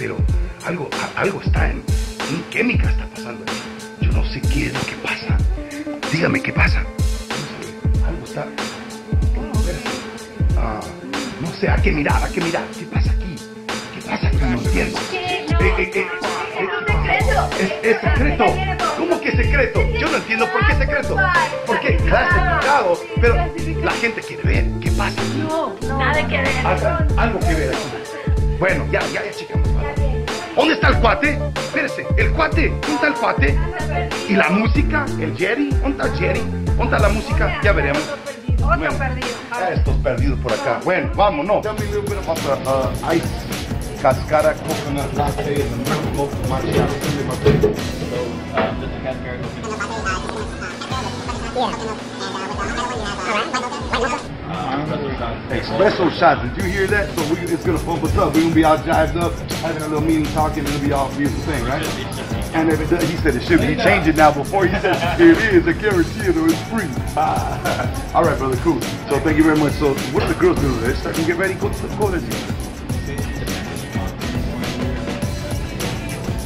pero algo está en química está pasando. Yo no sé qué es lo que pasa. Dígame qué pasa. Algo está. No sé, hay que mirar. ¿Qué pasa aquí? ¿Qué pasa aquí? No entiendo. Es secreto. ¿Cómo que secreto? Yo no entiendo por qué secreto. ¿Por qué? Clasificado. Pero la gente quiere ver. ¿Qué pasa aquí? No, nada que ver. Algo que ver aquí. Bueno, ya checamos. ¿Dónde está el cuate? Espérese, el cuate. ¿Dónde está el cuate? ¿Y la música? ¿El Jerry? ¿Dónde está Jerry? ¿Dónde está la música? Ya veremos. Otro perdido. Estos perdidos por acá. Bueno, vamos, no. Ice, cascara, coconut latte, milk matcha. Espresso shots. Did you hear that? So it's gonna pump us up. We're gonna be all jived up, having a little meeting, talking. It'll be all beautiful thing, right? And if it does, he said it should be. He changed it now. Before he said it is. I guarantee it, or it's free. All right, brother. Cool. So thank you very much. So what are the girls doing? They're starting to get ready. Go let's see.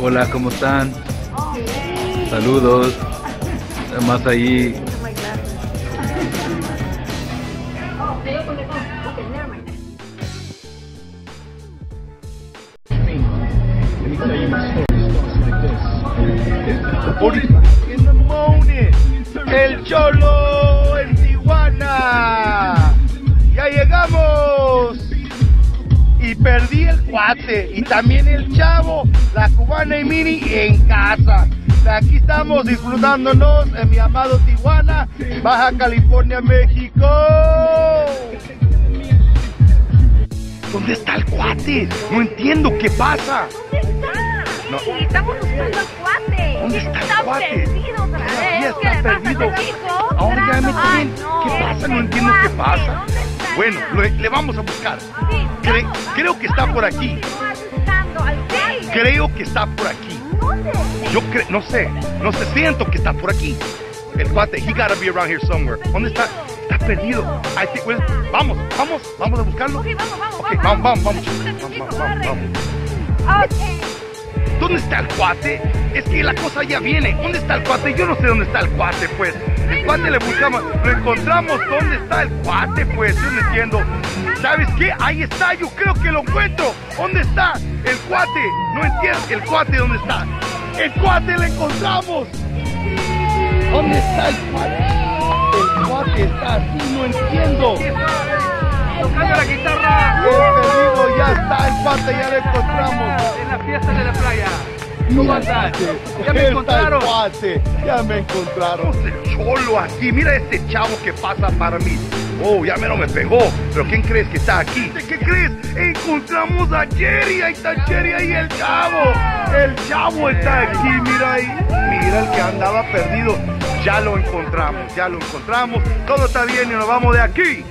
Hola, ¿cómo están? Saludos. Además ahí. In the morning, el Cholo en Tijuana. Ya llegamos. Y perdí el cuate. Y también el chavo, la cubana y Mini en casa. Aquí estamos disfrutándonos en mi amado Tijuana, Baja California, México. ¿Dónde está el cuate? No entiendo qué pasa. ¿Dónde está? No. Sí, estamos buscando al cuate. ¿Dónde está el cuate? Perdido otra vez. Todavía está perdido. Ahora ya me Ay, tienen. no, ¿Qué pasa? No el entiendo qué cuate, pasa. ¿dónde está? Bueno, le vamos a buscar. Sí, Creo que está por aquí. Estamos buscando al cuate. Creo que está por aquí. ¿Dónde? Yo creo, no sé, siento que está por aquí. El cuate, he gotta be around here somewhere. ¿Dónde está? Está perdido. I think, well, vamos a buscarlo. Ok, vamos. Ok, vamos. Ok. ¿Dónde está el cuate? Es que la cosa ya viene. ¿Dónde está el cuate? Yo no sé dónde está el cuate, pues. El cuate le buscamos, lo encontramos. ¿Dónde está el cuate, pues? Yo no entiendo. ¿Sabes qué? Ahí está, yo creo que lo encuentro. ¿Dónde está el cuate? No entiendo. ¿El cuate dónde está? ¡El cuate lo encontramos! ¿Dónde está el cuate? El cuate está así, no entiendo. Tocando la guitarra El perdido ya está, el cuate ya lo encontramos. en la fiesta de la playa. ¿Cómo andas? Ya me encontraron. Ya me encontraron. El Cholo aquí, mira este chavo que pasa para mí. Oh, ya me pegó. ¿Pero quién crees que está aquí? ¿Qué crees? Encontramos a Jerry. Ahí está Jerry, ahí el chavo. El chavo está aquí, mira ahí. Mira el que andaba perdido. Ya lo encontramos. Todo está bien y nos vamos de aquí.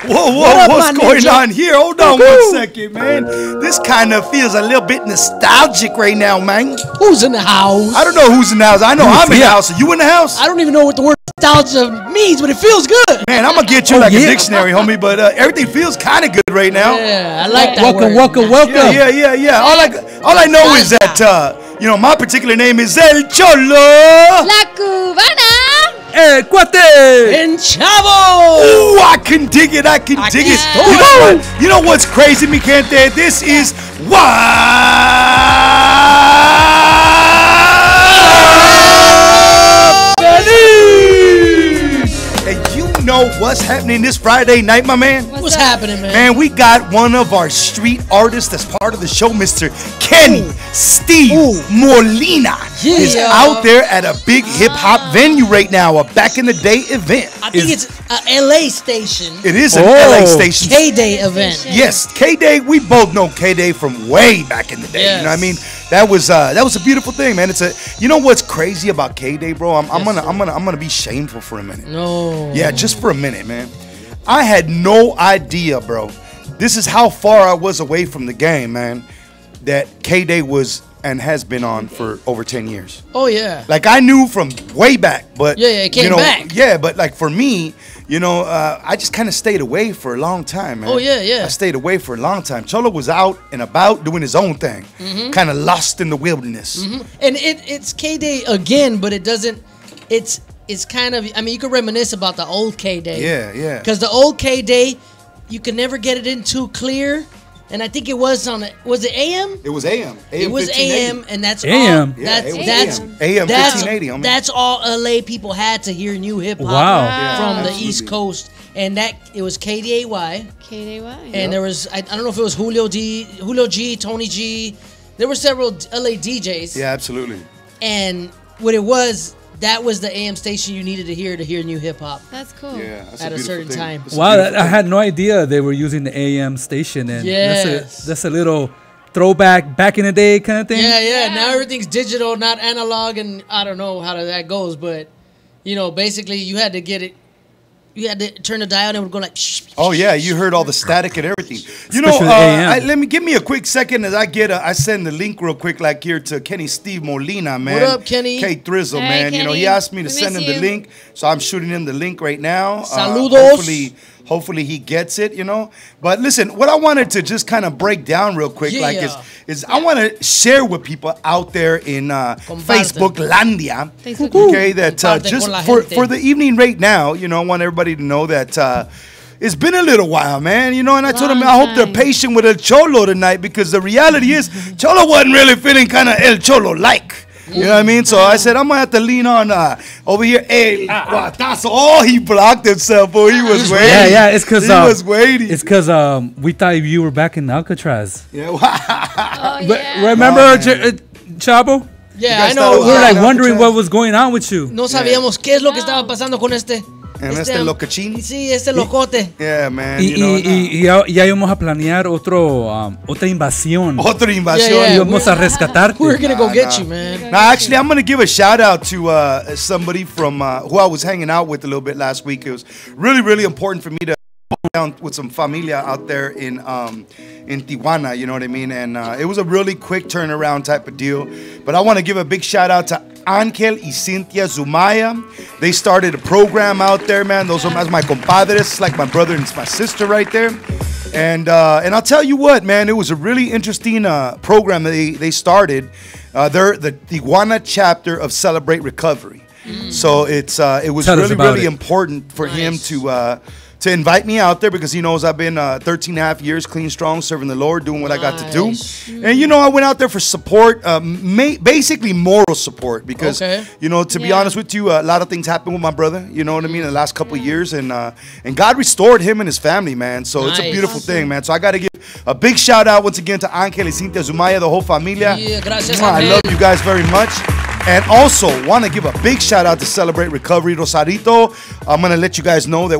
Whoa, what's going on here? Hold on 1 second, man. This kind of feels a little bit nostalgic right now, man. Who's in the house? I don't know who's in the house. I know I'm in the house. Are you in the house? I don't even know what the word nostalgia means, but it feels good. Man, I'm going to get you a dictionary, homie, but everything feels kind of good right now. Yeah, I like that Welcome. Yeah. All I know is that, my particular name is El Cholo. La Cubana. El Cuate. El Chavo. Ooh, I can dig it. You know what's crazy, mi gente? This is And you know what's happening this Friday night, my man? What's happening, man? Man, we got one of our street artists that's part of the show, Mr. Kenny Steve Molina is out there at a big hip-hop venue right now, a back-in-the-day event. I think it's a LA station. It is an LA station. K-Day event. Yes, K-Day, we both know K-Day from way back in the day. Yes. You know what I mean? That was a beautiful thing, man. You know what's crazy about K-Day, bro? I'm gonna be shameful for a minute. No. Yeah, just for a minute, man. I had no idea, bro. This is how far I was away from the game, man. That K-Day was and has been on for over 10 years. Oh yeah. Like I knew from way back, but Yeah, it came back. Yeah, but like for me, I just kind of stayed away for a long time, man. Oh, yeah. I stayed away for a long time. Cholo was out and about doing his own thing, kind of lost in the wilderness. And it's K-Day again, but it doesn't. It's kind of. I mean, you can reminisce about the old K-Day. Yeah. Because the old K-Day, you could never get it in too clear. And I think it was on. Was it AM? It was AM. It was 1580. AM, and that's AM? all. Yeah, That's it was that's AM. AM that's 1580, homie. that's all LA people had to hear new hip hop Wow. Yeah, from the absolutely. East Coast, and that it was KDAY, KDY. and there was I don't know if it was Julio G, Tony G. There were several LA DJs, Yeah, absolutely. and what it was, that was the AM station you needed to hear new hip hop That's cool. Yeah, that's at a beautiful certain thing. time. That's a Wow, beautiful I thing. had no idea they were using the AM station, and Yes. that's a little throwback back in the day kind of thing. Yeah. Now everything's digital, not analog, and I don't know how that goes, but basically you had to get it. You had to turn the dial, and it would go like. Oh yeah, you heard all the static and everything. Especially AM. Let me give me a quick second as I send the link real quick, like here to Kenny Steve Molina, man. What up, Kenny? K Thrizzle, Hey, man. Kenny. He asked me to We send miss him the you. link, so I'm shooting him the link right now. Saludos. Hopefully he gets it, But listen, what I wanted to just kind of break down real quick, like Yeah. is I want to share with people out there in Facebook Landia, Facebook. okay, that Comparte just con la for gente. the evening right now, I want everybody to know that it's been a little while, man, and I told him Long I hope they're time. patient with El Cholo tonight because the reality is Cholo wasn't really feeling kind of El Cholo like. You know what I mean? So I said, I'm going to have to lean on over here. El Guatazo. Oh, he blocked himself. Oh, he was waiting. Yeah, it's because he was waiting. It's because we thought you were back in Alcatraz. Yeah, Oh, yeah. Remember, Oh, Chavo? Yeah, guys I know. thought it We was were like Alcatraz. wondering what was going on with you. No sabíamos qué es lo que estaba pasando con este. And este locochín. Sí, este locote. Yeah, man. Y ya íbamos a planear otra invasión. Otra invasión. Yeah, yeah. Íbamos a rescatarte. We're gonna go Nah, get nah. you, man. Now, actually, I'm going to give a shout out to somebody from who I was hanging out with a little bit last week. It was really, really important for me to go down with some familia out there in Tijuana, you know what I mean? And it was a really quick turnaround type of deal. But I want to give a big shout out to Ángel y Cynthia Zumaya. They started a program out there, man. Those are my compadres. It's like my brother and it's my sister right there. And I'll tell you what, man, it was a really interesting program that they started. They're the Tijuana chapter of Celebrate Recovery. So it was Tell us really, about really it. important for him Nice. to invite me out there because he knows I've been 13 and a half years clean, strong, serving the Lord, doing what I got to do. Nice. And, I went out there for support, basically moral support because, Okay. to be Yeah. honest with you, a lot of things happened with my brother, you know what I mean, in the last couple of years. And God restored him and his family, man. So it's a Nice. beautiful thing, man. So I got to give a big shout out once again to Ángel y Cynthia Zumaya, the whole familia. Yeah, gracias, Mwah, I Ángel. love you guys very much. And also want to give a big shout out to Celebrate Recovery Rosarito. I'm gonna let you guys know that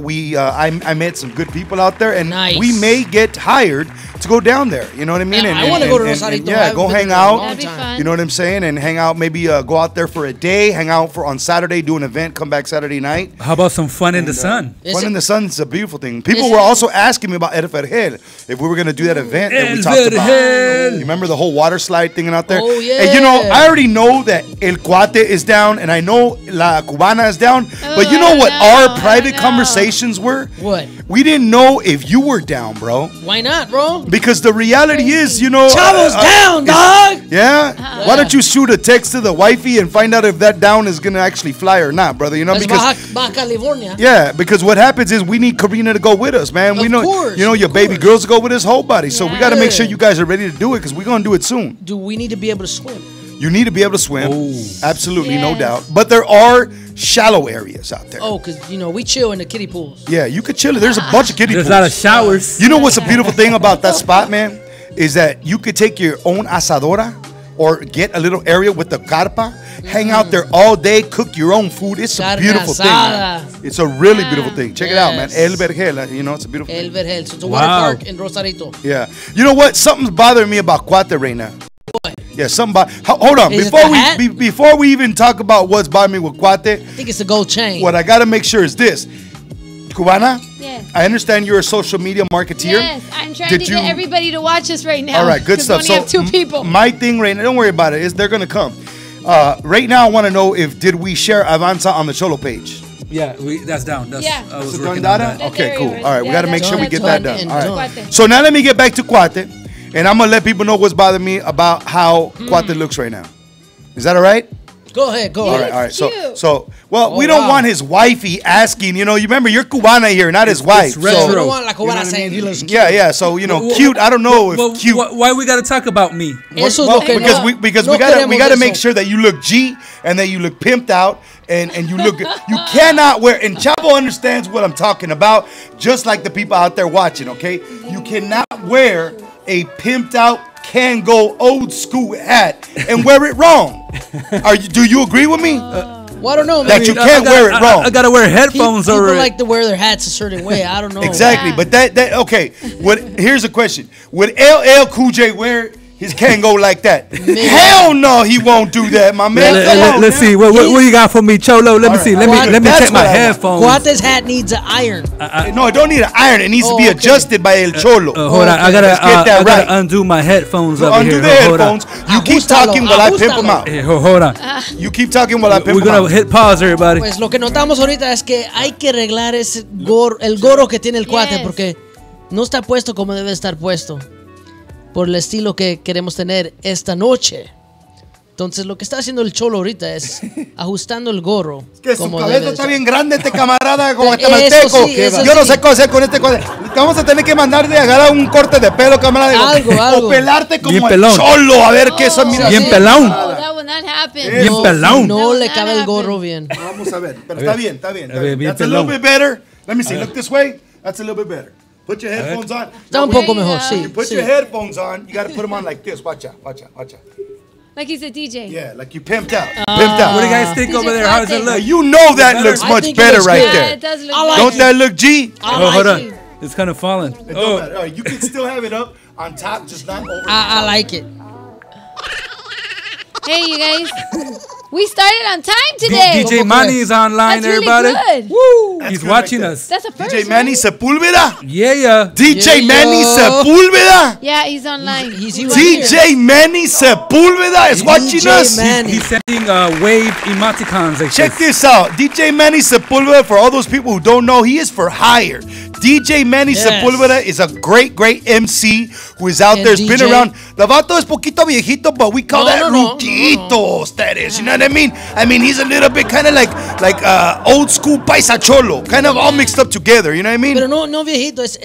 I met some good people out there, and Nice. we may get hired to go down there. You know what I mean? I wanna go to Rosarito. I yeah, haven't go been hang there in a out. long That'd be time. fun. You know what I'm saying? And hang out. Maybe go out there for a day. Hang out on Saturday, do an event. Come back Saturday night. How about some fun in the sun? Is Fun it- in the sun is a beautiful thing. People Is were it- also asking me about El Vergel, if we were gonna do that event that we El talked about. Vergel. You remember the whole water slide thing out there? Oh, And yeah. I already know that El Cuate is down, and I know La Cubana is down. But you Oh, know I what know, our I private know. conversations were? What? We didn't know if you were down, bro. Why not, bro? Because the reality is, Chavo's down, dog. Yeah? Why don't you shoot a text to the wifey and find out if that down is gonna actually fly or not, brother? That's Because Baja California. yeah, because what happens is we need Karina to go with us, man. We Of know, course, your of baby course. girls to go with his whole body. So we got to make sure Yeah. you guys are ready to do it because we're gonna do it soon. Do we need to be able to swim? You need to be able to swim, absolutely, no Yes. doubt. But there are shallow areas out there. Oh, because, we chill in the kiddie pools. Yeah, you could chill. There's a bunch of kiddie There's pools. a lot of showers. You know what's a beautiful thing about that spot, man? Is that you could take your own asadora or get a little area with the carpa, hang out there all day, cook your own food. It's a Carne beautiful thing, man. asada. It's a really beautiful thing. Check it out, man. Yes. El Vergel, it's a beautiful El thing. Vergel. So it's a water Wow. park in Rosarito. Yeah. You know what? Something's bothering me about Cuate right now. What? Yeah, hold on. Is it Before the hat? before we even talk about what's bothering me with Cuate, I think it's the gold chain. what I got to make sure is this. Cubana, Yes. I understand you're a social media marketeer. Yes, I'm trying Did to you- get everybody to watch us right now. All right, good 'cause stuff. We only have 2 people. My thing right now, don't worry about it, is they're gonna come. Right now, I want to know if did we share Avanza on the Cholo page? Yeah, that's down. That's, Yeah. I was Is it working done, on Dada? that. Okay, That's cool. very All right, we yeah, got to make that's sure we done. get that Done done. and All right. done. So now let me get back to Cuate, and I'm gonna let people know what's bothering me about how Cuate looks right now. Is that all right? Go ahead, go All ahead. right, all right. So, cute. we don't wow. want his wifey asking. You remember you're Cubana here, not his wife. it's retro. You So, don't want la you know cubana what I saying mean? he looks cute. Yeah. So cute. I don't know if Well, cute. why we gotta talk about me? Eso es Well, lo que because no, we no gotta queremos make eso. sure that you look G and that you look pimped out and you look good. You cannot wear, and Chavo understands what I'm talking about, just like the people out there watching. Okay, you cannot wear a pimped out can go old school hat and wear it wrong. Do you agree with me? Well, I don't know, That man. you can't wear it wrong. I gotta wear headphones People over it. like to wear their hats a certain way. I don't know. Exactly, Yeah. but that okay. Here's a question: would LL Cool J wear his can go like that? Hell no, he won't do that, my man. Come on, Let's man. see. What you got for me, Cholo? Let me All see. right, Let me that's check my what I want. headphones. Cuate's hat needs an iron. No, it don't need an iron. It needs to be okay. adjusted by El Cholo. Hold on, I Let's get that gotta right. undo my headphones over Undo here. the Hold on. headphones. You keep Ajustalo, talking while I pimp them ajustalo. out. Hey, hold on. You keep talking while I pimp We're them gonna out. hit pause, everybody. Pues lo que notamos ahorita es que hay que arreglar ese el gorro que tiene el cuate Yes. porque no está puesto como debe estar puesto por el estilo que queremos tener esta noche. Entonces lo que está haciendo el Cholo ahorita es ajustando el gorro. Que su como cabeza debe está ser. bien grande, este camarada como Eso guatemalteco. sí, eso Yo no sí. sé qué hacer con este cosa. Te vamos a tener que mandar de agarrar un corte de pelo, camarada. Algo. O pelarte como Bien el pelón. Cholo. A ver qué eso mira. Bien sí. pelón. Oh, that will not happen. Bien No, pelón. No le That cabe el happened. gorro bien. Vamos a ver. Pero está bien, está bien. A ver, bien That's a little pelón. bit better. Let me see. Look this way. That's a little bit better. Put your headphones on. Está un poco mejor, Yeah. sí. Put sí. your headphones on. You got to put them on like this. Watch out. Watch out. Watch out. Like he's a DJ. Yeah, like you pimped out. Pimped out. What do you guys think over there? How does it Now, look? you know that looks I much think it better looks right good. Yeah, there. it does look I like good. Don't that look G? Oh, hold it. on. It's kind of falling. It don't Oh, matter. All right, you can still have it up on top, just not over. I like it. Hey, you guys. We started on time today. DJ Manny is online, That's really everybody. good. Woo! That's He's good watching right there. us. That's a first. DJ Manny right? Sepulveda. Yeah. DJ Yeah, Manny yo. Sepulveda. Yeah, he's online. He's right here. DJ Manny Sepulveda is watching DJ us. Manny. He's sending wave emoticons like Check this. this out. DJ Manny Sepulveda, for all those people who don't know, he is for hire. DJ Manny Yes. Sepulveda is a great, great MC who is out And there. He's been DJ. around. The vato es poquito viejito, but we call No, that no, no, ruquitos. That is, you know what I mean? I mean, he's a little bit kind of like old school paisa cholo, kind of all mixed up together. You know what I mean? Pero no viejito, es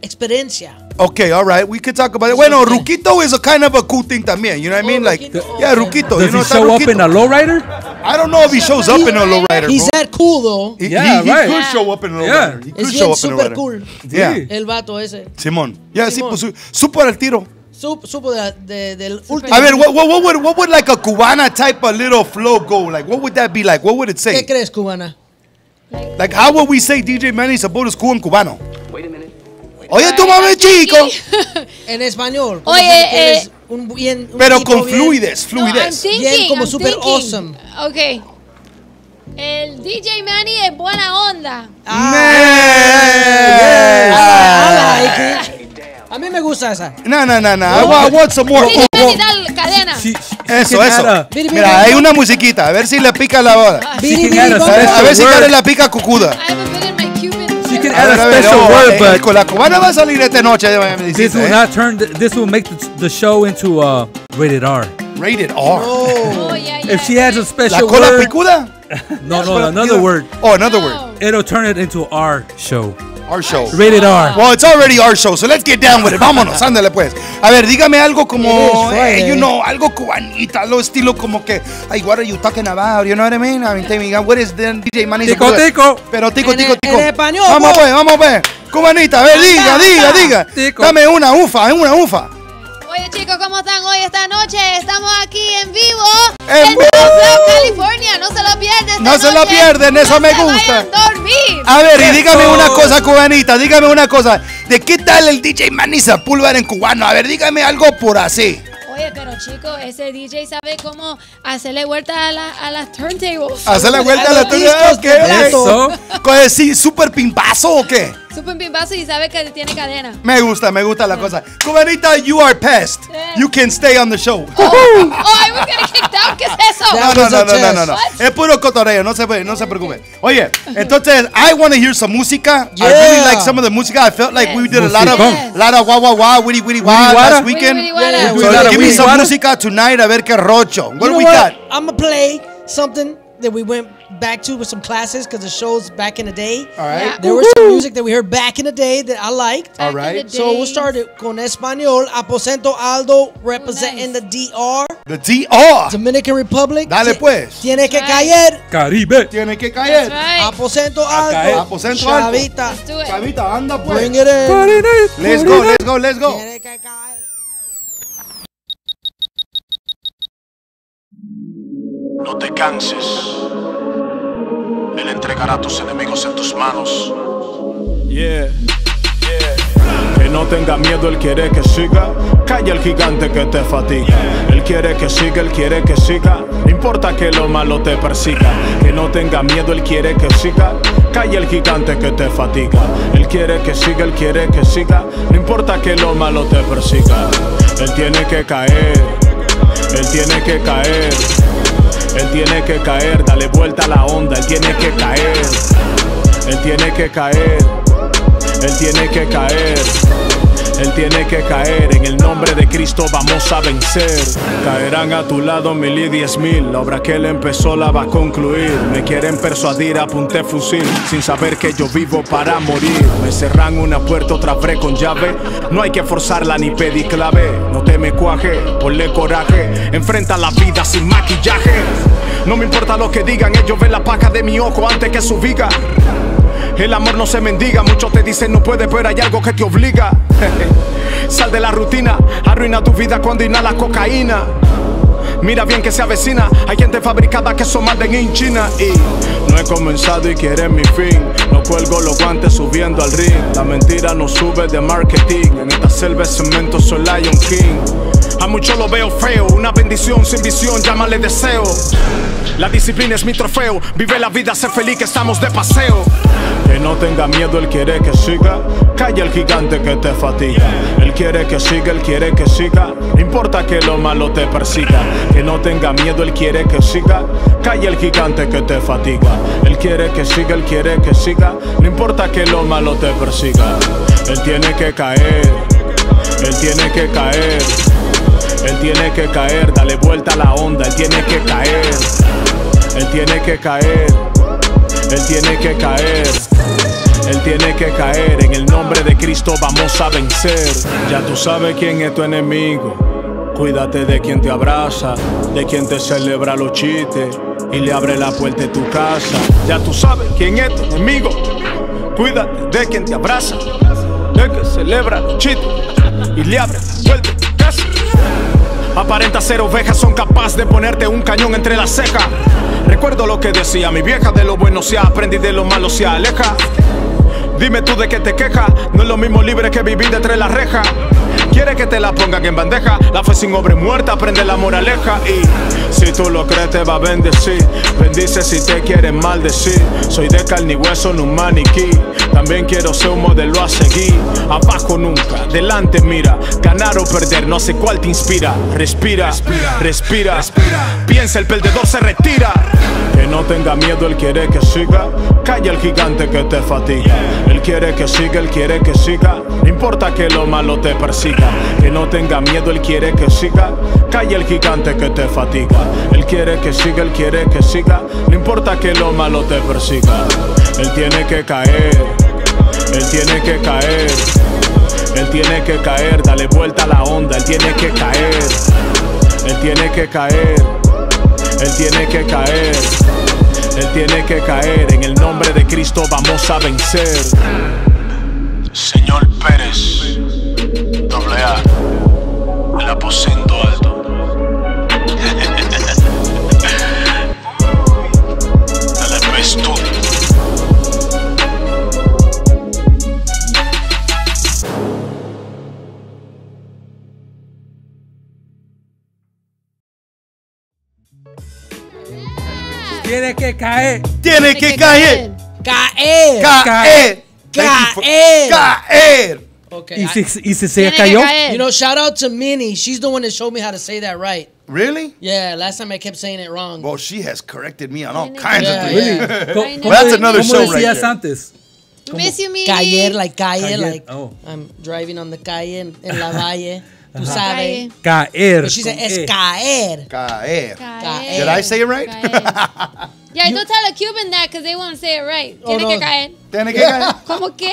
experiencia. Okay, all right. We could talk about it. Bueno, ruquito is a kind of a cool thing también. You know what I mean? Like, ruquito, yeah, okay. ruquito. Does you know, he show up in a lowrider? I don't know if he shows up in a lowrider, He's bro. that cool though. He Yeah, could right. show up in a Yeah. lowrider. He could Es show bien up in a super lowrider. cool. Yeah. El vato ese. Simón. Yeah, sí, Simón. pues, supo al tiro. Supo del último. A ver, what would like a Cubana type of little flow go? Like, what would that be like? What would it say? ¿Qué crees, cubana? Like, how would we say DJ Manny Sepulveda cool en cubano? Oye, tú mami chico. En español. Oye, que eres un Pero tipo con bien- fluidez, No, I'm fluidez. thinking, Bien, como I'm super thinking. awesome. Okay. El DJ Manny es buena onda. I like it. A mí me gusta esa. No. I want some more. DJ Manny da cadena. Eso, can eso. add a- Biri, biri, Mira, biri. hay una musiquita. A ver si le pica la boda. Biri, can biri, add a bom, special A ver si word. Karen la pica cucuda. I haven't been in my Cuban. She can A add ver, a a ver, special word, but con la cubana va a salir esta noche. this will not turn. This will make the show into rated R. Rated R. Oh, yeah. If she adds a La special cola word, picuda? no, another word, Oh, another No. word. it'll turn it into our show. Our show. Rated R. Well, it's already our show, so let's get down with it. Vámonos, ándale pues. A ver, dígame algo como, It is Friday. you know, algo cubanita, algo estilo como que, ay, what are you talking about? You know what I mean? I mean, tell me, what is the DJ Manny? Tico, tico. Pero tico, En tico, e- tico. en español, Vamos pues. pues, vamos pues. Cubanita, a ver, diga. Tico. Dame una ufa. Oye, chicos, ¿cómo están hoy esta noche? Estamos aquí en vivo En en vivo. Downtown, California. No se lo pierden. esta No se lo noche. pierden, eso No me se gusta. vayan a dormir. A ver, y dígame Eso. una cosa, cubanita, dígame una cosa. ¿De qué tal el DJ Manny Sepulveda en cubano? A ver, dígame algo por así. Oye, pero chicos, ese DJ sabe cómo hacerle vuelta a las turntables. Hacer la vuelta a la los tuya. discos ¿Qué? de plato. Eso. ¿Sí, súper pimpazo o qué? Tú pimbazo y sabes que tiene cadena. Me gusta la cosa. Cubanita, you are pest. You can stay on the show. Oh, I was getting kicked out. ¿Qué es eso? No. Es puro cotorreo, no se preocupe. Oye, entonces, I want to hear some música. I really like some of the música. I felt like we did a lot of wah, witty wah last weekend. So give me some música tonight, a ver qué rocho. What do we got? I'm going to play something that we went back to with some classes because the shows back in the day. All right. Yeah. There was some music that we heard back in the day that I liked. All right. So we'll start it con Español. Aposento Aldo representing the DR. The DR. Dominican Republic. Dale pues. Tiene que caer. Caribe. Tiene que caer. That's right. Aposento Aldo. Aposento Aldo. Chavita. Let's do it. Chavita, anda pues. Bring it in. Let's go. Tiene que caer. No te canses. Él entregará a tus enemigos en tus manos. Yeah. Que no tenga miedo, él quiere que siga. Calla el gigante que te fatiga. Él quiere que siga. No importa que lo malo te persiga. Que no tenga miedo, él quiere que siga. Calla el gigante que te fatiga. Él quiere que siga. No importa que lo malo te persiga. Él tiene que caer. Él tiene que caer. Él tiene que caer, dale vuelta a la onda. Él tiene que caer. Él tiene que caer. Él tiene que caer. Él tiene que caer. En el nombre de Cristo vamos a vencer. Caerán a tu lado 1000 y 10.000. La obra que él empezó la va a concluir. Me quieren persuadir, apunté fusil, sin saber que yo vivo para morir. Me cerran una puerta, otra abre con llave. No hay que forzarla ni pedir clave. No te me cuaje, ponle coraje. Enfrenta la vida sin maquillaje. No me importa lo que digan, ellos ven la paja de mi ojo antes que su viga. El amor no se mendiga, muchos te dicen no puedes, pero hay algo que te obliga. Sal de la rutina, arruina tu vida cuando inhalas cocaína. Mira bien que se avecina, hay gente fabricada que son made in China. Y no he comenzado y quiere mi fin. No cuelgo los guantes subiendo al ring. La mentira no sube de marketing. En esta selva de cemento soy Lion King. A muchos lo veo feo, una bendición sin visión, llámale deseo. La disciplina es mi trofeo, vive la vida, sé feliz que estamos de paseo. Que no tenga miedo, él quiere que siga. Calla el gigante que te fatiga. Él quiere que siga. No importa que lo malo te persiga. Que no tenga miedo, él quiere que siga. Calla el gigante que te fatiga. Él quiere que siga. No importa que lo malo te persiga. Él tiene que caer. Él tiene que caer. Él tiene que caer, dale vuelta a la onda. Él tiene que caer. Él tiene que caer. Él tiene que caer. Él tiene que caer. En el nombre de Cristo vamos a vencer. Ya tú sabes quién es tu enemigo. Cuídate de quien te abraza, de quien te celebra los chistes y le abre la puerta de tu casa. Ya tú sabes quién es tu enemigo. Cuídate de quien te abraza, de que celebra los chistes y le abre la puerta de tu casa. Aparenta ser ovejas, son capaces de ponerte un cañón entre las cejas. Recuerdo lo que decía mi vieja, de lo bueno se aprende y de lo malo se aleja. Dime tú de qué te quejas, no es lo mismo libre que vivir detrás de la reja. Quiere que te la pongan en bandeja, la fe sin obra muerta, aprende la moraleja. Y si tú lo crees te va a bendecir, bendice si te quieren maldecir. Soy de carne y hueso, no un maniquí, también quiero ser un modelo a seguir. Abajo nunca, delante mira, ganar o perder, no sé cuál te inspira. Respira, respira. Piensa, el perdedor se retira. Que no tenga miedo, él quiere que siga. Calla el gigante que te fatiga. Él quiere que siga. No importa que lo malo te persiga. Que no tenga miedo, él quiere que siga. Calla el gigante que te fatiga. Él quiere que siga. No importa que lo malo te persiga. Él tiene que caer. Él tiene que caer. Él tiene que caer, dale vuelta a la onda. Él tiene que caer. Él tiene que caer. Él tiene que caer. Él tiene que caer. En el nombre de Cristo vamos a vencer. Señor Pérez, AA, el aposento alto. El estudio. Tiene que caer. Tiene que caer. Caer. Caer. Caer. Okay. Y si se Tiene que cayó. caer. You know, shout out to Minnie. She's the one that showed me how to say that right. Really? Yeah, last time I kept saying it wrong. Well, she has corrected me on all Tiene kinds que of caer. things. Yeah. Really? I know. Well, that's another ¿Cómo show right decías there. antes? Miss you, Mimi. Caer, like calle, Caer, like oh. I'm driving on the calle en la valle. Tú sabes. Caer. But she said, con es E. caer. Caer. Caer. Did I say it right? Caer. Yeah, don't tell a Cuban that because they won't say it right. Oh, Tiene no. que caer. Tiene que caer. ¿Cómo que?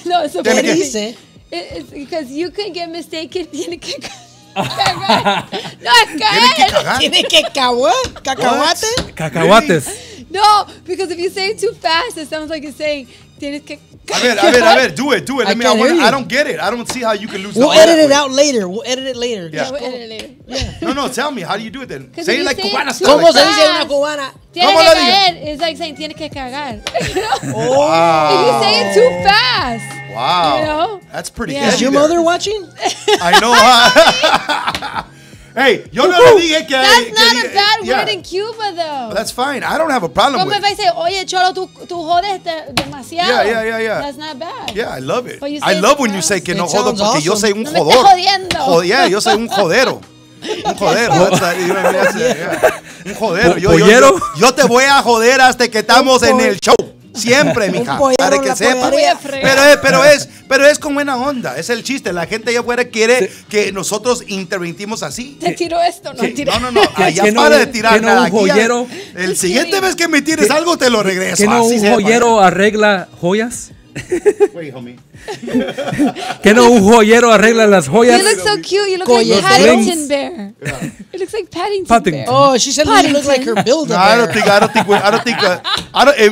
No, eso Tiene ¿Qué que- dice? It's because you could get mistaken. Tiene que cagar. No, es Tiene que caer. cagar. ¿Tiene que cacahuate? Cacahuates. No, because if you say it too fast, it sounds like you're saying tienes que A ver, do it. I Let me. can't hear you. I don't get it. I don't see how you can lose. We'll the edit that it way. out later. We'll edit it later. Yeah. we'll edit it later. No, tell me. How do you do it then? 'Cause Say if it you like say it Cubana too style. ¿Cómo Like se that. dice una cubana? Tiene ¿Cómo que lo caer. It's like saying tienes que cagar. Oh. If you say it too fast. Wow. You know? That's pretty Yeah. good. Is your mother watching? I know. Huh? Hey, yo no le dije que. That's que not a diga- bad yeah. word in Cuba, though. That's fine. I don't have a problem Como with if I it. say, oye, cholo, tú jodes demasiado. Yeah. That's not bad. Yeah, I love it. But you I say love it when you fast. say que It no jodo sounds porque yo awesome. soy un No me estés jodor. jodiendo. Yeah, yo soy un jodero. Un jodero. That's like, you know what I mean? Yeah. Un jodero. ¿Pollero? Yo te voy a joder hasta que estamos en el show. Siempre, mija. pollero Para en que la sepa. pollería. Pero es con buena onda. Es el chiste. La gente allá afuera quiere que nosotros interventimos así. Te tiro esto, no tiro. No. Allá que no para un- de tirar que no nada. un joyero- El siguiente vez que me tires algo, te lo regreso. ¿Que no Así un sepa. joyero arregla joyas? Wait, homie. ¿Que no un joyero arregla las joyas? You look so cute. You look Colleteros. like Paddington Bear. It looks like Paddington Bear. Oh, she said you look like her builder. No, I don't think.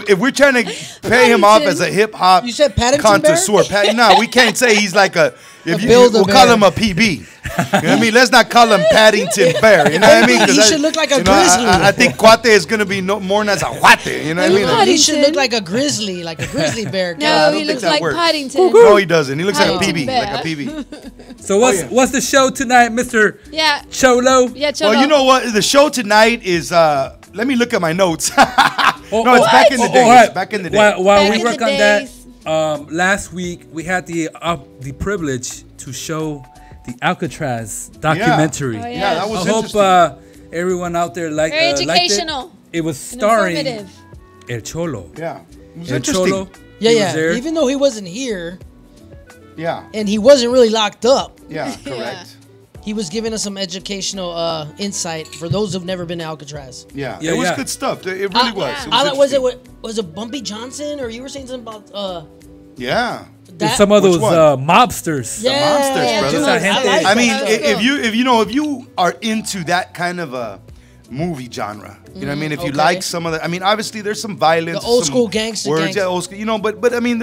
If we're trying to pay him off as a hip hop You said Paddington Bear? connoisseur, no, we can't say he's like a. If you, Builder we'll call Bear. him a PB. You know what I mean? Let's not call him Paddington Bear. You know what I mean? 'Cause He I- should look like a you know, I- grizzly. I think Cuate is gonna be no more than a Cuate. You know what I mean? Paddington. He should look like a grizzly bear. I No, don't he think looks that like works. Paddington. No, he doesn't. He looks like a Paddington PB, Bear. like a PB. So what's the show tonight, Mr. Yeah. Cholo? Yeah, cholo. Well, you know what? The show tonight is. Let me look at my notes. Oh, No, it's back in the day. all right. It's back in the day. While Back we in work the on that, days. last week we had the privilege to show the Alcatraz documentary. Oh, yeah. Yeah, that was I hope interesting. everyone out there liked Very liked educational. it. It was and starring informative. El Cholo. Yeah. It was El interesting. Cholo. Yeah, he was yeah. there. Even though he wasn't here Yeah. and he wasn't really locked up, Yeah, correct. he was giving us some educational insight for those who've never been to Alcatraz. Yeah, Yeah, it was yeah. good stuff. It really was. It Was it interesting. was it Bumpy Johnson or you were saying something about Yeah. There's some of Which those one? Mobsters. yeah, monsters, brother. dude, Esa gente. like I mean, that. if you are into that kind of a movie genre, you know what I mean? If you okay. like some of the, I mean, obviously there's some violence, The old some school gangster words, gangster. yeah, old school, you know. But I mean,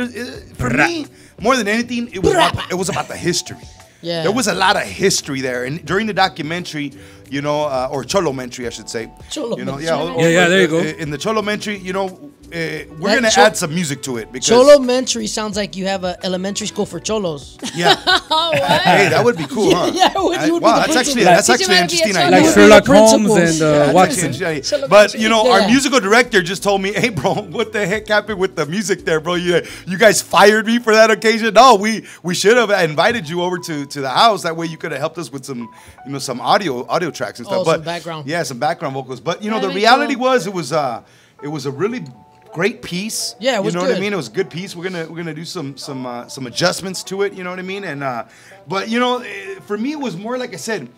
for me, more than anything, it was about the history. Yeah. There was a lot of history there, and during the documentary, you know, or Cholomentary, I should say. Cholomentary. You know, Yeah, there you go. In the Cholomentary, you know, we're That gonna Cho- add some music to it because Cholomentary sounds like you have an elementary school for cholos. yeah. Oh, what? Hey, that would be cool, huh? Yeah, you would be wow, the that's actually principal. that's Teach actually him an how to be a interesting cholo. idea. Like Yeah. Sherlock The Holmes principals. and Yeah, Watson. that's actually- But you know, our Yeah. musical director just told me, "Hey, bro, what the heck happened with the music there, bro? You guys fired me for that occasion? No, we should have invited you over to the house. That way, you could have helped us with some, you know, some audio tracks and stuff. Oh, but some background. yeah, some background vocals. But you know, the That'd be reality cool. was it was a really great piece. Yeah, it was you know what I good. mean. It was a good piece. We're gonna do some adjustments to it. You know what I mean? And but you know, for me, it was more like I said,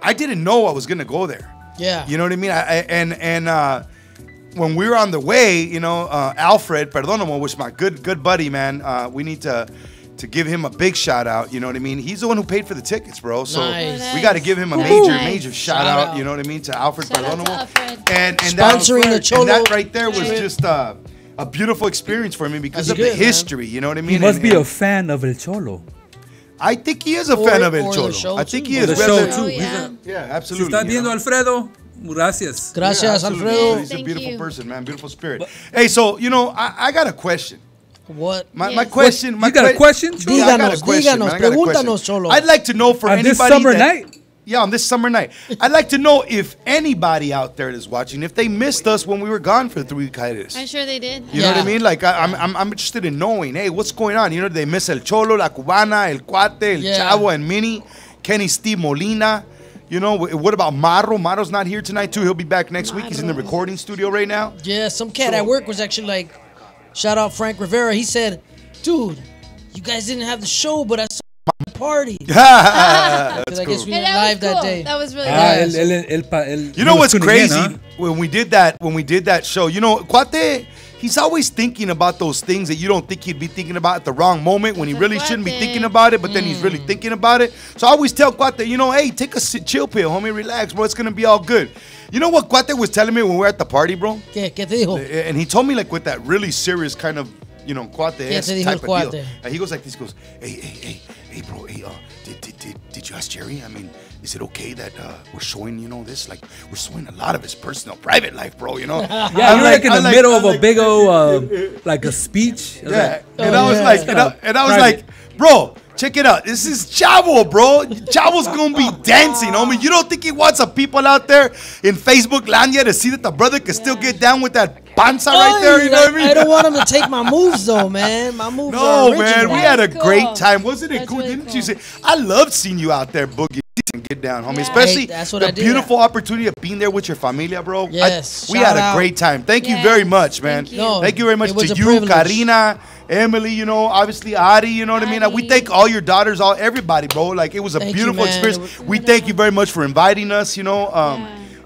I didn't know I was gonna go there. Yeah. You know what I mean? And when we were on the way, you know, Alfred Perdonomo, which is my good buddy, man, we need to give him a big shout out. You know what I mean? He's the one who paid for the tickets, bro. So Nice. we got to give him a Nice. major shout out. You know what I mean? To Alfred Shout out to Perdonomo. Alfred. And Sponsoring the Cholo and that right there was trip. just a beautiful experience for me because That's of the good, man. history. You know what I mean? He must And- be and a fan of El Cholo. I think he is a Or- fan of El or the Cholo. show I think too. he Or is. the Whether- show too. Oh, He's yeah. a- Yeah, Si absolutely. estás you viendo know? Alfredo, gracias. Gracias, absolutely. Alfredo. He's a Thank beautiful you. person, man. Beautiful spirit. Hey, so you know, I got a question. What? My Yes. question. You got a question, Cholo? Yeah, I got a Díganos, question, díganos, man. I got a question. pregúntanos, Cholo. I'd like to know for On anybody this summer that, night? Yeah, on this summer night. I'd like to know if anybody out there is watching, if they missed us when we were gone for 3 week hiatus. I'm sure they did. You know what I mean? Like, I'm interested in knowing, hey, what's going on? You know, they miss El Cholo, La Cubana, El Cuate, El Chavo, and Mini, Kenny Steve Molina. You know, what about Marro? Marro's not here tonight, too. He'll be back next week. He's in the recording studio right now. Yeah, some cat at work was actually like, shout out Frank Rivera. He said, dude, you guys didn't have the show, but I saw the party. That's I guess we cool. were live that day. That was really nice. You know what's crazy? When we did that show, you know, Cuate, he's always thinking about those things that you don't think he'd be thinking about at the wrong moment when he really shouldn't be thinking about it, but then he's really thinking about it. So I always tell Cuate, you know, hey, take a chill pill, homie, relax, bro. It's going to be all good. You know what Cuate was telling me when we were at the party, bro? ¿Qué te dijo? And he told me like with that really serious kind of, you know, Cuate-esque type of deal. And he goes like this, he goes, hey, bro, hey, did you ask Jerry? I mean, is it okay that we're showing, you know, this? Like, we're showing a lot of his personal, private life, bro, you know? Yeah, you're like in the middle of a big old, like a speech. Yeah, and I was like, bro, check it out. This is Chavo, bro. Chavo's gonna be dancing, homie. You don't think he wants some people out there in Facebook land yet to see that the brother can still get down with that panza right there? You know what I mean? I don't want him to take my moves, though, man. My moves are original. Man, we had a That's great cool. time. Wasn't it That's cool? really Didn't cool. you say? I loved seeing you out there, Boogie. And get down, homie. Yeah. Especially Hey, that's what the I did. beautiful opportunity of being there with your familia, bro. Yes, we shout had a out. great time. Thank you Yes, very much, man. thank you. No, Thank you very much it was to a you, privilege. Karina, Emily, you know, obviously Ari, you know what I mean? We Ari. thank all your daughters, everybody, bro. Like, it was a Thank you, beautiful man. experience. We thank you very much for inviting us, you know,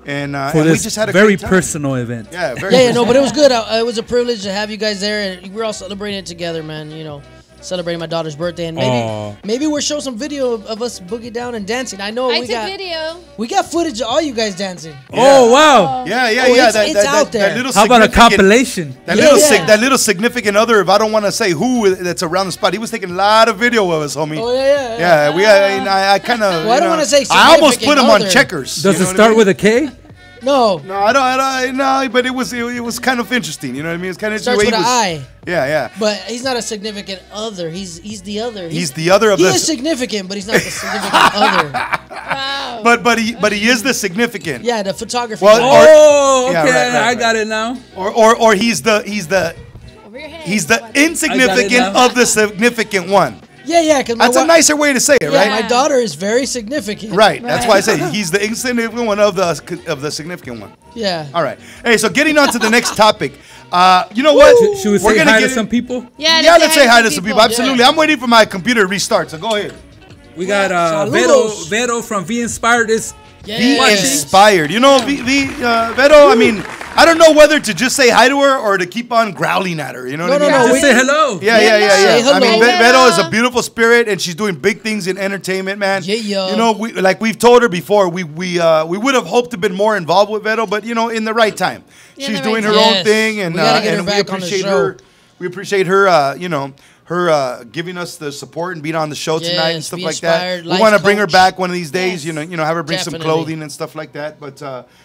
and For we this just had a very great time. personal event. Yeah, very Yeah, personal. no, but it was good. It was a privilege to have you guys there, and we're all celebrating it together, man. You know, celebrating my daughter's birthday, and Aw. maybe we'll show some video of us boogie down and dancing. I know I we took got video. footage of all you guys dancing. Oh, wow. Yeah, Oh, it's out there. That little How about a significant- compilation? That little significant other, if I don't want to say who that's around the spot, he was taking a lot of video of us, homie. Oh yeah. Yeah, I kind of. Well, I don't wanna say I almost significant put him on other. checkers. Does you it know what I start mean? with a K? No, No, I don't. No, but it was kind of interesting. You know what I mean? It's kind of starts with an I. Yeah. But he's not a significant other. He's the other. He's the other of He this. is significant, but he's not the significant other. Wow. But he is the significant. Yeah, the photography. Well, guy. Oh, Yeah, okay. right. I got it now. Or he's the Over your head. insignificant now. of the significant one. yeah. Because That's a nicer way to say it, right? My daughter is very significant. Right. That's why I say he's the insignificant one of the significant one. Yeah. All right. Hey, so getting on to the next topic. You know what? Should we We're say gonna hi get to some people? Yeah, let's say hi to some people. Yeah. Absolutely. I'm waiting for my computer to restart, so go ahead. We got Saludos. Vero from V Inspired is Be Yeah. inspired. You know, Vero, I mean, I don't know whether to just say hi to her or to keep on growling at her. You know what I mean? Just say hello. Yeah. Say I mean, hello. Vero is a beautiful spirit, and she's doing big things in entertainment, man. Yeah. You know, we've told her before, we would have hoped to been more involved with Vero, but you know, in the right time, Yeah, she's the right doing her time. own Yes. thing, and We gotta get her and we back on the appreciate show. her. We appreciate her. You know. Her giving us the support and being on the show tonight and Yes, stuff be like that. inspired, We life want to bring her coach. back one of these days. Yes. You know, have her bring some Definitely. clothing and stuff like that. But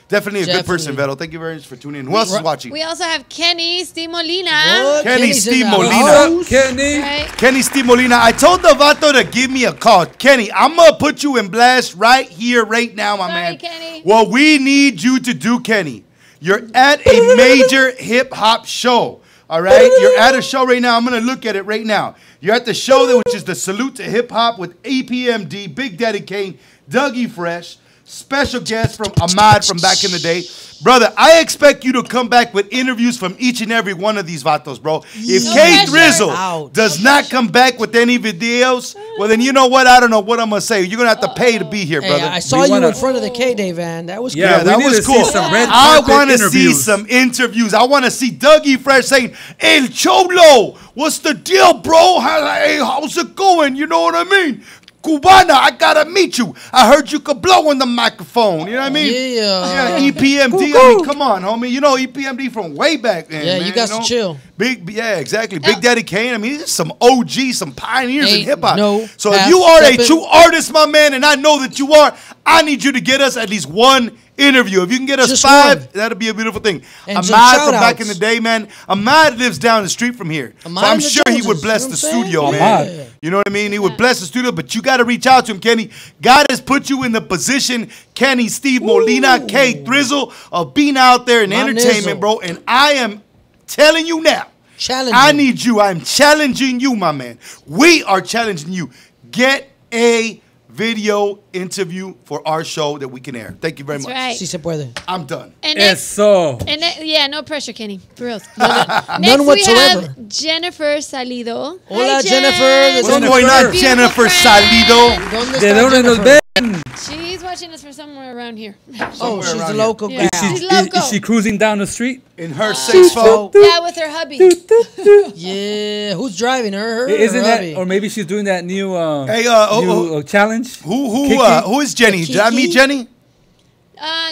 definitely a good person, Definitely. Vero. Thank you very much for tuning in. Who else is watching? We also have Kenny Steve Molina. What? Kenny Kenny's in Steve the Molina. house. What's up, Kenny? Right? Kenny Steve Molina. I told the Vato to give me a call. Kenny, I'm going to put you in blast right here, right now, my Sorry, man. Kenny. What we need you to do, Kenny, you're at a major hip-hop show, all right? You're at a show right now. I'm going to look at it right now. You're at the show, which is the Salute to Hip-Hop with APMD, Big Daddy Kane, Dougie Fresh, special guest from Ahmad from back in the day. Brother, I expect you to come back with interviews from each and every one of these vatos, bro. If No K pressure. Drizzle Ouch. does not come back with any videos, well, then you know what? I don't know what I'm going to say. You're going to have to pay to be here, Hey, brother. I saw We you wanna- in front of the K-Day van. That was Yeah, cool. that we need was to see cool. some red I carpet want to see interviews. some interviews. I want to see Dougie Fresh saying, El Cholo, what's the deal, bro? Hey, how's it going? You know what I mean? Cubana, I gotta meet you. I heard you could blow on the microphone. You know what I mean? Yeah. EPMD. I mean, come on, homie. You know EPMD from way back then. Yeah, man, you got to know? chill. Yeah, exactly. Big Daddy Kane. I mean, these are some OGs, some pioneers in Ain't hip hop. no So if half you are a stepping. true artist, my man, and I know that you are, I need you to get us at least one interview. If you can get us Just 5, one. that'll be a beautiful thing. And Ahmad some from back shout-outs. in the day, man. Ahmad lives down the street from here. Ahmad So I'm and the sure he would Joneses, bless you know the what I'm studio, saying? man. Yeah. You know what I mean? He would bless the studio, but you got to reach out to him, Kenny. God has put you in the position, Kenny, Steve Molina, K Thrizzle, of being out there in My entertainment, nizzle. bro. And I am telling you now, Challenge I him. need you. I'm challenging you, my man. We are challenging you. Get a video interview for our show that we can air. Thank you very That's much. right. Si se puede. I'm done. And next, Eso. yeah, no pressure, Kenny. For real. None Next we whatsoever. have Jennifer Salido. Hola, Hi, Jennifer. Jen. What's Jennifer. going on, Beautiful Jennifer friend. Salido? ¿Dónde ¿De está dónde nos Jennifer? ven? She's watching us from somewhere around here. Oh, she's around the here. local Yeah. gal. She's local. Is she cruising down the street? In her 6'4". Yeah, with her hubby. Yeah, who's driving her? Isn't or that, hubby? or maybe she's doing that new Hey, challenge? Who is Jenny? Did I meet Kiki? Jenny?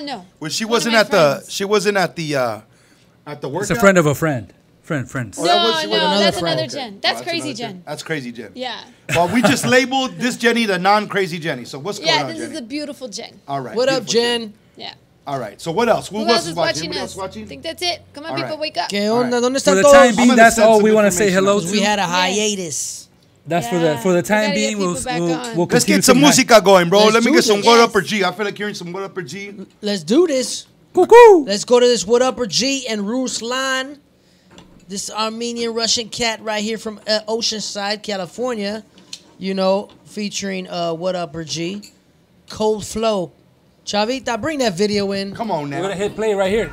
No. Well, she One of wasn't my at friends. the. She wasn't at the workout. It's a friend of a friend. Friends. No, that was- she was no, another that's friend. another Jen. That's crazy Jen. That's crazy Jen. Yeah. Well, we just labeled this Jenny the non-crazy Jenny. So what's going Yeah, on, this Jenny? is a beautiful Jen. All right. What up, beautiful Jen? Yeah. All right. So what else? Who Who else else is watching? watching Anybody us? else watching? I think that's it. Come on, All people, right. wake up. ¿Qué onda? ¿Dónde For están the todos? time being, gonna that's send all some we want to say information hello out. Because we to. had a Yeah. hiatus. That's Yeah, for the we time gotta get being. We'll people back on. we'll Let's continue get some saying hi. música going, bro. Let's Let me do get some this. What Yes. Upper G. I feel like hearing some What Upper G. Let's do this. Cuckoo. Let's go to this What Upper G and Ruslan. This Armenian Russian cat right here from Oceanside, California. You know, featuring What Upper G. Cold Flow. Chavita, bring that video in. Come on We're gonna now. hit play right here.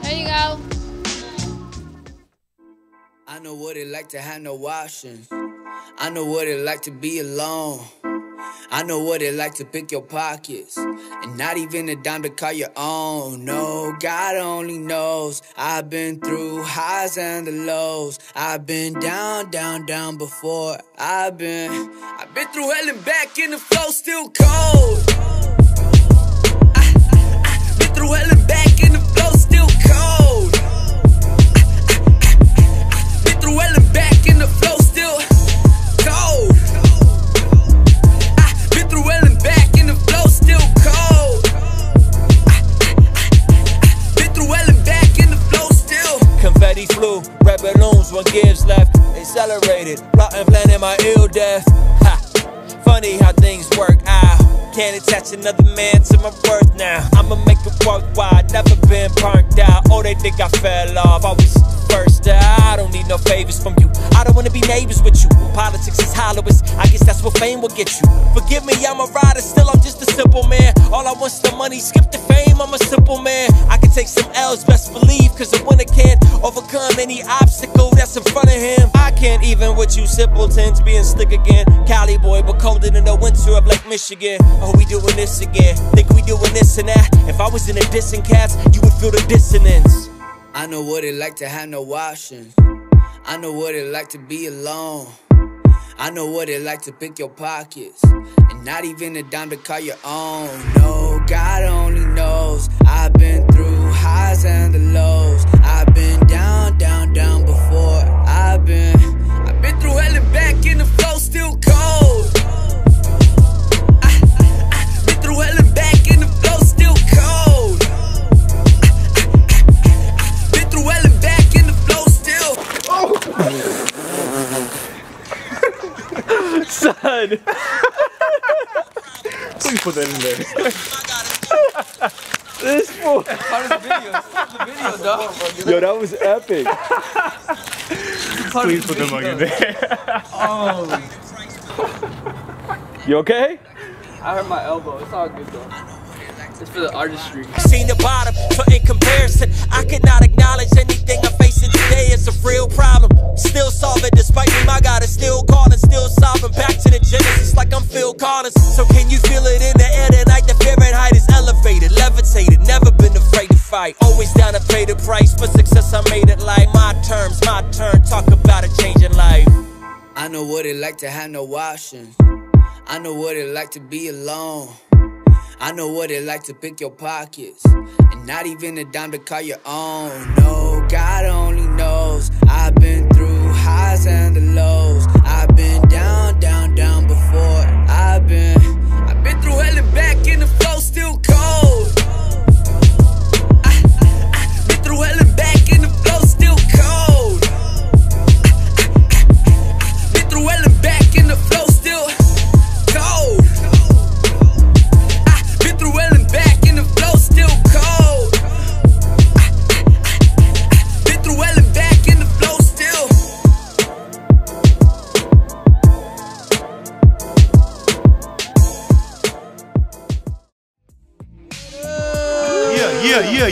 There you go. I know what it like to have no options. I know what it like to be alone. I know what it like to pick your pockets and not even a dime to call your own. No, God only knows. I've been through highs and the lows. I've been down, down, down before. I've been through hell and back, and the flow still cold. Been through hell and back, and the flow still cold. Been through hell and back, and the flow still cold. Been through hell and back, and the flow still cold. Been through hell and back, and the flow still. Confetti flew, red balloons, one gives left. Accelerated, plotting, planning my ill death. Ha! Funny how things work out. Can't attach another man to my worth now. I'ma make it worthwhile, never been burnt out. Oh, they think I fell off, I was first out. I don't need no favors from you, I don't wanna be neighbors with you. Politics is hollowest, I guess that's what fame will get you. Forgive me, I'm a rider, still I'm just a simple man. All I want's the money, skip the fame, I'm a simple man. I can take some L's, best believe, cause a winner can't overcome any obstacle that's in front of him. I can't even with you simpletons, being slick again. Cali boy, but colder than the winter of Lake Michigan. Oh, we doing this again, think we doing this and that. If I was in a dissing cats, you would feel the dissonance. I know what it like to have no options. I know what it like to be alone. I know what it like to pick your pockets and not even a dime to call your own. No, God only knows. I've been through highs and the lows. I've been down, down, down before. I've been through hell and back, and the flow still cold. Been through hell and back, and the flow still cold. Been through hell and back, and the flow still. Son! Please put that in there. This fool. Part of the video. Part of the video, dog. Yo, that was epic. Part Please of put the the mug in video. there. Oh, You okay? I hurt my elbow. It's all good though. It's for the artistry. Seen the bottom, so in comparison, I could not acknowledge anything I'm facing today. It's a real problem. Still solving, despite me, my God is still calling, still solving. Back to the genesis, like I'm Phil Collins. So can you feel it in the air tonight? The Fahrenheit is elevated, levitated. Never been afraid to fight. Always down to pay the price for success. I made it like my terms, my turn. Talk about a changing life. I know what it like to have no options. I know what it like to be alone. I know what it like to pick your pockets and not even a dime to call your own. No, God only knows. I've been through highs and the lows. I've been down, down, down before. I've been through hell and back, in the flow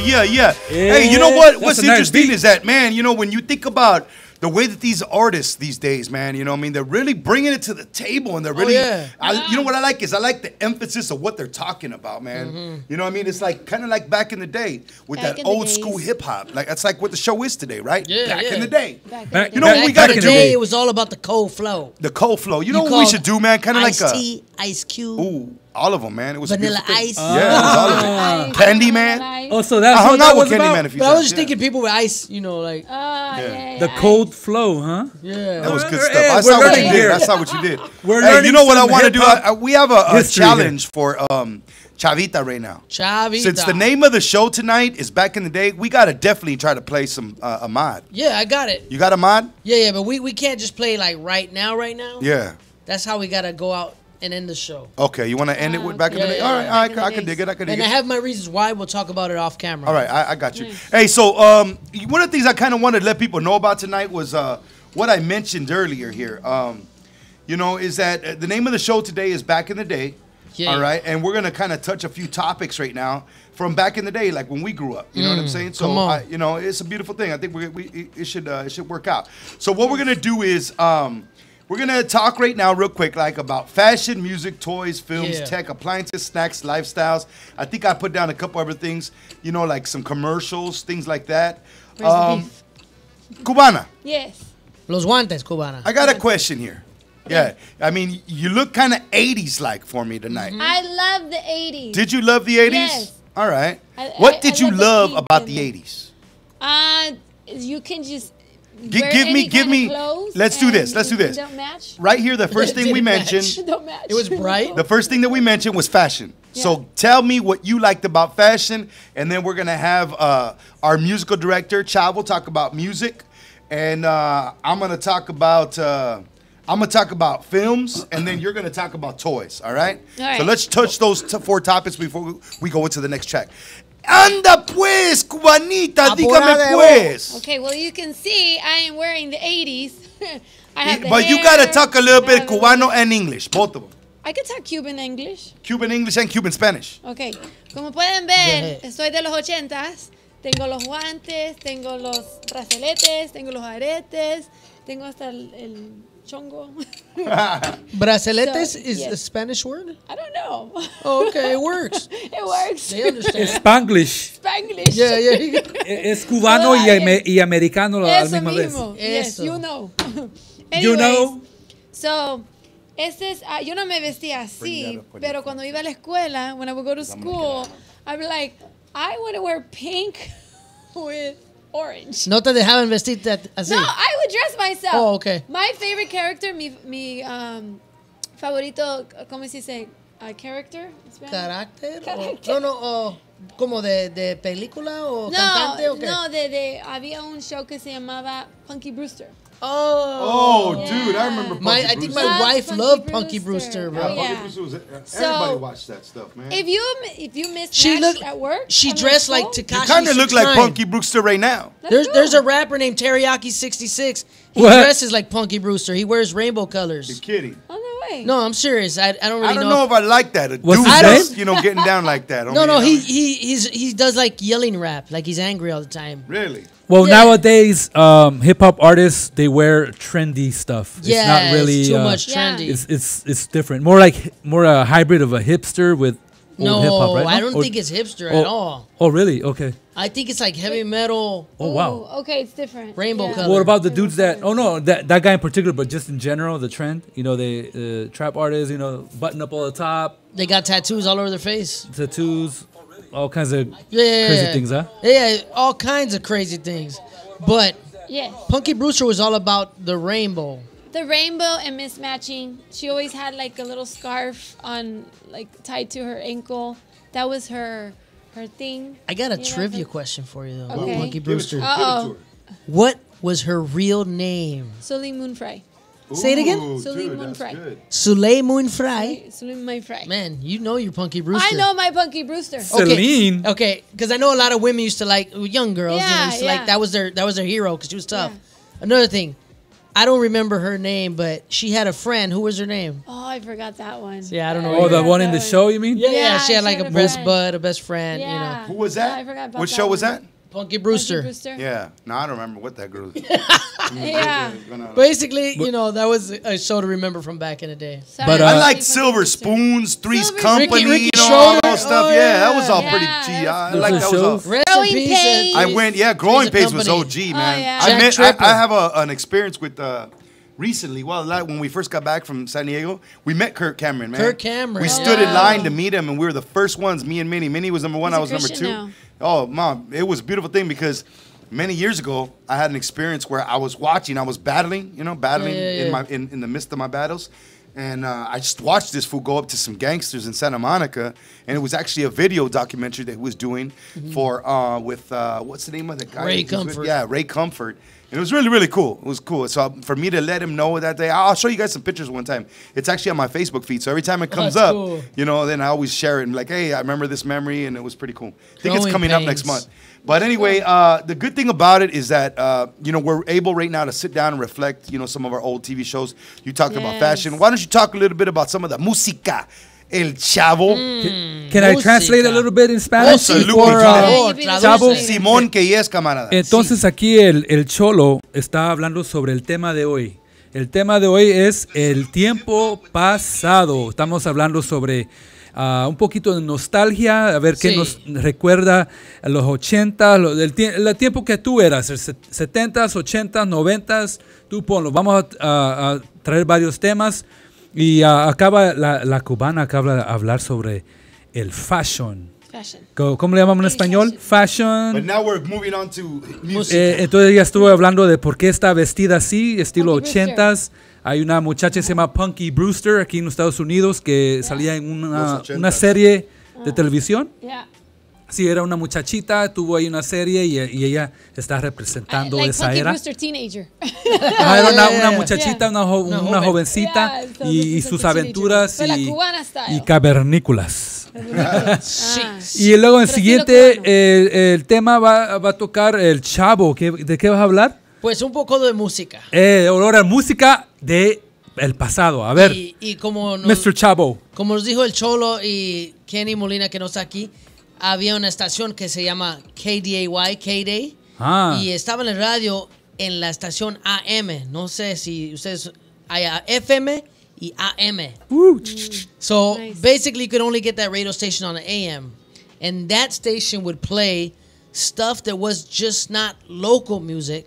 yeah. Hey, you know what? That's What's a nice interesting beat. is that, man, you know, when you think about the way that these artists these days, man, you know what I mean? They're really bringing it to the table and they're really, you know what I like is I like the emphasis of what they're talking about, man. You know what I mean? It's like kind of like back in the day with Back that in the old days. school hip hop. Like that's like what the show is today, right? Yeah, back yeah. in the day. Back You know what we got Back to in do? the day, it was all about the cold flow. The cold flow. You know what we called should do, man? Kind of like a Ice-T, Ice Cube, ooh, all of them, man. It was a Vanilla beautiful thing. Ice. Yeah, it was all of it. Candyman. Oh, so that's I what hung that out was with about? Candyman a few But I was times. just yeah. thinking people with ice, you know, like The cold flow, huh? yeah. That was good Hey, stuff. I we're saw what you learning did. here. I saw what you did. We're Hey, you learning know what I some want to do? hip-hop We have a history here. challenge for Chavita right now. Chavita. Since the name of the show tonight is back in the day, we got to definitely try to play some a mod. Yeah, I got it. You got a mod? Yeah, but we can't just play like right now. Yeah. That's how we gotta go out and end the show. Okay, you want to end it with back in the Yeah, day? yeah, All right, yeah. all right, I can dig it. I can dig And it. I have my reasons why. We'll talk about it off camera. All right, I got you. Hey, so one of the things I kind of wanted to let people know about tonight was what I mentioned earlier here. You know, is that the name of the show today is Back in the Day. Yeah. All right, and we're gonna kind of touch a few topics right now from back in the day, like when we grew up. You know what I'm saying? So, come on. you know, it's a beautiful thing. I think it should work out. So what we're gonna do is we're gonna talk right now, real quick, like about fashion, music, toys, films, Yeah. tech, appliances, snacks, lifestyles. I think I put down a couple other things. You know, like some commercials, things like that. Where's the beef? Cubana, Yes. Los guantes, cubana. I got a question here. Yeah, I mean, you look kind of 80s like for me tonight. I love the 80s. Did you love the 80s? Yes. All right. I- What I- did I you love the love pink about and the the- 80s? You can just Gi- wear give me- any give kind me- of clothes let's do this, and let's do this. it Don't match. Right here, the first thing we Didn't mentioned, Don't match. It was bright. the first thing that we mentioned was fashion. So tell me what you liked about fashion, and then we're gonna have our musical director, Chav, will talk about music, and I'm gonna talk about films, and then you're gonna talk about toys. All right? All right. So let's touch those four topics before we go into the next track. Anda pues, cubanita, dígame Apurada, pues. Okay, well you can see I am wearing the 80s. I have the But you hair, gotta talk a little I bit have the- Cubano and English, both of them. I can talk Cuban English. Cuban English and Cuban Spanish. Ok, como pueden ver, soy de los 80s. Tengo los guantes, tengo los brazaletes, tengo los aretes, tengo hasta el chongo. Braceletes So, is yes. a Spanish word? I don't know. Oh, okay, it works. It works. They understand. Spanglish. Spanglish. Yeah, yeah. Es cubano y americano a la Eso misma vez. mismo. Yes, Eso. you know. You know? So, yo no me vestía así, pero cuando iba a la escuela, when I would go to school, I'd be like, I want to wear pink with orange. No te dejaban vestirte así. No, I would dress myself. Oh, okay. My favorite character, mi favorito, ¿cómo se dice? Character? in Spanish? ¿Carácter? Carácter. No, como de película o cantante o qué? No, había un show que se llamaba Punky Brewster. Oh, dude, I remember Punky I think Brewster. my Loves wife Punky loved Punky Brewster. Brewster, bro. Yeah. Punky Brewster was, everybody So, watched that stuff, man. If you missed She looked at work, She on dressed your like phone, Tekashi. You kind of look like 69. Punky Brewster right now. There's a rapper named Teriyaki66. He What? dresses like Punky Brewster. He wears rainbow You're colors. kidding. Oh, no way. No, I'm serious. I don't really I don't know if I like that. A What's dude his just, name? you know, getting down like that. No, he does like yelling rap, like he's angry all the time. Really? Well, Yeah. nowadays, hip hop artists they wear trendy stuff. It's Yeah, not really it's too much Yeah. trendy. It's different. More a hybrid of a hipster with old hip hop, No, right? I No? don't Or- think it's hipster oh, at all. Oh, really? Okay. I think it's like heavy metal. Oh, wow. Ooh, okay, it's different. Rainbow Yeah. color. What about the dudes that? Oh no, that guy in particular, but just in general, the trend. You know, they trap artists. You know, button up all the top, They got tattoos all over their face. tattoos, all kinds of Yeah, crazy things, huh? Yeah, all kinds of crazy things. But Yes. Punky Brewster was all about the rainbow. The rainbow and mismatching. She always had like a little scarf on, like tied to her ankle. That was her thing. I got a You know, trivia the- question for you though. Okay. About Punky Brewster. Uh-oh. What was her real name? Sully Moonfry. Say it again. Ooh, Sully dude, that's Moonfry. good. Soleil Moonfry. Sully Moonfry. Man, you know your Punky Brewster. I know my Punky Brewster. Celine. Okay, because I know a lot of women used to like young girls. Yeah, used to yeah. like that was their hero because she was tough. Another thing, I don't remember her name, but she had a friend. Who was her name? Oh, I forgot that one. Yeah, I don't know. Oh, the one in the show, you mean? Yeah, she had like she a had a best friend. bud, a best friend. Yeah. You know, Who was that? I forgot about What that show was one. that? Punky Brewster. Yeah. No, I don't remember what that girl. Yeah. Basically, you know, that was a show to remember from back in the day. But, I liked Silver Spoons, Three's Silver Company, Ricky you know, all Schroeder. that stuff. Oh, yeah, that was all yeah. pretty Yeah, G. I Those like are that was all. shows. Rest Growing in peace. Pains. I went, yeah, Growing Three's Pains was Company. OG, man. yeah. I Jack met, Tripper. I have an experience with recently. Well, like when we first got back from San Diego, we met Kirk Cameron, man. Kirk Cameron. We Oh, stood in wow. line to meet him, and we were the first ones. Me and Minnie. Minnie was number one. He's I a was number Christian two. now. Oh, mom, it was a beautiful thing because many years ago, I had an experience where I was watching. I was battling, you know, in the midst of my battles. And I just watched this fool go up to some gangsters in Santa Monica, and it was actually a video documentary that he was doing for what's the name of the guy? Ray He's with- Comfort. Yeah, Ray Comfort. And it was really, really cool. It was cool. So for me to let him know that day, I'll show you guys some pictures one time. It's actually on my Facebook feed. So every time it comes that's up, cool. you know, then I always share it and like, hey, I remember this memory, and it was pretty cool. I think it's Growing coming up Pains. next month. But anyway, the good thing about it is that, you know, we're able right now to sit down and reflect, you know, some of our old TV shows. You talked about Yes. fashion. Why don't you talk a little bit about some of the música, El Chavo? Can I translate a little bit in Spanish? Absolutely. For, Chavo Simón, que es camarada. Entonces aquí el Cholo está hablando sobre el tema de hoy. El tema de hoy es el tiempo pasado. Estamos hablando sobre un poquito de nostalgia, a ver qué Sí. nos recuerda a los 80, el tiempo que tú eras, el 70s, 80s, 90s, tú ponlo. Vamos a traer varios temas y acaba la cubana acaba de hablar sobre el fashion. Fashion. ¿Cómo le llamamos en español? But Fashion. now we're moving on to music. Entonces ella estuvo hablando de por qué está vestida así, estilo Punky Brewster. 80s. Hay una muchacha que se llama Punky Brewster aquí en los Estados Unidos que salía en Los una 80s. serie de televisión. Yeah. Sí, era una muchachita, tuvo ahí una serie y ella está representando Like esa Punky era. Brewster teenager. Una muchachita, una joven. jovencita Yeah, so y this is sus the aventuras teenager. Pero la cubana style. y cavernícolas. Sí. Y luego el Pero siguiente, estilo cubano. el tema va a tocar el Chavo. ¿De qué vas a hablar? Pues un poco de música. Ahora música de el pasado. A ver, Y como Mr. Chavo. como nos dijo el Cholo y Kenny Molina, que no está aquí, había una estación que se llama KDAY, K-Day, y estaba en el radio en la estación AM. No sé si ustedes hay FM y AM. So Nice. basically, you could only get that radio station on the AM, and that station would play stuff that was just not local music,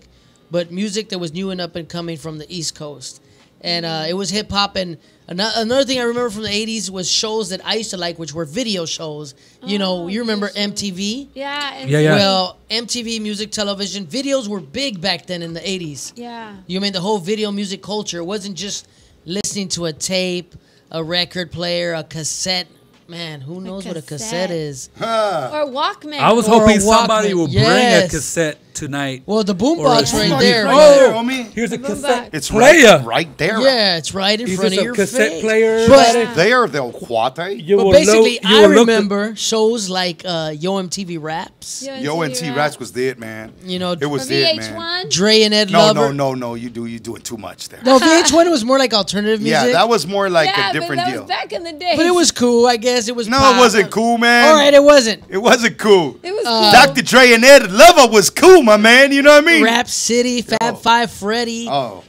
but music that was new and up and coming from the East Coast. And it was hip hop. And another thing I remember from the 80s was shows that I used to like, which were video shows. You know, you remember MTV? Yeah. And Yeah. Well, MTV music television videos were big back then in the 80s. Yeah. You mean the whole video music culture? It wasn't just listening to a tape, a record player, a cassette. Man, who knows what a cassette is? Or Walkman. I was Or hoping a somebody Walkman. would bring a Yes. cassette tonight. Well, the Or boombox a right CD. there. Right Oh, there, homie. here's a cassette It's player. right there. Yeah, it's right in Is front this of a your cassette face. player? But, There, they'll cuate. You but will basically, look- you I will look- remember shows like Yo MTV Raps. Yo and T Rats was it, man. You know, It was For it, man. VH1. Dre and Ed No, Lover. no. You doing too much there. No, VH1 was more like alternative music. Yeah, that was more like Yeah, a different but that deal. was back in the day. But it was cool, I guess. It was No, pop. it wasn't cool, man. All right, it wasn't. It wasn't cool. It was cool. Dr. Dre and Ed Lover was cool, my man. You know what I mean? Rap City, Fab Yo. Five, Freddy. Oh.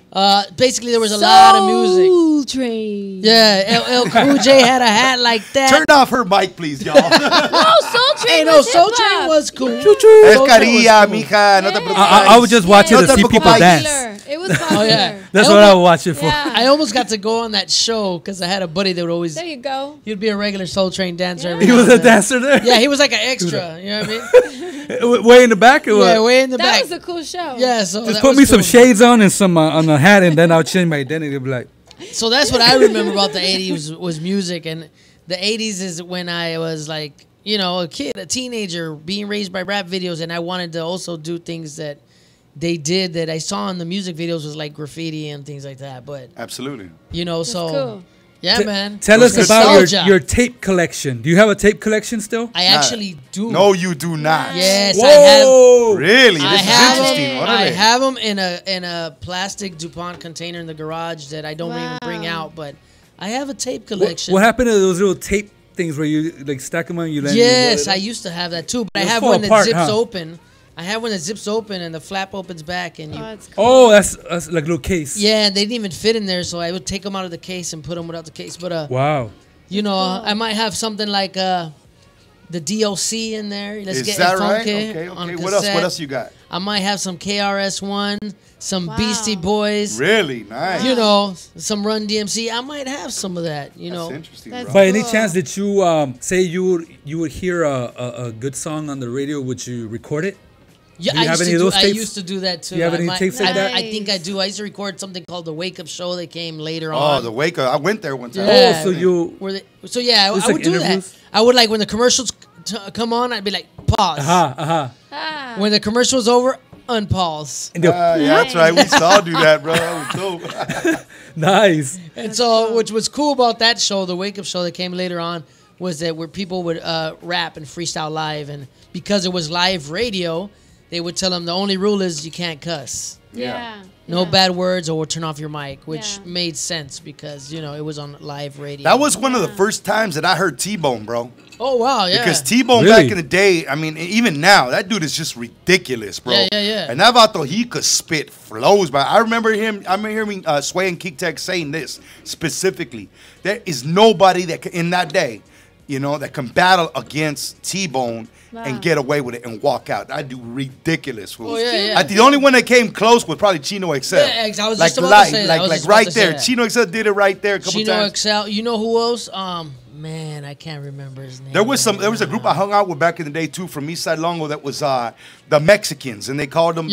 Basically, there was a lot of music. Soul Train. Yeah, LL Cool J had a hat like that. Turn off her mic, please, y'all. No, Soul Train. Hey, no, was Soul hip-hop. Train was cool. Es Soul Train was carilla, cool. mija. No te preocupes. I would just watch Yeah, it to see it was people popular. dance. It was popular. Oh, yeah. That's I what I almost- would watch it for. Yeah. I almost got to go on that show because I had a buddy that would always, There you go. he'd be a regular Soul Train dancer. Yeah. every He now was and a then. dancer there? Yeah, he was like an extra. You know what I mean? Way in the back or Yeah, what? way in the That back. was a cool show. Yeah, so Just that put was me some cool. shades on and some on a hat, and then I'll change my identity. Be like, So that's what I remember about the 80s was music. And the 80s is when I was like, you know, a kid, a teenager, being raised by rap videos. And I wanted to also do things that they did that I saw in the music videos was like graffiti and things like that. But, Absolutely. you know, That's so cool. Yeah, man. Tell us about Nostalgia. your tape collection. Do you have a tape collection still? I actually do. No, you do not. Yes, Whoa. I have. Really? This I is have interesting. them. What I are they? have them in a plastic DuPont container in the garage that I don't even bring out. But I have a tape collection. What happened to those little tape things where you like stack them on you? Yes, I used to have that too. But I have fall one that apart, zips huh? open. I have one that zips open and the flap opens back and you. That's cool. Oh, that's like a little case. Yeah, they didn't even fit in there, so I would take them out of the case and put them without the case. But Wow. you know, I might have something like the DOC in there. Let's Is get that it right? funky Okay, on okay. What else? cassette. What else you got? I might have some KRS-One, some Beastie Boys. Really nice. You know, some Run DMC. I might have some of that. You know, That's interesting, That's bro. By any cool. chance, did you say you would hear a good song on the radio? Would you record it? Yeah, Do you I have used any to of do. those I tapes? used to do that too. Do you have I any might- tapes like that? I think I do. I used to record something called the Wake Up Show. That came later Oh, on. the Wake Up. I went there one time. Yeah. Oh, so you. Where they, so yeah, I It's would like do interviews? that. I would like when the commercials come on, I'd be like, pause. Ah. When the commercial was over, unpause. Yeah, that's right. We saw do that, bro. That was dope. Nice. And so, which was cool about that show, the Wake Up Show that came later on, was that where people would rap and freestyle live, and because it was live radio, they would tell them the only rule is you can't cuss. Yeah. No bad words or we'll turn off your mic, which Yeah. made sense because, you know, it was on live radio. That was one of the first times that I heard T-Bone, bro. Oh, wow, yeah. Because T-Bone Really? back in the day, I mean, even now, that dude is just ridiculous, bro. Yeah. And that vato, he could spit flows, but I remember hearing Sway and Kick Tech saying this specifically. There is nobody that can, in that day, you know, that can battle against T-Bone and get away with it and walk out. I do ridiculous fools. Oh, yeah. I think the only one that came close was probably Chino XL. Yeah, I was just about to say that. I was Like just about right to say there. that. Chino XL did it right there a couple Chino times. XL. You know who else? Man, I can't remember his name. There was a group I hung out with back in the day too from Eastside Longo that was the Mexicans, and they called them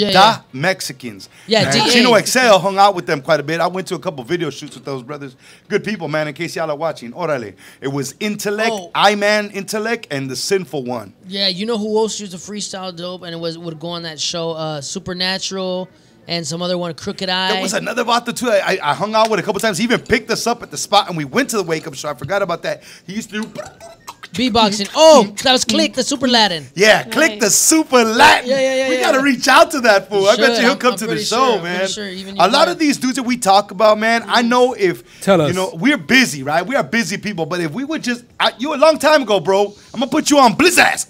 Mexicans. Yeah, and DA. Chino XL hung out with them quite a bit. I went to a couple video shoots with those brothers. Good people, man. In case y'all are watching, orale. It was Intellect, I-Man Intellect, and the Sinful One. Yeah, you know who else used to freestyle dope and would go on that show, Supernatural, and some other one, Crooked Eye. There was another vato too. I hung out with a couple times. He even picked us up at the spot, and we went to the Wake Up Show. I forgot about that. He used to do beatboxing. Oh, that was Click, the Super Latin. Yeah, Click the Super Latin. Yeah. We gotta reach out to that fool. I bet you he'll come to the pretty show, sure, man. pretty sure, even you A lot might. of these dudes that we talk about, man, I know if Tell us. you know we're busy, right? We are busy people, but if we would just you a long time ago, bro, I'm gonna put you on Blizzard.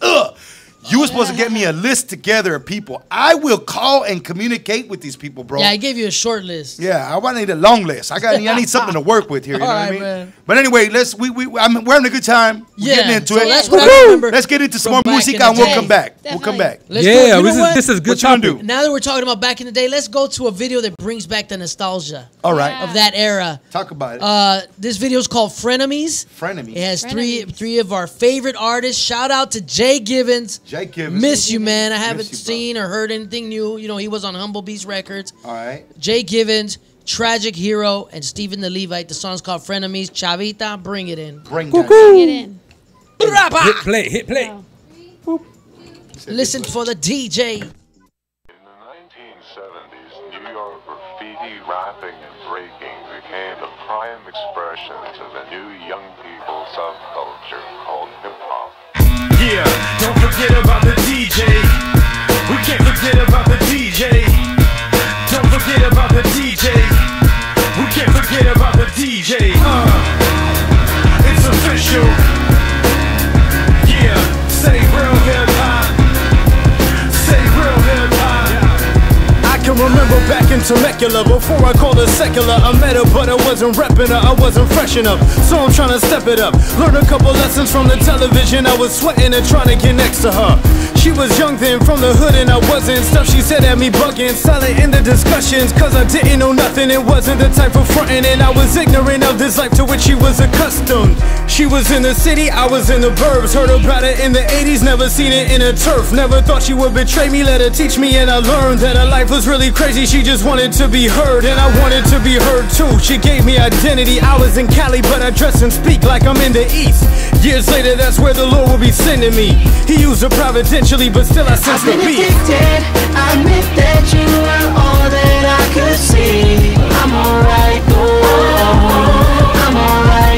You were supposed to get me a list together of people. I will call and communicate with these people, bro. Yeah, I gave you a short list. Yeah, I need a long list. I need something to work with here. You know what I All right, mean? man. But anyway, we're having a good time. We're getting into so it. that's what I remember Let's get into some from more back music in the and we'll day. come back. We'll come back. Let's do it. You know what? This is good What you gonna topic. do? Now that we're talking about back in the day, let's go to a video that brings back the nostalgia. All right. Of that era. Talk about it. This video is called Frenemies. Frenemies. It has three of our favorite artists. Shout out to Jay Givens. Jay Givens. Miss you, man. I haven't Miss you, bro. seen or heard anything new. You know, he was on Humble Beast Records. All right. Jay Givens, Tragic Hero, and Stephen the Levite. The song's called Frenemies. Chavita, bring it in. Bring that. Get in. Hit play. Listen for the DJ. In the 1970s, New York graffiti rapping and breaking became the prime expression to the new young people subculture called hip-hop. Yeah, don't forget about the DJ. We can't forget about the DJ. Don't forget about the DJ. We can't forget about the DJ. It's official. Yeah, say real hip hop. Say real hip hop. I can remember back in Temecula before I called her secular. I met her, but I wasn't repping her. I wasn't fresh enough, so I'm trying to step it up. Learn a couple lessons from the television. I was sweating and trying to get next to her. She was young then, from the hood, and I wasn't. Stuff she said had me bugging, silent in the discussions, cause I didn't know nothing and wasn't the type of frontin'. And I was ignorant of this life to which she was accustomed. She was in the city, I was in the burbs. Heard about it in the 80s, never seen it in a turf. Never thought she would betray me, let her teach me. And I learned that her life was really crazy. She just wanted to be heard, and I wanted to be heard too. She gave me identity. I was in Cali, but I dress and speak like I'm in the East. Years later, that's where the Lord will be sending me. He used her providentially, but still I sense the beat. Addicted, I admit that you were all that I could see. I'm alright, oh, I'm alright.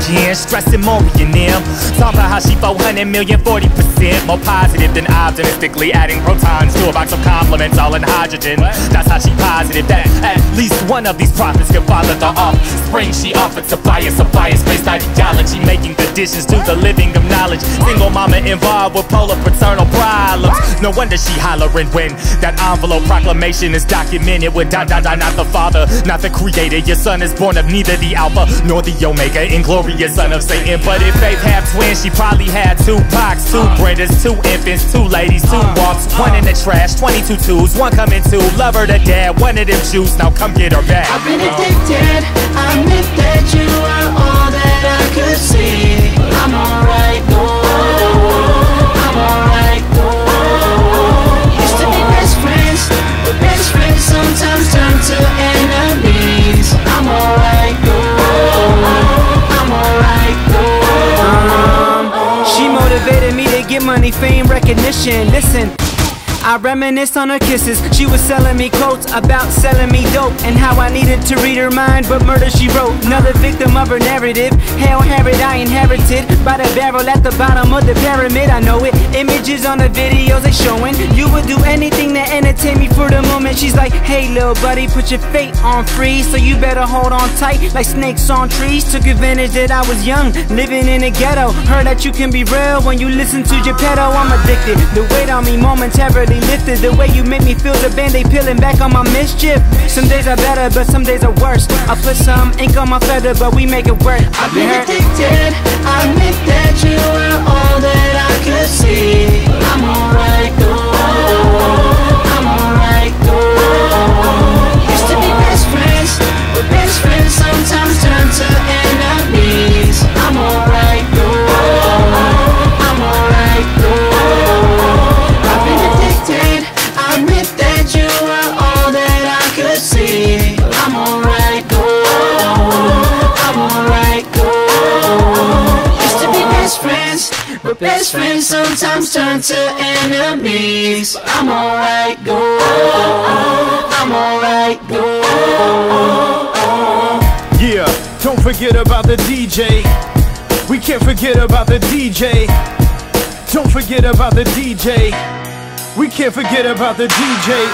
again. Stressing more and them. Talk about how she 400 million, 40% more positive than optimistically adding protons to a box of compliments all in hydrogen. That's how she positive that at least one of these prophets can father the offspring she offered to bias, a bias-based ideology, making additions to the living of knowledge. Single mama involved with polar paternal problems. No wonder she hollering when that envelope proclamation is documented with ... not the father, not the creator. Your son is born of neither the alpha nor the omega, inglorious son of Satan. But if Faith had twins, she probably had 2 Pacs, 2 Brendas, 2 infants, 2 ladies, 2 walks, 1 in the trash, 22 twos, 1 coming to love her to dad, 1 of them juice. Now come get her back. I've been addicted. I admit that you are all that I could see. I'm alright, I'm alright, used to be best friends, but best friends sometimes turn to enemies. I'm alright, I'm alright, She motivated me to get money, fame, recognition. Listen, I reminisce on her kisses. She was selling me quotes about selling me dope and how I needed to read her mind, but murder she wrote. Another victim of her narrative. Hell Herod I inherited by the barrel at the bottom of the pyramid. I know it. Images on the videos they showing. You would do anything to entertain me for the moment. She's like, hey little buddy, put your fate on freeze, so you better hold on tight like snakes on trees. Took advantage that I was young, living in the ghetto. Heard that you can be real when you listen to Geppetto. I'm addicted. The weight on me momentarily lifted. The way you make me feel the band-aid peeling back on my mischief. Some days are better, but some days are worse. I put some ink on my feather, but we make it work. I've been addicted. I admit that you were all that I could see. I'm alright, I'm alright, used to be best friends, but best friends sometimes turn to enemies. I'm alright, I'm alright, I've been addicted. I admit that you were all that I could see. I'm alright, I'm alright, used to be best friends, but best friends sometimes turn to enemies. I'm alright, I'm alright, Yeah, don't forget about the DJ. We can't forget about the DJ. Don't forget about the DJ. We can't forget about the DJ.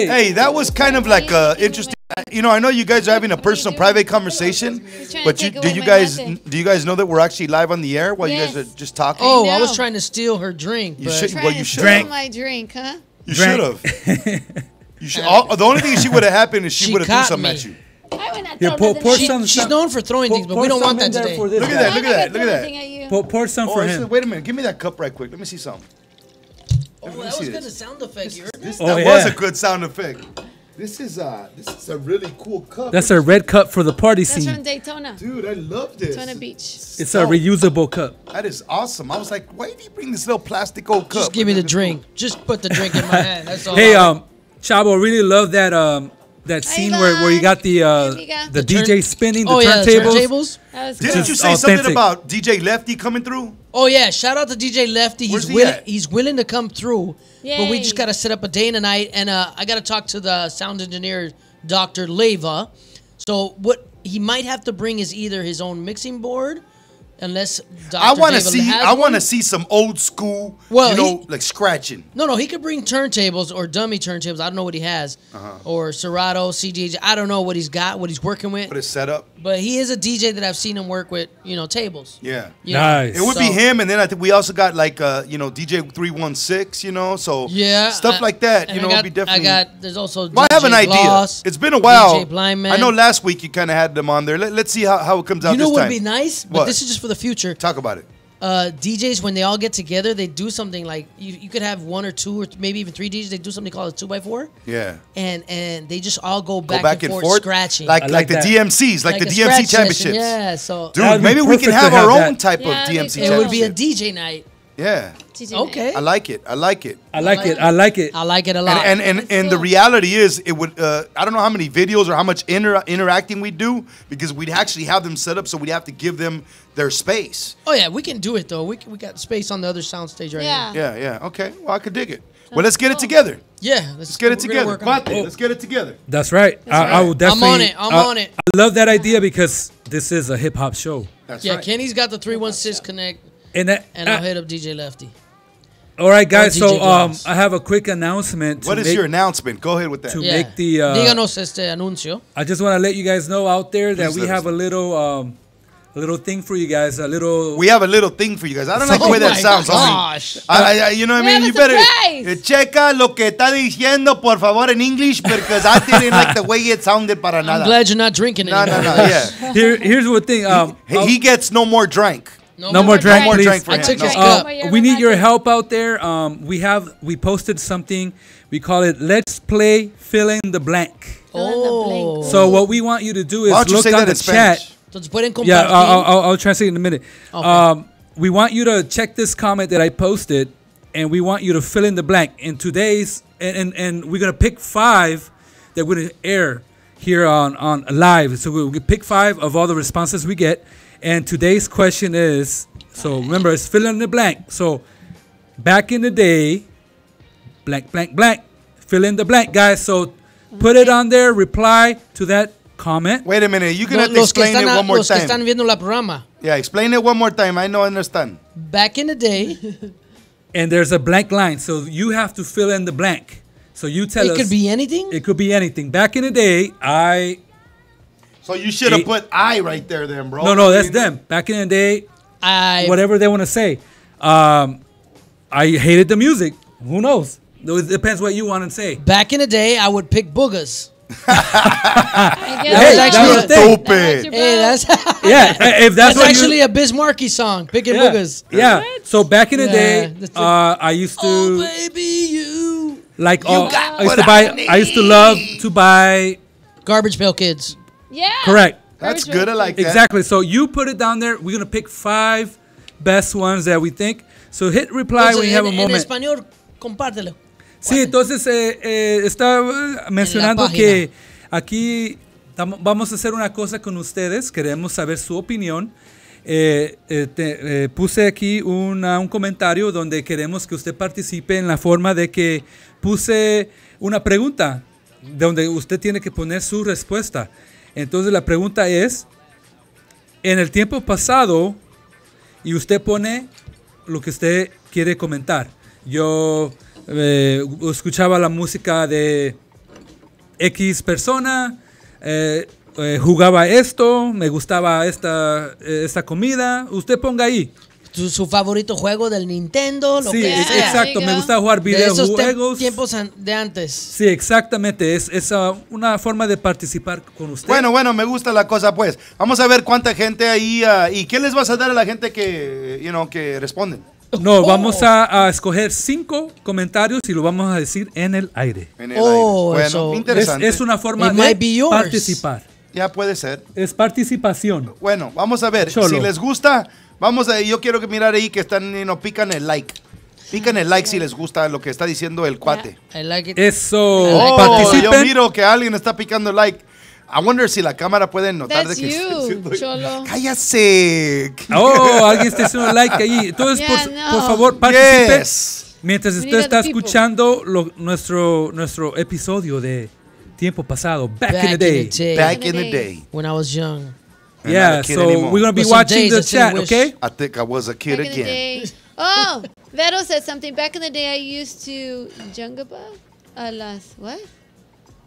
Hey, that was kind of like interesting. You know, I know you guys are having a personal, private conversation, but do you guys know that we're actually live on the air while you guys are just talking? Oh, I was trying to steal her drink. You should. Well, you should. Steal my drink, huh? You should have. You should. The only thing she would have happened is she would have threw something at you. She's known for throwing things, but we don't want that today. Look at that! Look at that! Look at that! Pour some for him. Wait a minute! Give me that cup right quick. Let me see something. Oh, that was good. A sound effect. You heard that? That was a good sound effect. This is a really cool cup. That's a red cup for the party scene. That's from Daytona. Dude, I love this. Daytona Beach. It's a reusable cup. That is awesome. I was like, why did you bring this little plastic old cup? Just give me the drink. Just put the drink in my hand. That's all. Hey, Chavo, really love that scene where you got the DJ spinning the turntables. Didn't you say something about DJ Lefty coming through? Oh yeah, shout out to DJ Lefty. He's willing to come through. Yay. But we just got to set up a day and a night, and I got to talk to the sound engineer, Dr. Leva. So what he might have to bring is either his own mixing board, unless Dr. I want to David see. has I want one. to see some old school. Well, you know, like scratching. No, he could bring turntables or dummy turntables. I don't know what he has. Or Serato, CDJ. I don't know what he's got, what he's working with. Put it set up. But he is a DJ that I've seen him work with, tables. Yeah. You know, Nice. It would be him, and then I think we also got like DJ 316. So stuff like that. and It'd be definitely. There's also Well, I have an DJ idea. Gloss, It's been a while. DJ Blind Man. I know last week you kind of had them on there. Let's see how it comes out You know this what time. would be nice? But What? this is just for the future. Talk about it. DJs, when they all get together, they do something like you could have one or two or maybe even three DJs. They do something called a 2x4. Yeah. And they just all go Go back, and forth scratching. like the that. DMCs, like the a DMC scratch championships. session, yeah, so Dude, maybe we can have our own type of DMC It would be a championship. DJ night. Yeah. Okay. I like it. I like it. I like it. I like it. I like it a lot. And the reality is, it would. I don't know how many videos or how much interacting we do, because we'd actually have them set up, so we'd have to give them their space. Oh yeah, we can do it though. We got space on the other soundstage right here. Yeah. Okay. Well, I could dig it. Well, let's get it together. Yeah, Let's get it we're gonna together. work on it. Cuate, let's get it together. That's right. I will definitely. I'm on it. I'm on it. I love that idea because this is a hip hop show. That's Yeah, right. Kenny's got the 316 connect, And I'll hit up DJ Lefty. all right, guys. Or DJ So Glass. I have a quick announcement. What is your announcement? Go ahead with that. To make the. Díganos este anuncio. I just want to let you guys know out there that Please we let us have a little thing for you guys. A little. We have a little thing for you guys. I don't like the way that sounds. Gosh. You know what I mean? have You a better surprise. checa lo que está diciendo, por favor, in English, because I didn't like the way it sounded para I'm nada. glad you're not drinking No, anymore. yeah. Here's what thing. He gets no more drink. No more drink, more please. drink for I him. took No. his cup. We need your help out there. We posted something. We call it "Let's Play Fill in the Blank." Oh. So what we want you to do is Why don't you look say on that the in Spanish? chat. Entonces pueden compartir. Yeah, I'll translate in a minute. Okay. We want you to check this comment that I posted, and we want you to fill in the blank. In today's, and we're gonna pick 5 that we're gonna air here on live. So we'll pick 5 of all the responses we get. And today's question is, so remember, it's fill in the blank. So back in the day, blank, blank, blank, fill in the blank, guys. So put it on there, reply to that comment. Wait a minute. You're going to have to Los que explain están it one more los que están time. viendo la programa. Yeah, explain it one more time. I don't understand. Back in the day, And there's a blank line, so you have to fill in the blank. So you tell us. it could be anything. It could be anything. Back in the day, So you should have put I right there then, bro. No, that's them. Back in the day, whatever they want to say. I hated the music. Who knows? It depends what you want to say. Back in the day, I would pick boogers. Hey, That's actually that was the thing. Stupid. Hey, that's Yeah, if that's what actually a Bismarcky song. Picking boogers. Yeah. So back in the Yeah, day, that's it. I used to Oh baby, you like. got I used what to I buy. need. I used to love to buy. Garbage Pail Kids. Yeah. Correct. That's good. I like that. Exactly. So you put it down there. We're gonna pick 5 best ones that we think. So hit reply when you have a En moment. español, compártelo. Sí, entonces está mencionando página. que aquí vamos a hacer una cosa con ustedes. Queremos saber su opinión. Puse aquí un comentario donde queremos que usted participe en la forma de que puse una pregunta donde usted tiene que poner su respuesta. Entonces la pregunta es, en el tiempo pasado, y usted pone lo que usted quiere comentar. Yo escuchaba la música de X persona, jugaba esto, me gustaba esta comida. Usted ponga ahí. Su favorito juego del Nintendo, lo Sí, que sea. exacto. Me gustaba jugar De esos videojuegos. tiempos de antes. Sí, exactamente. Es una forma de participar con usted. Bueno, me gusta la cosa, pues. Vamos a ver cuánta gente ahí. ¿Y qué les vas a dar a la gente que responden? No, vamos a escoger 5 comentarios y lo vamos a decir en el aire. En el aire. Bueno, eso- interesante. Es una forma It might be de yours. participar. Ya puede ser. Es participación. Bueno, vamos a ver. Cholo. Si les gusta, yo quiero que mirar ahí que están, pican el like. Pican el like si les gusta lo que está diciendo el cuate. I like it. Eso, Oh, participen. yo miro que alguien está picando like. I wonder si la cámara puede notar That's de que you, Cholo. ¡Cállate! Oh, alguien está haciendo like ahí. Entonces, Yeah, por no. favor, participe. Yes. Mientras We usted need está other people. escuchando nuestro episodio de tiempo pasado, back in the day. Back in the day. When I was young. And Yeah, not a kid so anymore. we're going to be But some watching days the I still chat, wish- okay? I think I was a kid Back in the again. day. Oh, Vero said something. Back in the day, I used to jungaba a las what?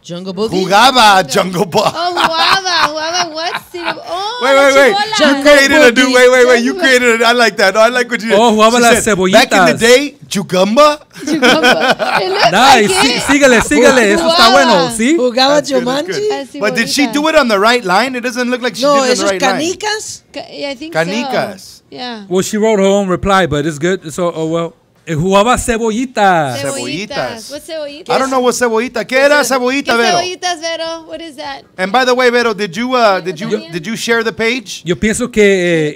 Jungle Boogie. Jugaba Jungle Book. Oh, jugaba what? Oh, Wait. chibola. You created a new. Wait. You Jungle created it. I like that. No, I like what you did. Oh, jugaba She las said, Back in the cebollitas. day, Jugamba. Jugaba. It looked Nice. like it. Sígale. Eso está bueno, ¿sí? Jugaba That's good, Jumanji. that's good. But did she do it on the right line? It doesn't look like she No, did it on esos the right line. canicas. Yeah, I think Canicas. so. Yeah. Well, she wrote her own reply, but it's good. So, oh, well. Jugaba cebollitas. Cebollitas. What's cebollitas? I don't know what cebollita. ¿Qué era cebollita, ¿Qué Vero? cebollitas, Vero? What is that? And by the way, Vero, did you share the page? Yo pienso que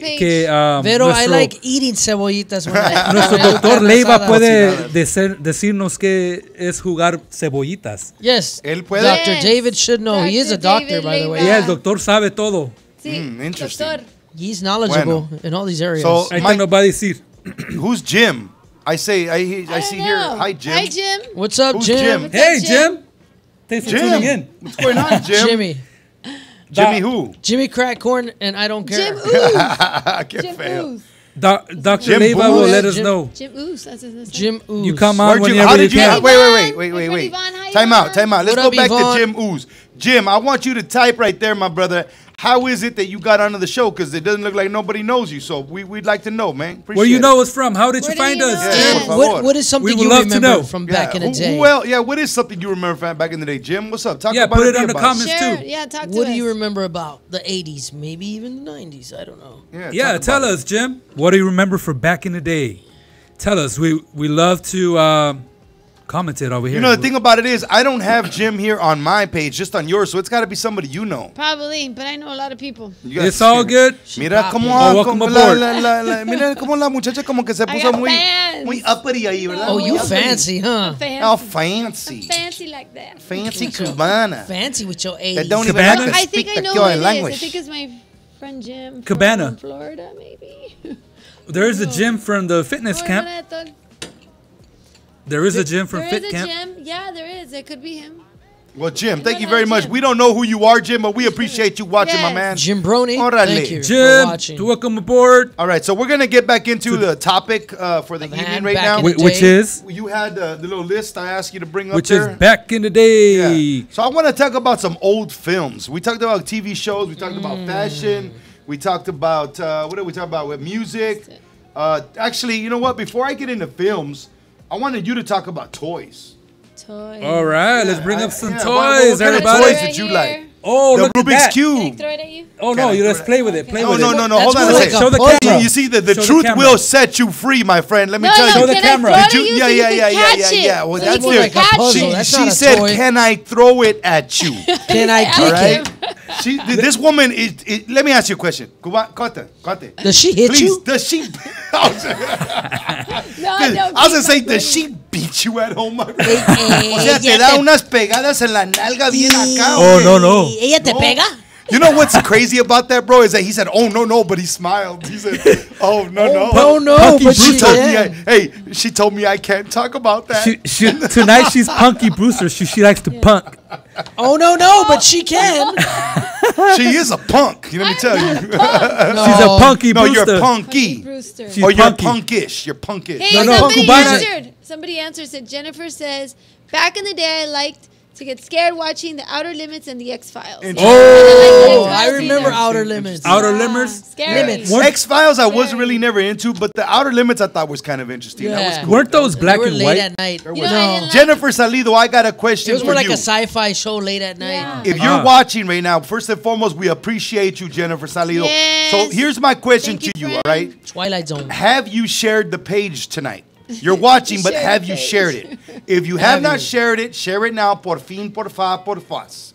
Pero I nuestro, like eating cebollitas. when I- nuestro when I doctor carne Leiva asada. puede decirnos que es jugar cebollitas. Yes. Él puede. Dr. Yes. David should know. He is a Dr. doctor, David by the way. Leiva. Yeah, el doctor sabe todo. Sí, Interesting. doctor. He's knowledgeable in all these areas. So- Ahí te nos va a decir. Who's Jim? I see don't here. know. Hi, Jim. Hi, Jim. What's up, Who's Jim? Jim? Hey, Jim? Jim. Thanks for tuning in. What's going on, Jim? Jimmy. Jimmy who? Jimmy crack corn, and I don't care. Jim Ooze. Qué Jim feo. Ooze. Dr. Jim Leiva will Booth. let us Jim- know. Jim Ooze. That's his name. Jim Ooze. You come on Where'd whenever how you did you? can. Wait. Yvonne, how you Time out. doing? Let's What go up, back Yvonne? to Jim Ooze. Jim, I want you to type right there, my brother. How is it that you got onto the show? Because it doesn't look like nobody knows you. So we'd like to know, man. Where you Appreciate know us from? How did you Where do find you us? know Yeah, us? por And favor. what is something We would you love to remember know. from Yeah, back in the day? what is something you remember from back in the day, Jim? What's up? Talk Yeah, about put it be on the about comments Sure. too. Yeah, talk to What us. do you remember about the 80s? Maybe even the 90s. I don't know. Yeah, talk tell about us, Jim. What do you remember from back in the day? Tell us. We love to comment it over here. You know, the thing about it is, I don't have Jim here on my page, just on yours. So it's got to be somebody you know. Probably, but I know a lot of people. You guys- It's all good. Mira cómo, Oh, welcome cómo aboard. mira cómo la muchacha como que se I puso got muy, fans. muy uppity ahí, ¿verdad? Oh, Muy you uppity. fancy, huh? Fancy. Oh, fancy. Fancy like that. Fancy cubana. Fancy with your 80s. That don't even Cabana? have to I think speak I the know Kiowa what it is. language. I think it's my friend Jim Cabana. from Florida, maybe. There is a gym from the fitness Oh, camp. Loreto. There is a gym from There Fit is a Camp. Jim. Yeah, there is. It could be him. Well, Jim, thank you Hola, very much. Jim. We don't know who you are, Jim, but we appreciate you watching, my Yes. man. Jim Brony. Órale. Thank you for Jim, watching. welcome aboard. All right, so we're going to get back into the topic for the Of evening hand right back now. in the Which day. is? You had the little list I asked you to bring up Which there. is back in the day. Yeah. So I want to talk about some old films. We talked about TV shows. We talked about fashion. We talked about, what did we talk about with music? Actually, you know what? Before I get into films, I wanted you to talk about toys. Toy. All right, let's bring up some Yeah, toys, what kind of everybody. toys did you like? Oh, The look at Rubik's that. Cube. Can I throw it at you? Oh, no, you let's play with it. Play No, with no, it. no, no. That's Hold on more a like second. a Show the puzzle. camera. You see, the Show the truth camera. will set you free, my friend. Let me No, tell no, you. the can camera. I Did throw you? it at you Yeah, so yeah, you yeah, can yeah, catch yeah, it? yeah. Well, So that's you can more like a catch puzzle. it. That's She not a said, toy. "Can I throw it at you?" Can I All kick right. it? This woman is. Let me ask you a question. Corte. Does she hit Please, you? does she? No, I was gonna say, does she beat you at home? O sea, te ella da te- unas pegadas en la nalga bien acá. Oh, güey. no, no. ¿Ella te No. pega? You know what's crazy about that, bro? Is that he said, "Oh no," but he smiled. He said, "Oh no." No, no, Punky but She she told me, did. she told me I can't talk about that. Tonight she's Punky Brewster. She likes to punk. Oh, no, but she can. She is a punk. You let me tell you. She's a Punky No, Brewster. you're punky. Brewster. She's Or you're punky. punkish. You're punkish. Hey, No, somebody Cubana- answered. Somebody answered. Said Jennifer says, back in the day, I liked to get scared watching The Outer Limits and The X Files. Oh, I remember Outer Limits. Outer Limits. Scary. Limits. X Files I was really never into, but the Outer Limits I thought was kind of interesting. That was Yeah. cool. Weren't those They black were and late white? at night. You know, I didn't like Jennifer Salido, I got a It question was more for like you. a sci-fi show late at night. Yeah. If you're watching right now, first and foremost, we appreciate you, Jennifer Salido. Yes. So here's my question Thank to you, you, all friend. right? Twilight Zone. Have you shared the page tonight? You're watching, but Share have the you page. shared it? If you have Have not you? shared it, share it now. Por fin, por fa, por fas.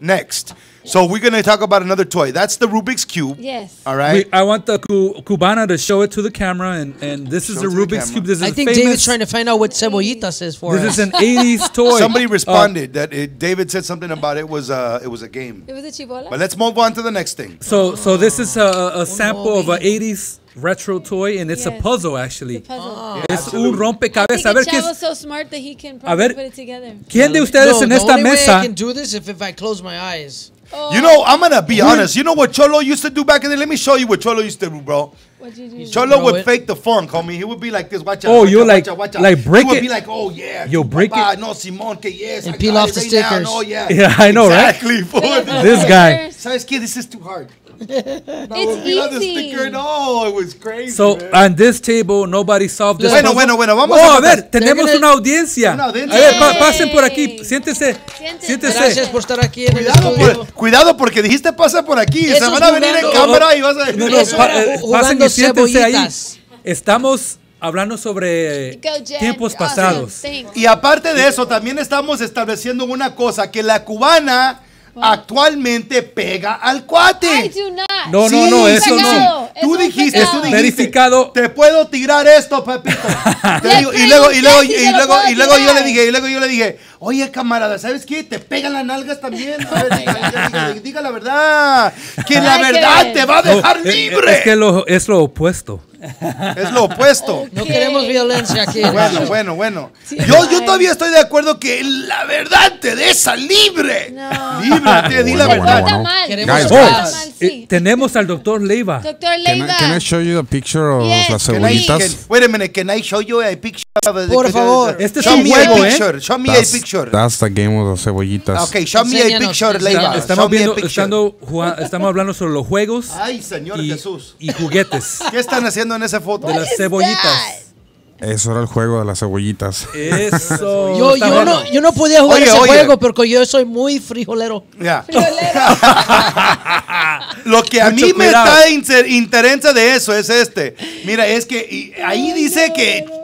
Next. So we're going to talk about another toy. That's the Rubik's Cube. Yes. All right? I want the Cubana to show it to the camera, and this is Show a it to the Rubik's camera. Cube. This is I think famous. David's trying to find out what cebollitas is for This us. is an 80s toy. Somebody responded that David said something about it was a game. It was a chibola. But let's move on to the next thing. So this is a sample of an 80s retro toy, and it's a Yes. puzzle actually. Puzzle. Es un I think rompecabezas. A the ver qué chavo's es. so smart that he can A probably ver. put it together. ¿Quién de ustedes No, en the esta only way I mesa? can do this if I close my eyes. You know, I'm gonna be honest. You know what Cholo used to do back in the day? Let me show you what Cholo used to do, bro. What'd you do? Cholo would fake the funk, homie. He would be like this. Watch out. Oh, watch you out, like watch out. break He would it? be like, oh yeah. You break Papa, it? No, Simon, que yes. And I peel got off it the right now. stickers. Oh yeah. Yeah, I know, exactly, right? Fool. This guy. ¿Sabes qué? This is too hard. It's Peel off the easy. sticker. No, it was crazy. So, man. on this table, nobody solved this. Bueno, puzzle? bueno, vamos Oh, a a ver, pasar. tenemos una audiencia. Una audiencia. A ver, pasen por aquí. Siéntese. Siéntese. Gracias por estar aquí en el Cuidado, estudio. cuidado porque dijiste pasa por aquí. Se Eso van es a venir en jugando- cámara y vas a No, no, Eso era pasen jugando y siéntense ahí. cebollitas. Estamos hablando sobre Go, Jen. tiempos Awesome. pasados. Thanks. Y aparte de eso, también estamos estableciendo una cosa, que la cubana actualmente pega al cuate. I do not. No, Sí, no, sí, eso sí. no. Tú dijiste, pecado. Verificado. te puedo tirar esto, papito. Te Le digo, y luego pregunté si se lo puedo yo tirar. le dije, oye camarada, ¿sabes qué? Te pegan las nalgas también. A ver, diga la verdad. Que la Ay, qué verdad bien. te va a dejar No, libre. Es que es lo opuesto. Es lo opuesto. No queremos violencia aquí. Bueno. Yo todavía estoy de acuerdo que la verdad te deja libre. No. Líbrate, di la Bueno, verdad. bueno. Mal. Queremos Guys, paz. Mal, sí. Tenemos al doctor Leiva. Doctor Can Leiva. I show you the picture of Yes, las can I- cebollitas? Wait a minute, can I show you a picture? Por favor. Este es Show un me juego, a ¿eh? picture. Show me a That's, picture. that's the game of the cebollitas. Okay, show me a Enséñanos, picture, enséñanos. Leiva. Estamos Show me a viendo, picture. estamos hablando sobre los juegos Ay, Señor y, Jesús. y juguetes ¿Qué están haciendo en esa foto? de las cebollitas. Eso era el juego de las cebollitas. Eso. Yo no podía jugar Oye, ese oye. juego porque yo soy muy frijolero. Ya. Lo que a Mucho mí me cuidado. está interesa de eso es Mira, es que ahí dice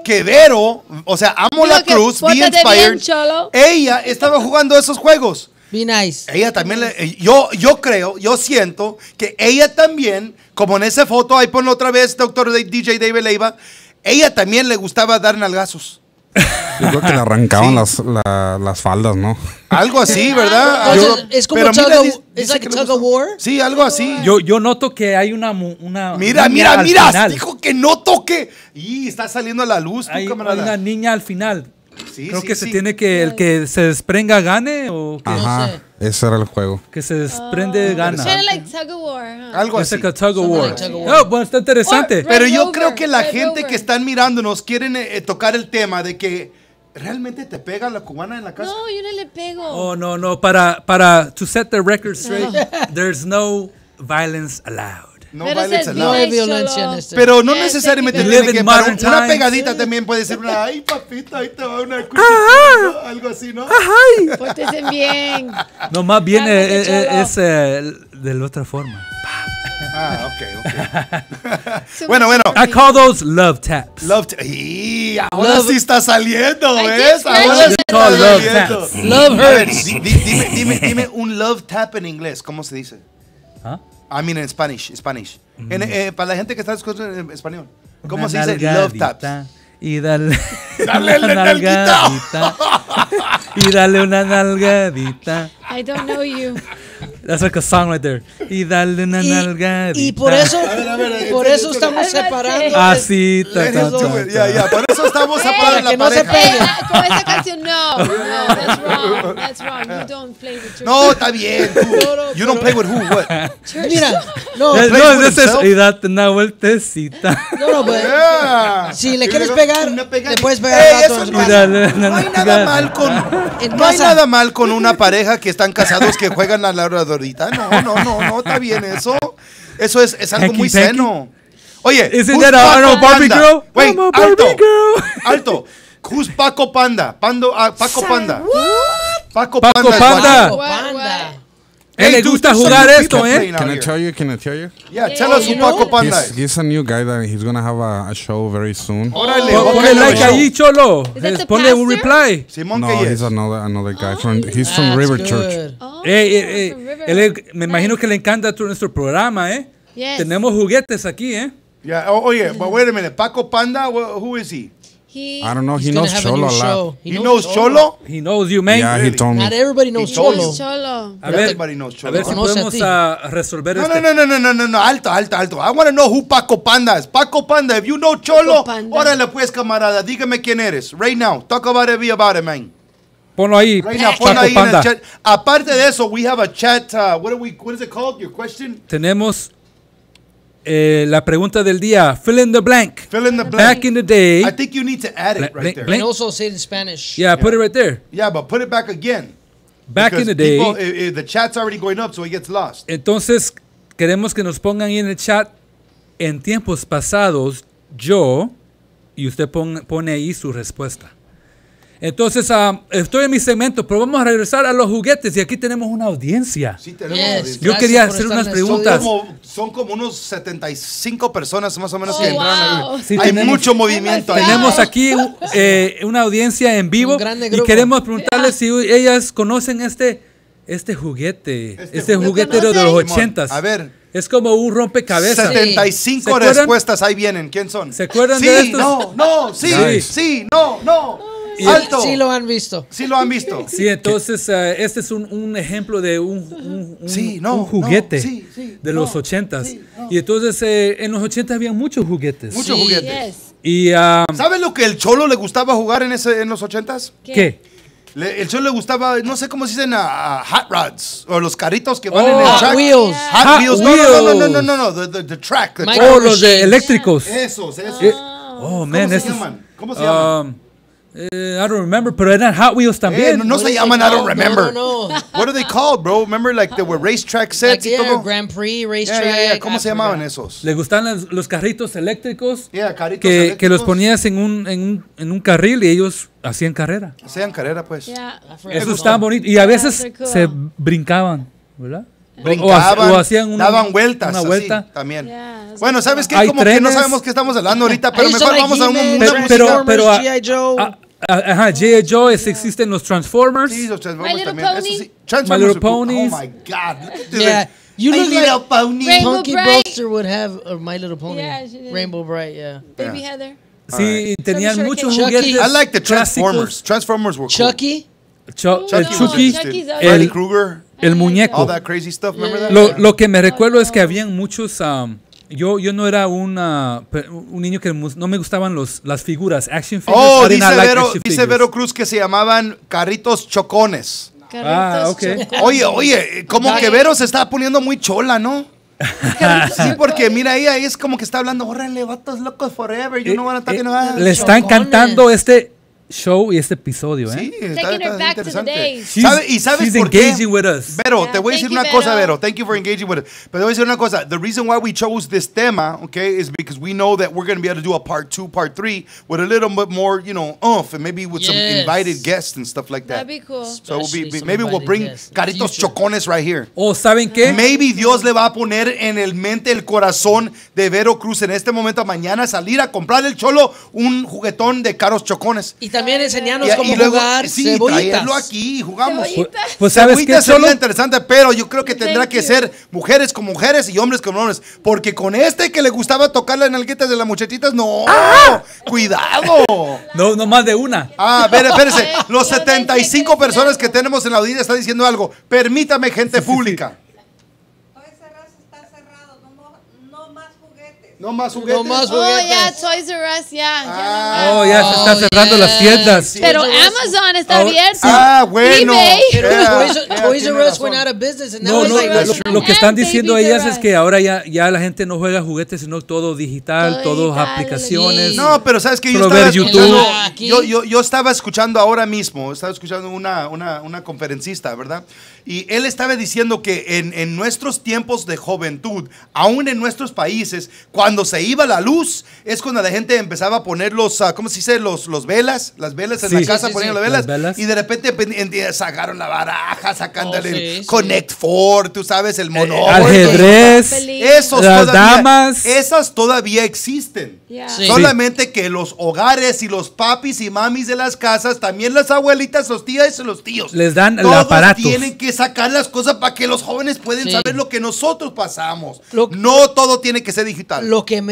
que Vero, o sea, Amo la Digo que Cruz, Be pórtate Inspired, bien, Cholo. ella estaba jugando esos juegos. Be nice. Ella también, yo siento que ella también, como en esa foto, ahí ponlo otra vez, doctor DJ David Leiva, ella también le gustaba dar nalgazos. Yo creo que le arrancaban las faldas, ¿no? Algo así, ¿verdad? Entonces, es como Pero mira, tug of, dice it's like que a le tug of war. Sí, algo así. Yo noto que hay una Mira, niña al mira, final. dijo que no toque. Y está saliendo a la luz, tu Hay camarada. una niña al final. Sí, Creo sí, que sí. se tiene que el que se desprenga gane o que, Ajá, ese era el juego. que se desprende gana. Kind of like tug of war, huh? Algo Es así. like a tug of Something war. like tug of war. Oh, bueno, está interesante. Pero Red yo Rover, creo que la Red gente Rover. que están mirándonos quieren tocar el tema de que realmente te pega la cubana en la casa. No, yo no le pego. Oh, no, para to set the record straight, there's no violence allowed. No Pero violence es No allowed. hay violencia en este. Pero no Yes, necesariamente we tiene live que in para modern una times. pegadita también puede ser una ay papita, ahí te va una cuchita, ¿no? Algo así, ¿no? Pórtese bien. No, más bien Cálmate, Cholo. es de la otra forma. Ah, ok. Bueno. I call those love taps. Love y ahora sí está saliendo, I ¿ves? did Ahora sí scratch está it. Love saliendo. taps. Love A ver, hurts. dime un love tap en inglés, ¿cómo se dice? ¿Ah? I mean en Spanish. Para la gente que está escuchando en español, ¿cómo Una se dice love nalgadita taps? Y dale, Dale la nalguita. y dale una nalgadita. I don't know you. That's like a song right there. Y dale una nalgadita. Y por eso, ver, por eso estamos separando. Así, Ya, por eso estamos separando Para la que no se pareja. peguen. Con esa canción, no, that's wrong. That's wrong. You don't play with church. No, está bien. You don't play with who, what? Mira, no, play No, with es eso. himself. Y date una vueltecita. no, pero Yeah. si le Y quieres luego pegar, una pegada. le puedes pegar Ey, al rato eso en su no Y casa. dale una No hay nada nalgadita. mal con En no hay casa. nada mal con una pareja que están casados que juegan a la ahorita. No, está bien eso. Eso es algo Hanky muy panky. seno. Oye, Isn't who's that a Paco Barbie Panda? girl? Wait, I'm a Barbie alto, girl. alto. Who's Paco Panda? Paco Panda. Paco Paco Panda. is Panda. watching. Panda. Él le dude, gusta there's jugar some esto, people ¿eh? playing out Can I here. tell you? Can I tell you? Yeah, tell us who you know? Paco Panda is. He's a new guy that he's gonna have a show very soon. Órale, Ponle ok, like show. ahí, Cholo. that the Ponle un pastor? reply. Simón No, que he's yes. another guy he's from That's River good. Church. Oh, Ey, from River. me imagino que le encanta nuestro programa, ¿eh? Yes. Tenemos juguetes aquí, ¿eh? Yeah, oye, but wait a minute. Paco Panda, who is he? He, I don't know. He He's gonna knows have a Cholo new a lot. show. He knows Cholo? He knows you, man. Yeah, he told me. Not everybody knows He told Cholo. you. Cholo. A ver, Everybody knows a Cholo. ver si Conoce a podemos ti. resolver No, este. no, alto. I want to know who Paco Panda is. Paco Panda, if you know Cholo, Panda. órale pues, camarada, dígame quién eres. Right now, talk about it, be about it, man. Ponlo ahí. Reina, Paco ponlo ahí en el Panda. chat. Aparte de eso, we have a chat. What is it called? Your question? Tenemos la pregunta del día. Fill in the blank. Fill in the blank. Back in the day. I think you need to add it right there. And also say it in Spanish. Yeah, put it right there. Yeah, but put it back again. Back in the day. People, the chat's already going up, so it gets lost. Entonces, queremos que nos pongan ahí en el chat. En tiempos pasados, yo, y usted pone ahí su respuesta. Entonces, estoy en mi segmento, pero vamos a regresar a los juguetes y aquí tenemos una audiencia. Sí, tenemos audiencia. Yo quería hacer unas preguntas. Son como unos 75 personas más o menos que Oh, entraron. wow. Sí, Hay tenemos- mucho movimiento ahí. Tenemos aquí una audiencia en vivo Un grande y grupo. queremos preguntarles si ellas conocen este juguete, este juguetero de los conocen? 80s. A ver. Es como un rompecabezas. 75 ¿Se acuerdan? respuestas ahí vienen. ¿Quién son? ¿Se acuerdan sí, de estos? No, sí, Sí. sí, no. Y- Alto. Sí lo han visto. Sí lo han visto. Sí, entonces este es un ejemplo de un juguete de los 80s. Y entonces en los 80 había muchos juguetes. Muchos juguetes. Yes. Y ¿Sabes lo que el Cholo le gustaba jugar en los 80s? ¿qué? El Cholo le gustaba, no sé cómo se dicen, hot rods. O los carritos que van en el Hot track. Wheels. Hot Wheels. No, Wheels. no. The track. The Micro track. Oh, los de machines. eléctricos. Esos. Oh, man, ¿Cómo se estos- llaman? ¿Cómo se llaman? I don't remember, pero eran Hot Wheels también. No se llaman, I don't remember. No. What are they called, bro? Remember, like, there were racetrack sets Like, y todo? Grand Prix, Yeah, racetrack. yeah. ¿Cómo I se llamaban forgot. esos? ¿Les gustaban los carritos eléctricos? Yeah, carritos Que eléctricos. los ponías en un carril y ellos hacían carrera. Hacían carrera, pues. Yeah. Eso estaba bonito. Y a veces they're cool. se brincaban, ¿verdad? Brincaban, o hacían daban vueltas. una así, vuelta. también. Yeah, Bueno, ¿sabes qué? Hay Como que no trenes. sabemos qué estamos hablando ahorita, pero I used to mejor like vamos a una He-Man, música. pero, G.I. Joe. Ajá, G.I. Joe existen los Transformers. Sí, los Transformers My Little también. Pony. Eso sí. Transformers My Little are cool. Ponies. Oh my God. Look at this. Yeah. You My look Little like Pony. Rainbow Punky Bright. Brewster would have My Little Pony. Yeah, she did. Rainbow Bright, yeah. Baby Heather. Sí, tenían Some muchos short juguetes. Chucky. I like the clásicos. Transformers. Transformers were cool. Chucky. El Chucky was Chucky, interesting. Chucky's Freddy el, Krueger. el muñeco. All that crazy stuff. Remember that? Lo que me recuerdo es que habían muchos. Yo no era un niño que no me gustaban las figuras, action figures. Oh, I did not like action dice figures. Vero Cruz que se llamaban carritos chocones. Carritos ok. chocones. Oye, como que Vero se está poniendo muy chola, ¿no? Sí, porque mira, ella ahí es como que está hablando, órale, vatos locos forever, you know what I'm talking about. Le está encantando este show y este episodio, ¿eh? Sí, Taking her back to the days. ¿Y sabes she's por qué? engaging with us. Vero, Yeah, te voy a decir thank you, una cosa, Vero. Vero. Thank you for engaging with us. Pero te voy a decir una cosa. The reason why we chose this tema, okay, is because we know that we're going to be able to do a part 2, part 3 with a little bit more, oomph, and maybe with some Yes. invited guests and stuff like that. That'd be cool. So Especially some maybe we'll invited bring guests. caritos Future. chocones right here. ¿O saben qué? Maybe Dios le va a poner en el mente, el corazón de Vero Cruz en este momento mañana salir a comprar el cholo un juguetón de caros chocones. Y también enseñarnos Y cómo luego, jugar sí, cebollitas. traerlo aquí y jugamos. Cebollitas. Pues sabes qué, Cebollitas sería Cholo? interesante, pero yo creo que tendrá Thank que you. ser mujeres con mujeres y hombres con hombres. Porque con este que le gustaba tocar las nalguitas de las muchachitas, no. Cuidado. No más de una. Espérese. Los 75 personas que tenemos en la audiencia están diciendo algo. Permítame, gente pública. No más juguetes. No más Oh, juguetes. yeah, Toys R Us, yeah. Oh, ya se están cerrando las tiendas. Pero Amazon está Oh, abierto. Bueno. eBay. Pero Yeah, Toys tiene R Us razón. went out of business and that No, was no, like lo que están And diciendo Babies ellas R es Us. que ahora ya la gente no juega juguetes, sino todo digital, Todo todo digital, aplicaciones. sí. No, pero sabes que yo Solo estaba ver YouTube. escuchando, Aquí. yo estaba escuchando ahora mismo, estaba escuchando una conferencista, ¿verdad? Y él estaba diciendo que en nuestros tiempos de juventud, aún en nuestros países, cuando se iba la luz, es cuando la gente empezaba a poner ¿cómo se dice? Las velas en Sí. la casa Sí, ponían sí. las velas, Las velas. y de repente sacaron la baraja, sacando Oh, sí, el sí. Connect Four, tú sabes, el Monopoly. Ajedrez, Esos las todavía, damas. esas todavía existen. Yeah. Sí. Solamente que los hogares y los papis y mamis de las casas, también las abuelitas, los tías y los tíos, Les dan el todos aparatos. tienen que sacar las cosas para que los jóvenes puedan Sí. saber lo que nosotros pasamos. Lo- No todo tiene que ser digital. lo que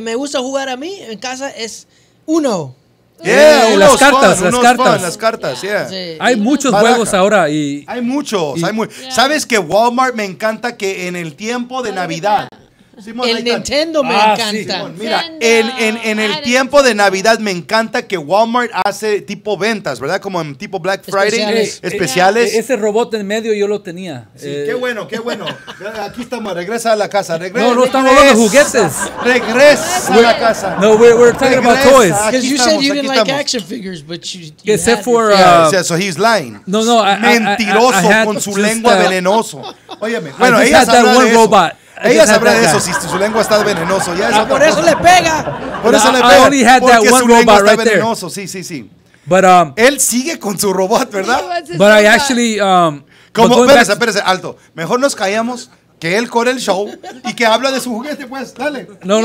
me gusta jugar a mí en casa es Uno. Yeah, las unos cartas, fun, las unos cartas. fun, las cartas, yeah. Sí. Hay muchos Baraja. juegos ahora y Hay muchos, hay ¿Sabes que Walmart me encanta que en el tiempo de Navidad Simón, el Nintendo me Ah, encanta. sí, Simón, mira, en el tiempo de Navidad me encanta que Walmart hace tipo ventas, ¿verdad? Como en tipo Black Friday, especiales. Ese robot en medio yo lo tenía. Sí, qué bueno, qué bueno. Aquí estamos, regresa a la casa. No estamos hablando de juguetes. Regresa a la casa. No, we're talking about toys. Because you said you didn't like action figures, but you Except had for... Yeah, so he's lying. No, Mentiroso I had con su just, lengua venenoso. Óyeme, I bueno, just ella had that sabrá one de eso. robot. I Ella just had sabrá that de eso guy. si su lengua está venenoso. Ya es otra por eso cosa. le pega. Por eso I le pega. only had that porque one su lengua robot está right there. venenoso. Sí, sí, sí. But Él sigue con su robot, ¿verdad? But I actually but Como, going back- espérese, alto. Mejor nos callamos, que él corre el show y que habla de su juguete, pues, dale. No.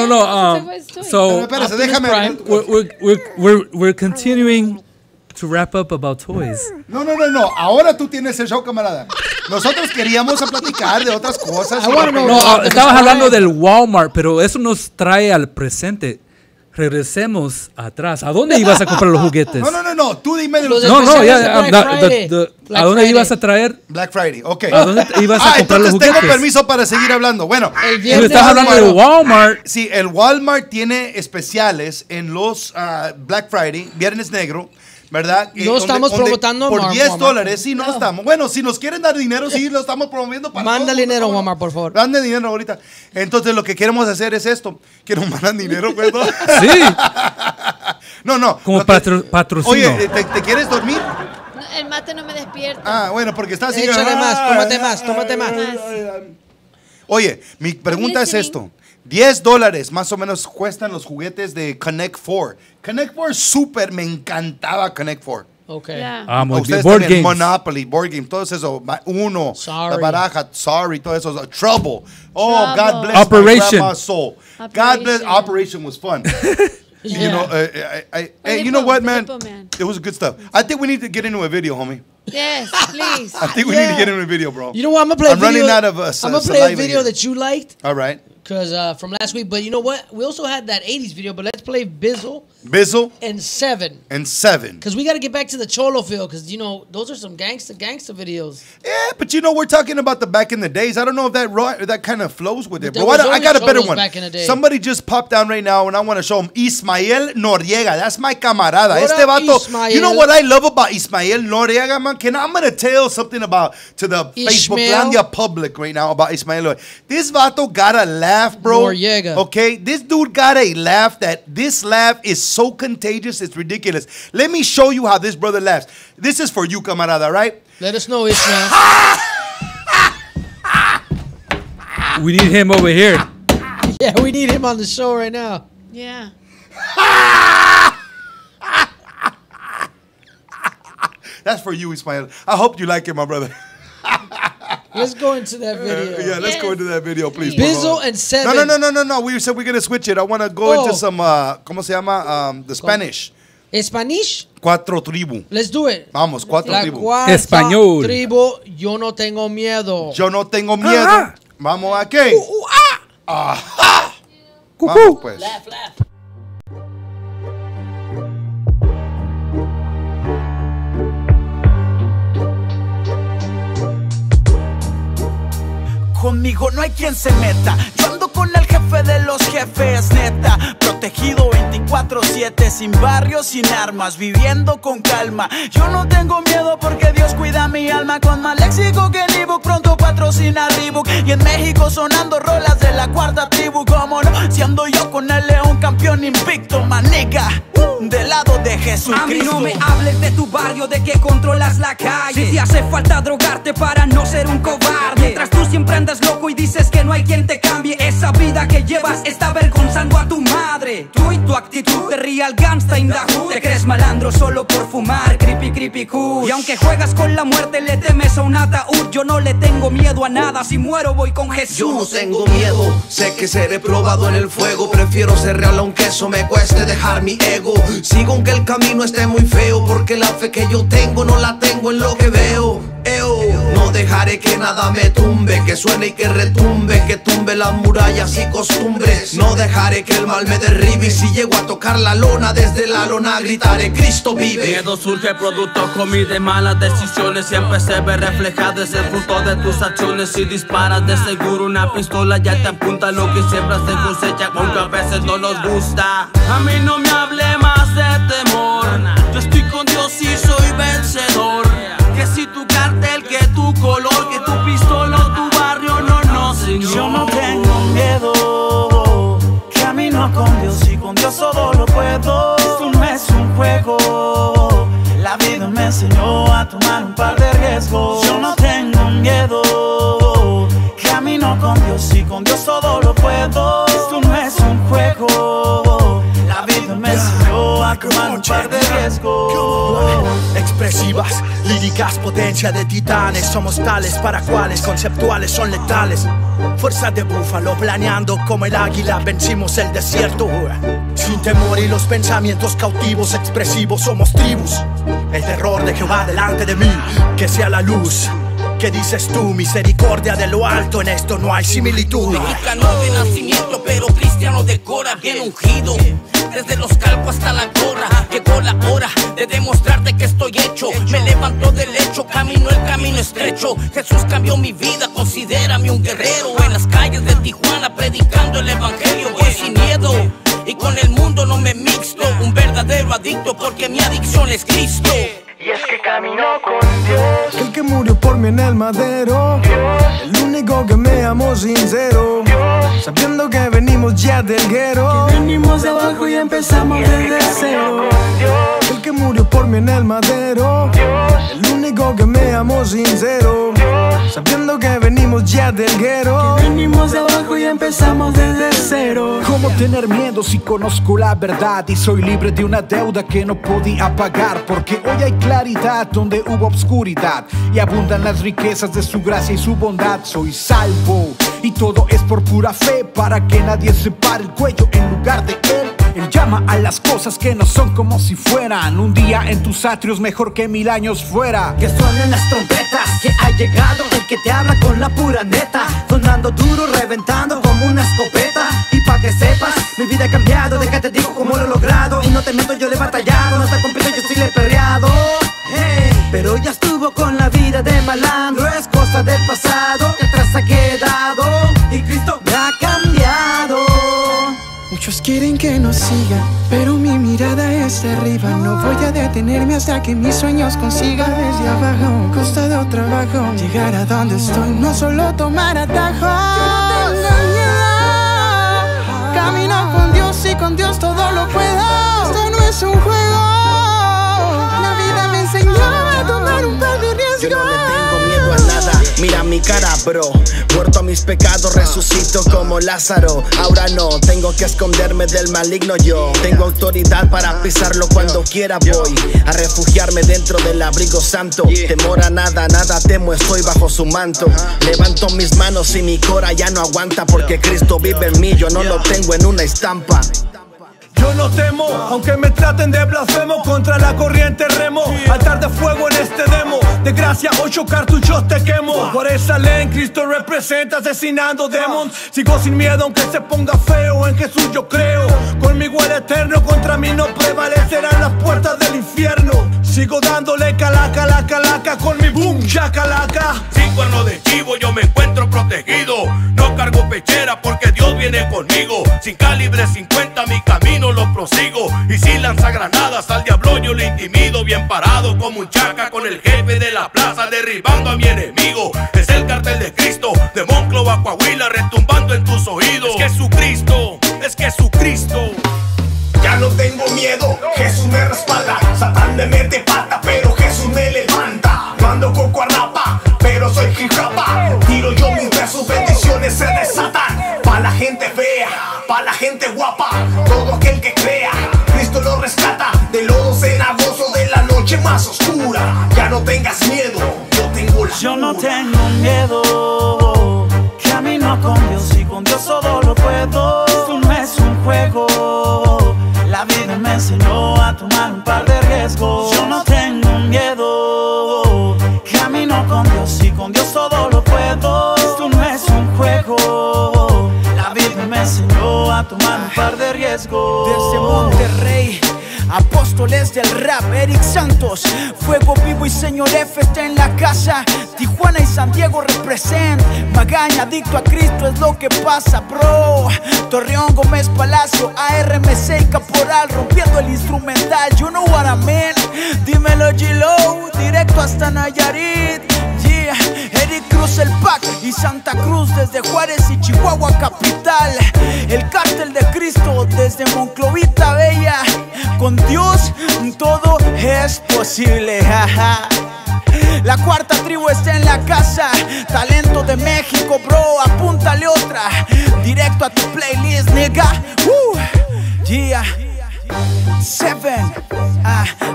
So Pero espérese, déjame. we're continuing to wrap up about toys. No. Ahora tú tienes el show, camarada. Nosotros queríamos platicar de otras cosas. No, estabas hablando del Walmart, pero eso nos trae al presente. Regresemos atrás. ¿A dónde ibas a comprar los juguetes? No. Tú dime de los No, especiales ya. de Black Friday. ¿A dónde ibas a traer? Black Friday, ok. ¿A dónde ibas a comprar los entonces juguetes? tengo permiso para seguir hablando. Bueno, Tú estás hablando de Walmart. Sí, el Walmart tiene especiales en los Black Friday, Viernes Negro, ¿verdad? No estamos promoviendo por Walmart. $10, sí, no estamos. Bueno, si nos quieren dar dinero, sí, lo estamos promoviendo para Manda todos, dinero, Walmart, por favor. Manda dinero ahorita. Entonces, lo que queremos hacer es esto, que nos mandan dinero, pues, ¿no? Sí. No. Como patrocinio. Oye, ¿te quieres dormir? No, el mate no me despierta. Ah, bueno, porque estás así. Échale más, tómate más. Oye, mi pregunta es esto. $10 más o menos cuestan los juguetes de Connect 4. Connect 4 me encantaba Connect 4. Okay. Yeah. Muy bien. Ustedes Board también, games. Monopoly, board game, todo eso, Uno, Sorry. la baraja, Sorry, todo eso, Trouble. Oh, Trouble. God bless Operation. my grandma's soul. God bless, Operation was fun. You know, you know what, man? It was good stuff. I think we need to get into a video, homie. Yes, please. I think we need to get into a video, bro. You know what? I'm gonna play a video. running out of I'm gonna play a saliva video here. that you liked. All right. Because from last week, but you know what? We also had that 80s video, but let's play Bizzle Bizzle and Seven. and 7. Because we got to get back to the Cholo feel, because, you know, those are some gangster videos. Yeah, but you know, we're talking about the back in the days. I don't know if that kind of flows with it. There Bro, was I got a only better Cholos one. back in the day. Somebody just popped down right now, and I want to show him. Ismael Noriega. That's my camarada. What Este up, vato. Ismael? You know what I love about Ismael Noriega, man? I'm going to tell something about to the Facebooklandia public right now about Ismael. This vato got a laugh, bro. Noriega. Okay? This dude got a laugh this laugh is so contagious, it's ridiculous. Let me show you how this brother laughs. This is for you, camarada, right? Let us know, Ishmael. We need him over here. Yeah, we need him on the show right now. Yeah. That's for you, Ismael. I hope you like it, my brother. Let's go into that video. Yeah, let's go into that video, please. Bizzle and 7. No. We said we're going to switch it. I want to go into some, ¿cómo se llama? The Spanish. Spanish? Cuatro tribu. Let's do it. Vamos, cuatro La tribu. cuarta Español. tribu, yo no tengo miedo. Yo no tengo miedo. Ajá. Vamos a qué. Ajá. Vamos, pues. Laugh, laugh. Conmigo no hay quien se meta. Yo ando con el jefe de los jefes, neta. Protegido 24/7, sin barrio, sin armas, viviendo con calma. Yo no tengo miedo porque Dios cuida mi alma. Con más léxico que el ebook, pronto patrocina Reebok. Y en México sonando rolas de la cuarta tribu. Como no, si ando yo con el león campeón invicto, maniga. Del lado de Jesucristo. A mí no me hables de tu barrio, de que controlas la calle. Si te hace falta drogarte para no ser un cobarde. Mientras tú siempre andas loco y dices que no hay quien te cambie. Esa vida que llevas está avergonzando a tu madre. Tú y tu actitud de real gangsta in the hood. Te crees malandro solo por fumar, creepy cool. Y aunque juegas con la muerte le temes a un ataúd. Yo no le tengo miedo a nada, si muero voy con Jesús. Yo no tengo miedo, sé que seré probado en el fuego. Prefiero ser real aunque eso me cueste dejar mi ego. Sigo aunque el camino esté muy feo, porque la fe que yo tengo no la tengo en lo que veo. No dejaré que nada me tumbe, que suene y que retumbe, que tumbe las murallas y costumbres. No dejaré que el mal me derribe, y si llego a tocar la lona, desde la lona gritaré: Cristo vive. Miedo surge producto comí de malas decisiones, siempre se ve reflejado, es el fruto de tus acciones. Si disparas de seguro una pistola ya te apunta, lo que siembras se cosecha, aunque a veces no nos gusta. A mí no me hable más de temor, yo estoy con Dios y soy vencedor. Que si tu cartel, que tu color, que tu pistola o tu barrio, no, señor. Yo no tengo miedo, camino con Dios y con Dios todo lo puedo. Esto no es un juego, la vida me enseñó a tomar un par de riesgos. Yo no tengo miedo, camino con Dios y con Dios todo lo puedo. Esto no es un juego, la vida me enseñó a tomar un par de riesgos. Expresivas, líricas, potencia de titanes. Somos tales para cuales, conceptuales son letales. Fuerza de búfalo, planeando como el águila, vencimos el desierto. Sin temor y los pensamientos cautivos, expresivos, somos tribus. El terror de Jehová delante de mí, que sea la luz. ¿Qué dices tú? Misericordia de lo alto, en esto no hay similitud. Mexicano de nacimiento, pero cristiano de cora, bien ungido. Desde los calcos hasta la gorra, llegó la hora de demostrarte que estoy hecho. Me levanto del lecho, camino el camino estrecho. Jesús cambió mi vida, considérame un guerrero. En las calles de Tijuana predicando el evangelio, voy sin miedo y con el mundo no me mixto. Un verdadero adicto porque mi adicción es Cristo. Y es que camino con Dios, el que murió por mí en el madero, Dios, el único que me amó sincero, Dios, sabiendo que venimos ya del guero, que venimos de abajo y empezamos desde cero. El que murió por mí en el madero, Dios, el único que me amó sincero, Dios, sabiendo que venimos ya del guero, que venimos de abajo y empezamos desde cero. ¿Cómo tener miedo si conozco la verdad y soy libre de una deuda que no podía pagar? Porque hoy hay claridad donde hubo obscuridad y abundan las riquezas de su gracia y su bondad. Soy salvo y todo es por pura fe, para que nadie se pare el cuello en lugar de él. Él llama a las cosas que no son como si fueran. Un día en tus atrios mejor que 1000 años fuera. Que suenen las trompetas, que ha llegado el que te habla con la pura neta. Sonando duro, reventando como una escopeta. Y pa' que sepas, mi vida ha cambiado. De que te digo cómo lo he logrado. Y no te miento, yo le he batallado. No te compito, yo sí le he perreado. Hey, pero ya estuvo con la vida de malandro. Es cosa del pasado que atrás ha quedado. Y Cristo me ha cambiado. Muchos quieren que no siga, pero mi mirada es de arriba. No voy a detenerme hasta que mis sueños consiga. Desde abajo, costado trabajo, llegar a donde estoy, no solo tomar atajos. Yo no tengo miedo, camino con Dios y con Dios todo lo puedo. Esto no es un juego, la vida me enseñó a tomar un par de riesgos. Yo no le tengo miedo a nada, mira mi cara bro. Muerto a mis pecados resucito como Lázaro. Ahora no, tengo que esconderme del maligno yo. Tengo autoridad para pisarlo cuando quiera voy. A refugiarme dentro del abrigo santo. Temor a nada, nada temo, estoy bajo su manto. Levanto mis manos y mi cora ya no aguanta. Porque Cristo vive en mí, yo no lo tengo en una estampa. Yo no temo, aunque me traten de blasfemo. Contra la corriente remo, altar de fuego en este demo. De gracia 8 cartuchos te quemo. Por esa ley en Cristo representa asesinando demons. Sigo sin miedo aunque se ponga feo. En Jesús yo creo, conmigo el eterno. Contra mí no prevalecerán las puertas del infierno. Sigo dándole calaca, la calaca con mi boom chacalaca. Sin cuerno de chivo yo me encuentro protegido. No cargo pechera porque Dios viene conmigo. Sin calibre 50 mi camino lo prosigo. Y si lanza granadas al diablo yo le intimido. Bien parado como un chaca con el jefe de la plaza, derribando a mi enemigo. Es el cartel de Cristo, de Monclova a Coahuila, retumbando en tus oídos. Es Jesucristo, es Jesucristo. Ya no tengo miedo, Jesús me respalda. Satán me mete pata, pero Jesús me levanta. No ando coco a rapa, pero soy hip hop. Tiro yo mis versos, bendiciones se desatan. Pa' la gente fea, pa' la gente guapa. Todo aquel que crea, Cristo lo rescata. De lodo cenagoso, de la noche más oscura. Ya no tengas miedo, yo tengo la Yo no tengo miedo, camino con Dios y con Dios todo lo puedo. Esto no es un juego, la vida me enseñó a tomar un par de riesgos. Yo no tengo miedo, camino con riesgo. Desde Monterrey, apóstoles del rap, Eric Santos, Fuego Vivo y Señor F está en la casa. Tijuana y San Diego represent. Magaña, adicto a Cristo es lo que pasa, bro. Torreón, Gómez Palacio, ARMC y Caporal, rompiendo el instrumental, you know what I mean. Dímelo G-Lo, directo hasta Nayarit. Yeah, Eric Cruz el Pac y Santa Cruz desde Juárez y Chihuahua capital. El cártel de Cristo desde Monclovita Bella. Con Dios todo es posible, jaja. La cuarta tribu está en la casa. Talento de México, bro, apúntale otra. Directo a tu playlist, nigga. Yeah. 7,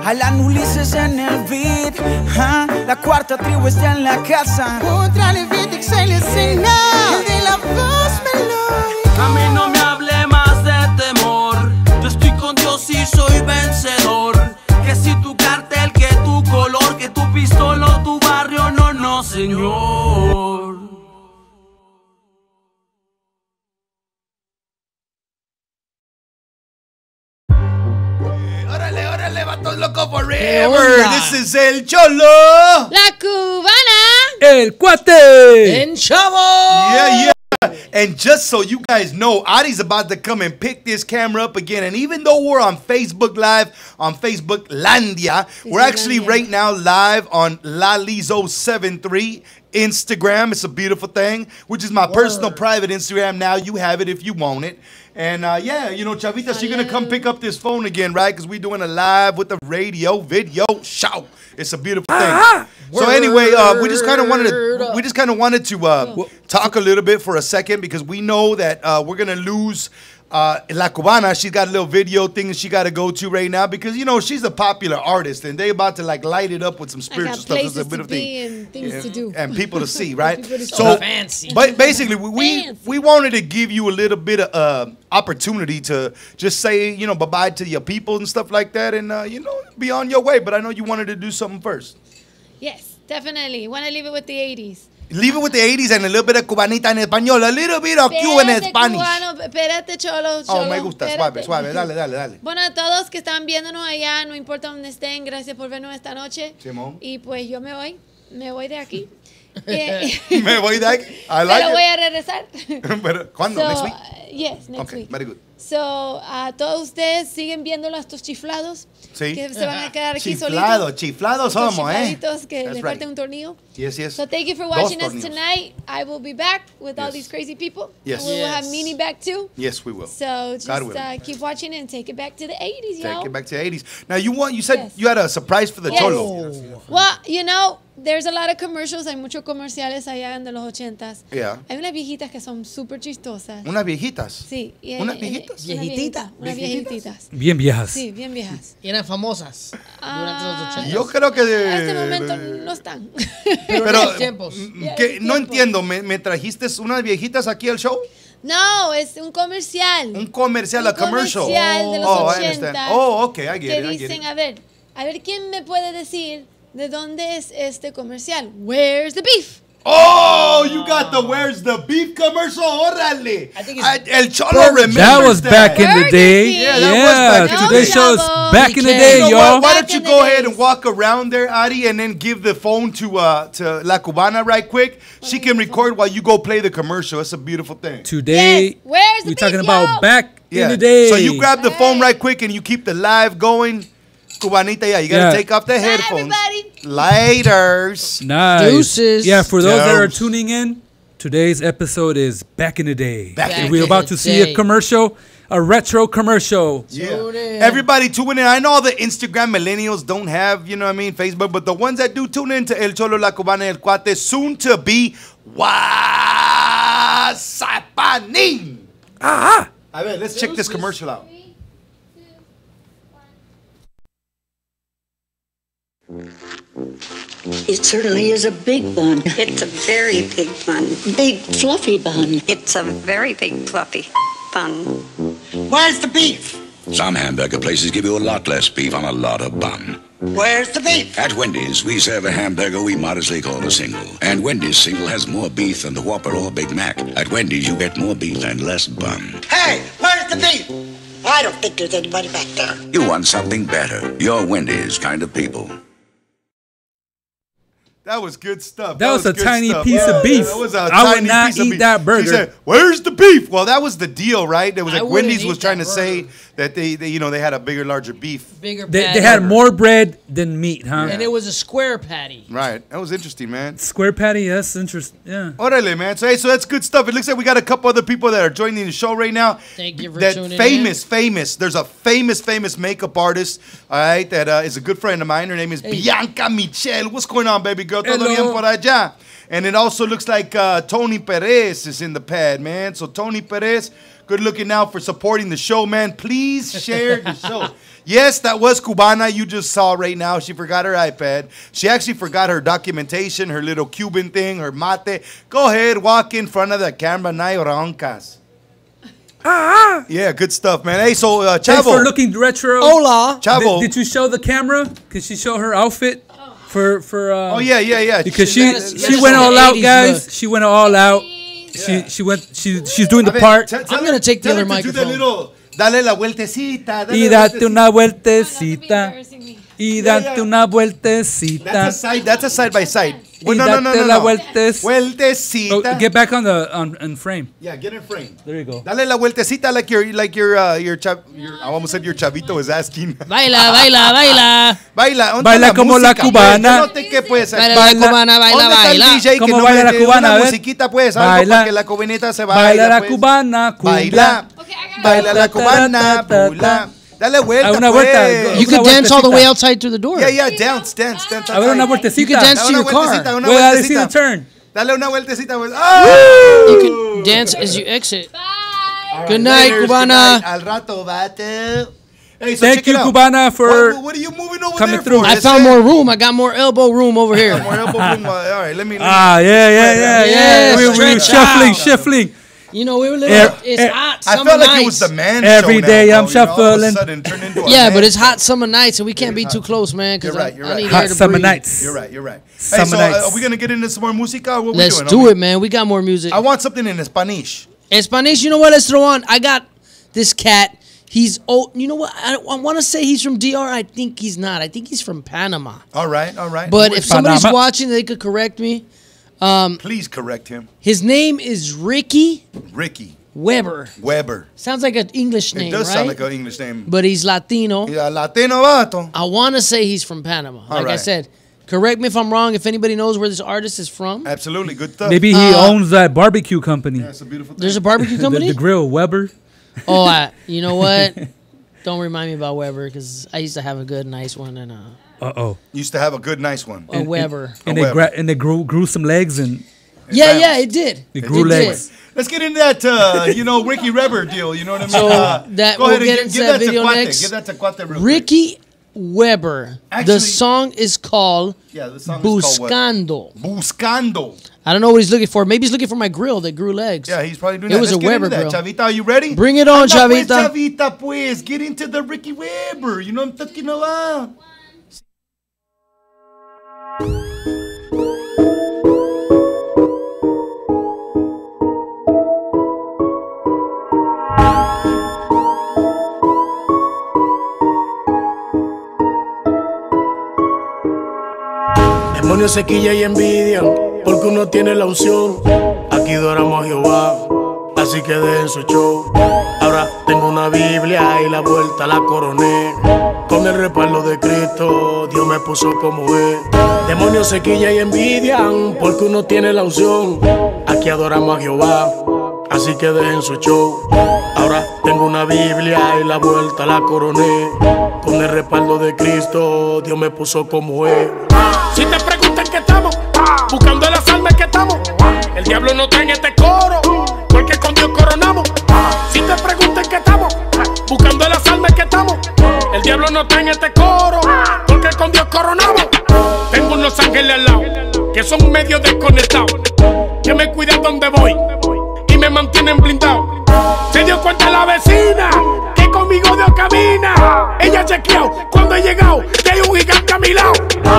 Alan Ulises en el beat. La cuarta tribu está en la casa. Otra Levitix en la escena, el de la voz melódica. A mí no me hable más de temor. Yo estoy con Dios y soy vencedor. Que si tu cartel, que tu color, que tu pistola o tu barrio, no, no, señor. Órale, vatos locos forever. This is El Cholo. La Cubana. El Cuate. En Chavo. Yeah. And just so you guys know, Adi's about to come and pick this camera up again. And even though we're on Facebook Live, on Facebook Landia, we're actually right now live on Lalizo73 Instagram. It's a beautiful thing, which is my personal private Instagram now. You have it if you want it. And yeah, you know, Chavita, she's going to come pick up this phone again, right? Because we're doing a live with the radio, video, shout. It's a beautiful thing. So anyway, we just kind of wanted to talk a little bit for a second because we know that we're going to lose La Cubana. She's got a little video thing that she got to go to right now because, you know, she's a popular artist and they about to like light it up with some spiritual stuff. Places to be and things to do. And people to see, right? So fancy. But basically, we wanted to give you a little bit of opportunity to just say, you know, bye-bye to your people and stuff like that and, you know, be on your way. But I know you wanted to do something first. Yes, definitely. Want to leave it with the 80s. Leave it with the 80s and a little bit of cubanita en español. A little bit of Cuban Spanish. Cubano, espérate, Cholo. Oh, me gusta. Espérate. Suave. Dale. Bueno, a todos que están viéndonos allá, no importa dónde estén, gracias por vernos esta noche. Simón. Y pues yo me voy de aquí. Me voy de aquí. I like Pero it. voy a regresar. Pero, ¿cuándo? Next week? Yes, next week. Very good. So, a todos ustedes siguen viéndolo a estos chiflados. Sí. Que se van a quedar aquí solitos. Chiflados somos, Chifladitos que That's les right. falta un tornillo. Yes. So thank you for watching us tonight. I will be back with all these crazy people. Yes. And we will have Meanie back too. Yes, we will. So just keep watching and take it back to the 80s, y'all. Take it back to the 80s. Now, you said you had a surprise for the Cholo. Well, you know, there's a lot of commercials. Hay muchos comerciales allá de los 80s. Yeah. Hay unas viejitas que son súper chistosas. ¿Unas viejitas? Sí. ¿Unas viejitas? Unas viejitas. Bien viejas. Sí, bien viejas. Y eran famosas durante los 80. Yo creo que En este momento no están. Pero tiempos. No entiendo, ¿me trajiste unas viejitas aquí al show? No, es un comercial. Un comercial, a commercial. Comercial de los I 80. understand. Oh, okay, I get que it. dicen, a ver, ¿quién me puede decir de dónde es este comercial? Where's the beef? Oh, you got the Where's the Beef commercial? Órale. El Cholo remembers that was back in the day. Yeah, that was back in the day. Today's show is back in the day, y'all. Why don't you go ahead and walk around there, Adi, and then give the phone to La Cubana right quick. She can record while you go play the commercial. It's a beautiful thing. Today, Where's the we're talking beef, about y'all? back in the day. So you grab the phone right quick and you keep the live going. Cubanita, you gotta take off the headphones. Lighters. Nice. Deuces. Yeah, for those that are tuning in, today's episode is Back in the Day. And we're about to see a commercial, a retro commercial. Yeah. Everybody tune in. I know all the Instagram millennials don't have, you know what I mean, Facebook, but the ones that do tune in to El Cholo, La Cubana, El Cuate, soon to be Wasapanin. A ver, let's check this commercial out. It certainly is a big bun. It's a very big bun. Big, fluffy bun. It's a very big, fluffy bun. Where's the beef? Some hamburger places give you a lot less beef on a lot of bun. Where's the beef? At Wendy's, we serve a hamburger we modestly call a single. And Wendy's single has more beef than the Whopper or Big Mac. At Wendy's, you get more beef and less bun. Hey, where's the beef? I don't think there's anybody back there. You want something better. You're Wendy's kind of people. That was good stuff. That was a good tiny stuff. piece of beef. That was a I would tiny not piece of eat beef. that burger. She said, "Where's the beef?" Well, that was the deal, right? It was I like wouldn't Wendy's was eat trying that to say that they had a bigger, larger beef. Bigger They patty. had more bread than meat, huh? And it was a square patty. Right. That was interesting, man. Square patty, yes, interesting. Yeah. Orale, man. So, hey, so that's good stuff. It looks like we got a couple other people that are joining the show right now. Thank you for that tuning famous. There's a famous makeup artist, all right, that is a good friend of mine. Her name is Bianca Michel. What's going on, baby girl? Todo bien por allá? And it also looks like Tony Perez is in the pad, man. So Tony Perez, good looking out for supporting the show, man. Please share the show. Yes, that was Cubana you just saw right now. She forgot her iPad. She actually forgot her documentation, her little Cuban thing, her mate. Go ahead, walk in front of the camera, no hay broncas. Yeah, good stuff, man. Hey, so Chavo. Thanks for looking retro. Hola. Chavo. Did you show the camera? Could she show her outfit? For oh yeah. Because she went all out, guys. She went all out. She's doing the part. I'm gonna take the other microphone. Dale la vueltecita. Y date una vueltecita. Y date una vueltecita. That's a side by side. Y date la vueltecita. Oh, get back on frame. Yeah, get in frame. There you go. Dale la vueltecita like your I almost said your chavito was asking. Baila, baila, baila. Baila, baila como la cubana. Baila la cubana, baila, baila. ¿Cómo baila la cubana? Una musiquita pues, algo Baila. para que la cubanita se vaya. Baila la pues. cubana, Baila. Baila la cubana, bula. Dale vuelta, Una vuelta. pues. You could dance all the way outside through the door. Yeah, dance. A ver, una vueltecita. You could dance to your car. Una Voy a decir vueltecita. the turn. Dale una vueltecita, pues. ¡Oh! You can dance as you exit. Good night, Laters, Cubana. good night. Al rato, vato. Hey, so Thank check you, it out. Cubana, for What are you moving over coming there through. for? I found more room. I got more elbow room over here. More elbow room. All right, let me. Yeah. Yes, We're stretch shuffling. You know, we were living. It's hot. I Summer felt like nights. it was the man Every show day now, I'm bro, you know, all of a shuffling. sudden turned into a Yeah, man but it's show. hot summer nights, and we can't be too close, man. Because You're right. I need air Hot to summer breathe. nights. You're right. Hey, Summer so nights. are we gonna get into some more música? Or what we Let's doing, do homie? it, man. We got more music. I want something in Spanish. In Spanish, you know what? Let's throw on. I got this cat. He's old. You know what? I want to say he's from DR. I think he's not. I think he's from Panama. All right. But if somebody's Panama. watching, they could correct me. Please correct him. His name is Ricky Weber. Weber. Sounds like an English name, It does right? sound like an English name. But he's Latino. He's a Latino vato. I want to say he's from Panama. Like I right. said, correct me if I'm wrong. If anybody knows where this artist is from. Absolutely. Good stuff. Maybe he owns that barbecue company. That's a beautiful thing. There's a barbecue company? the grill, Weber. Oh, you know what? Don't remind me about Weber because I used to have a good, nice one. And Used to have a good, nice one. a Weber. And they grew some legs and Yeah, it did. it grew legs. Let's get into that, Ricky Weber deal. You know what I mean? So that go we'll ahead get and into give that that to video Cuate. next. Give that to Cuate real quick. Ricky Weber. Actually- The song is called Yeah, the song is called what? Buscando. Buscando. I don't know what he's looking for. Maybe he's looking for my grill that grew legs. Yeah, he's probably doing It that. was Let's a get into Weber that. grill. Chavita, are you ready? Bring it on, Anda, pues, Chavita. Chavita, pues. Get into the Ricky Weber. You know what I'm talking about? Demonios, sequilla y envidia, porque uno tiene la unción. Aquí adoramos a Jehová, así que dejen su show. Ahora tengo una Biblia y la vuelta la coroné. Con el respaldo de Cristo, Dios me puso como es. Demonios, sequilla y envidian, porque uno tiene la unción. Aquí adoramos a Jehová, así que dejen su show. Ahora tengo una Biblia y la vuelta la coroné. Con el respaldo de Cristo, Dios me puso como es. Si te preguntan qué estamos, buscando las almas que estamos. El diablo no está en este coro, porque con Dios coronamos. Si te preguntan qué estamos, buscando las almas que estamos. El diablo no está en este coro, porque con Dios coronamos. Tengo unos ángeles al lado, que son medio desconectados, que me cuidan donde voy y me mantienen blindado. Se dio cuenta la vecina que conmigo Dios camina. Ella chequeó cuando he llegado que hay un gigante a mi lado.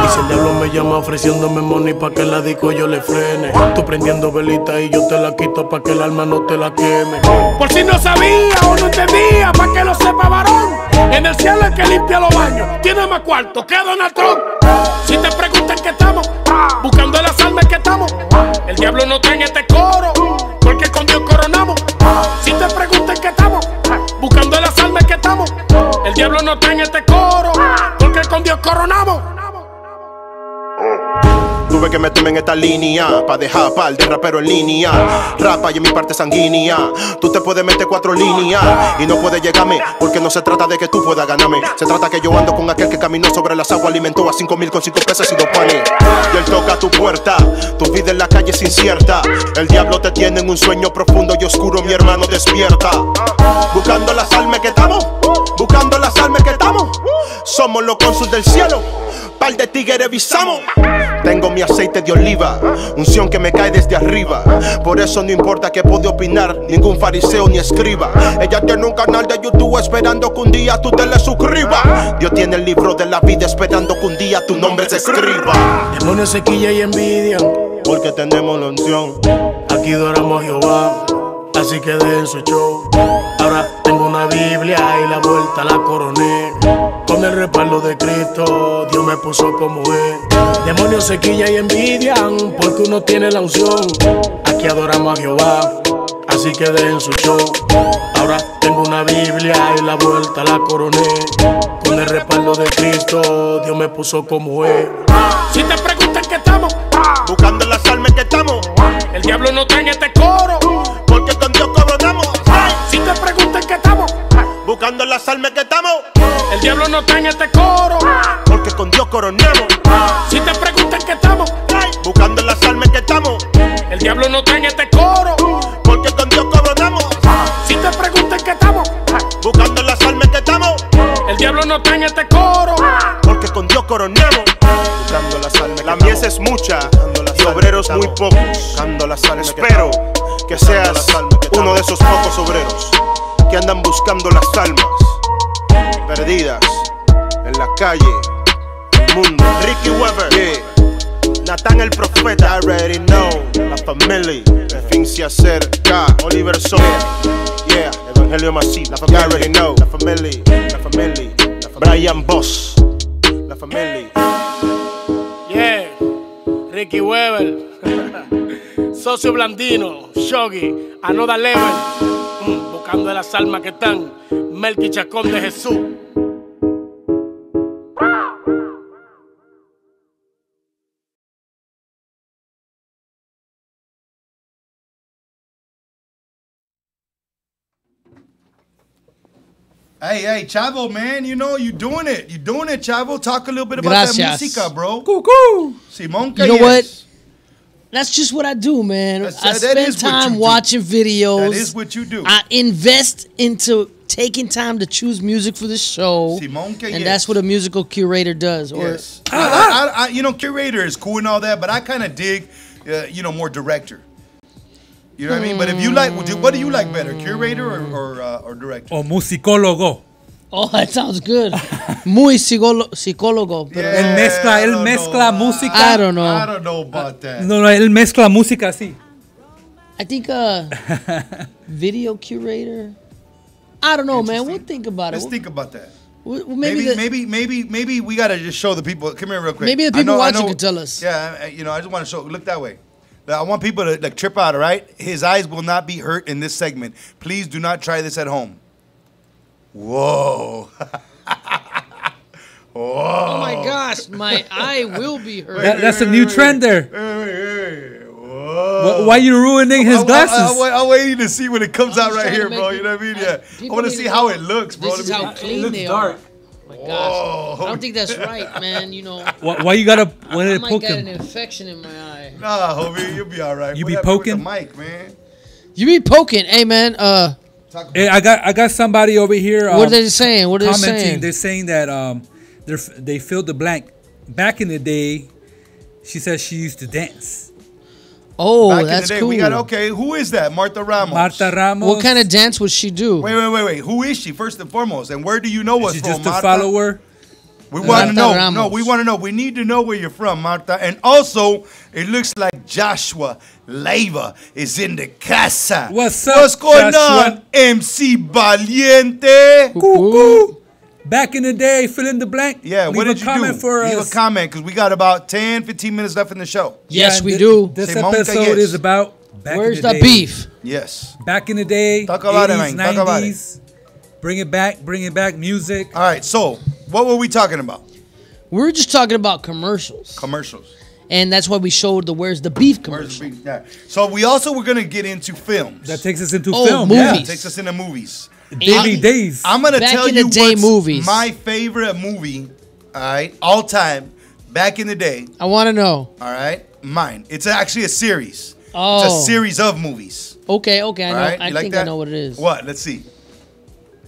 Y si el diablo me llama ofreciéndome money pa' que la disco yo le frene. Tú prendiendo velita y yo te la quito pa' que el alma no te la queme. Por si no sabía o no entendía, pa' que lo sepa varón. En el cielo el que limpia los baños tiene más cuarto que Donald Trump. Si te preguntan qué estamos, buscando las almas que estamos. El diablo no está en este coro, porque con Dios coronamos. Si te preguntan qué estamos, buscando las almas que estamos. El diablo no está en este coro, porque con Dios coronamos. Tuve que meterme en esta línea pa' dejar pal de rapero en línea. Rapa y en mi parte sanguínea. Tú te puedes meter 4 líneas y no puedes llegarme, porque no se trata de que tú puedas ganarme. Se trata que yo ando con aquel que caminó sobre las aguas, alimentó a 5,000 con 5 pesos y 2 panes. Y él toca tu puerta, tu vida en la calle es incierta. El diablo te tiene en un sueño profundo y oscuro, mi hermano despierta. Buscando las almas que estamos, buscando las almas que estamos. Somos los cónsules del cielo, par de tigres visamos. Tengo mi aceite de oliva, unción que me cae desde arriba. Por eso no importa que puede opinar ningún fariseo ni escriba. Ella tiene un canal de YouTube esperando que un día tú te le suscribas. Dios tiene el libro de la vida esperando que un día tu nombre se escriba. Demonios, sequilla y envidia, porque tenemos la unción. Aquí adoramos a Jehová, así que den su show. Ahora tengo una Biblia y la vuelta la coroné. Con el respaldo de Cristo, Dios me puso como es. Demonios, sequilla y envidian, porque uno tiene la unción. Aquí adoramos a Jehová, así que den su show. Ahora tengo una Biblia y la vuelta la coroné. Con el respaldo de Cristo, Dios me puso como es. Si te preguntan qué estamos, buscando las almas que estamos. El diablo no está en este coro, porque con Dios coronamos. Si te preguntan qué estamos, buscando las almas que estamos. El diablo no está en este coro, porque con Dios coronamos. Si te preguntan qué estamos, buscando las almas que estamos. El diablo no está en este coro, porque con Dios coronamos. Si te preguntan qué estamos, buscando las almas que estamos. El diablo no está en este coro, porque con Dios coronamos. Buscando las almas. La mies es mucha y obreros muy pocos. Buscando las almas. Espero que seas uno de esos pocos obreros que andan buscando las almas perdidas en la calle, el mundo. Ricky Weber, yeah. Natán el profeta, I already know. La familia, el fin se acerca. Oliver Sol, yeah. Evangelio Masip, la familia, I already know. La familia, la familia. Brian Boss, la familia. Yeah, Ricky Weber, Socio Blandino, Shogi, Anoda Level, buscando las almas que están. Melqui Chacón de Jesús. Hey, Chavo, man, you know, you're doing it. You're doing it, Chavo. Talk a little bit about Gracias. that música, bro. Cuckoo. Simón, you know what? That's just what I do, man. I that spend is what time you do. watching videos. That is what you do. I invest into taking time to choose music for the show. Simón, que and yes. that's what a musical curator does. Yes. I, you know, curator is cool and all that, but I kind of dig, you know, more director. You know what I mean? But if you like, what do you like better, curator or director? O musicólogo. Oh, that sounds good. Muy psicólogo. Pero Él mezcla música. I don't know. I don't know about that. No, él mezcla música así. I think video curator. I don't know, man. We'll think about it. Let's think about that. Well, maybe we gotta just show the people. Come here real quick. Maybe the people watching can tell us. Yeah, you know, I just want to show. Look that way. I want people to like trip out. All right, his eyes will not be hurt in this segment. Please do not try this at home. Whoa. Whoa. Oh my gosh, my eye will be hurt. That's a new trend there. Whoa. Why are you ruining his glasses? I'm waiting to see when it comes out right here, bro. You know what I mean? Yeah. I want to see how it looks, bro. This is how clean they are. Oh my gosh. I don't think that's right, man. You know. Why you gotta I might poke get him? an infection in my eye. Nah, homie, you'll be all right. You What be happened with poking? the mic, man. You be poking, hey man. Hey, I got somebody over here. What are they saying? What are they commenting. saying? They're saying that they filled the blank. Back in the day, she says she used to dance. Oh, Back that's in the day, cool. we got, okay, who is that? Martha Ramos. Martha Ramos. What kind of dance would she do? Wait. Who is she, first and foremost? And where do you know us She's from, just a Martha? follower. We want to know. Ramos. No, we want to know. We need to know where you're from, Marta. And also, it looks like Joshua Leiva is in the casa. What's up, What's going Joshua? on, MC Valiente? Cuckoo. Back in the day, fill in the blank. Yeah, what did you do? For Leave us. a comment, because we got about 10, 15 minutes left in the show. Yes, we thi- do. This Simón episode Calles. is about back Where's in the, the day. beef? Yes. Back in the day, Talk about it, 80s, man. Talk about it. 90s. Bring it back, music. All right, so what were we talking about? We were just talking about commercials. Commercials. And that's why we showed the Where's the Beef Where's commercial. the beef? Yeah. So we also were going to get into films. That takes us into Oh, film. movies. Yeah, Yeah. it takes us into movies. Davey Days. I'm going to Back tell in you the day what's movies. my favorite movie, all right, all time, back in the day, I want to know. all right, mine. It's actually a series. Oh. It's a series of movies. Okay, I All know. right? I You like think I that? know what it is. What? Let's see.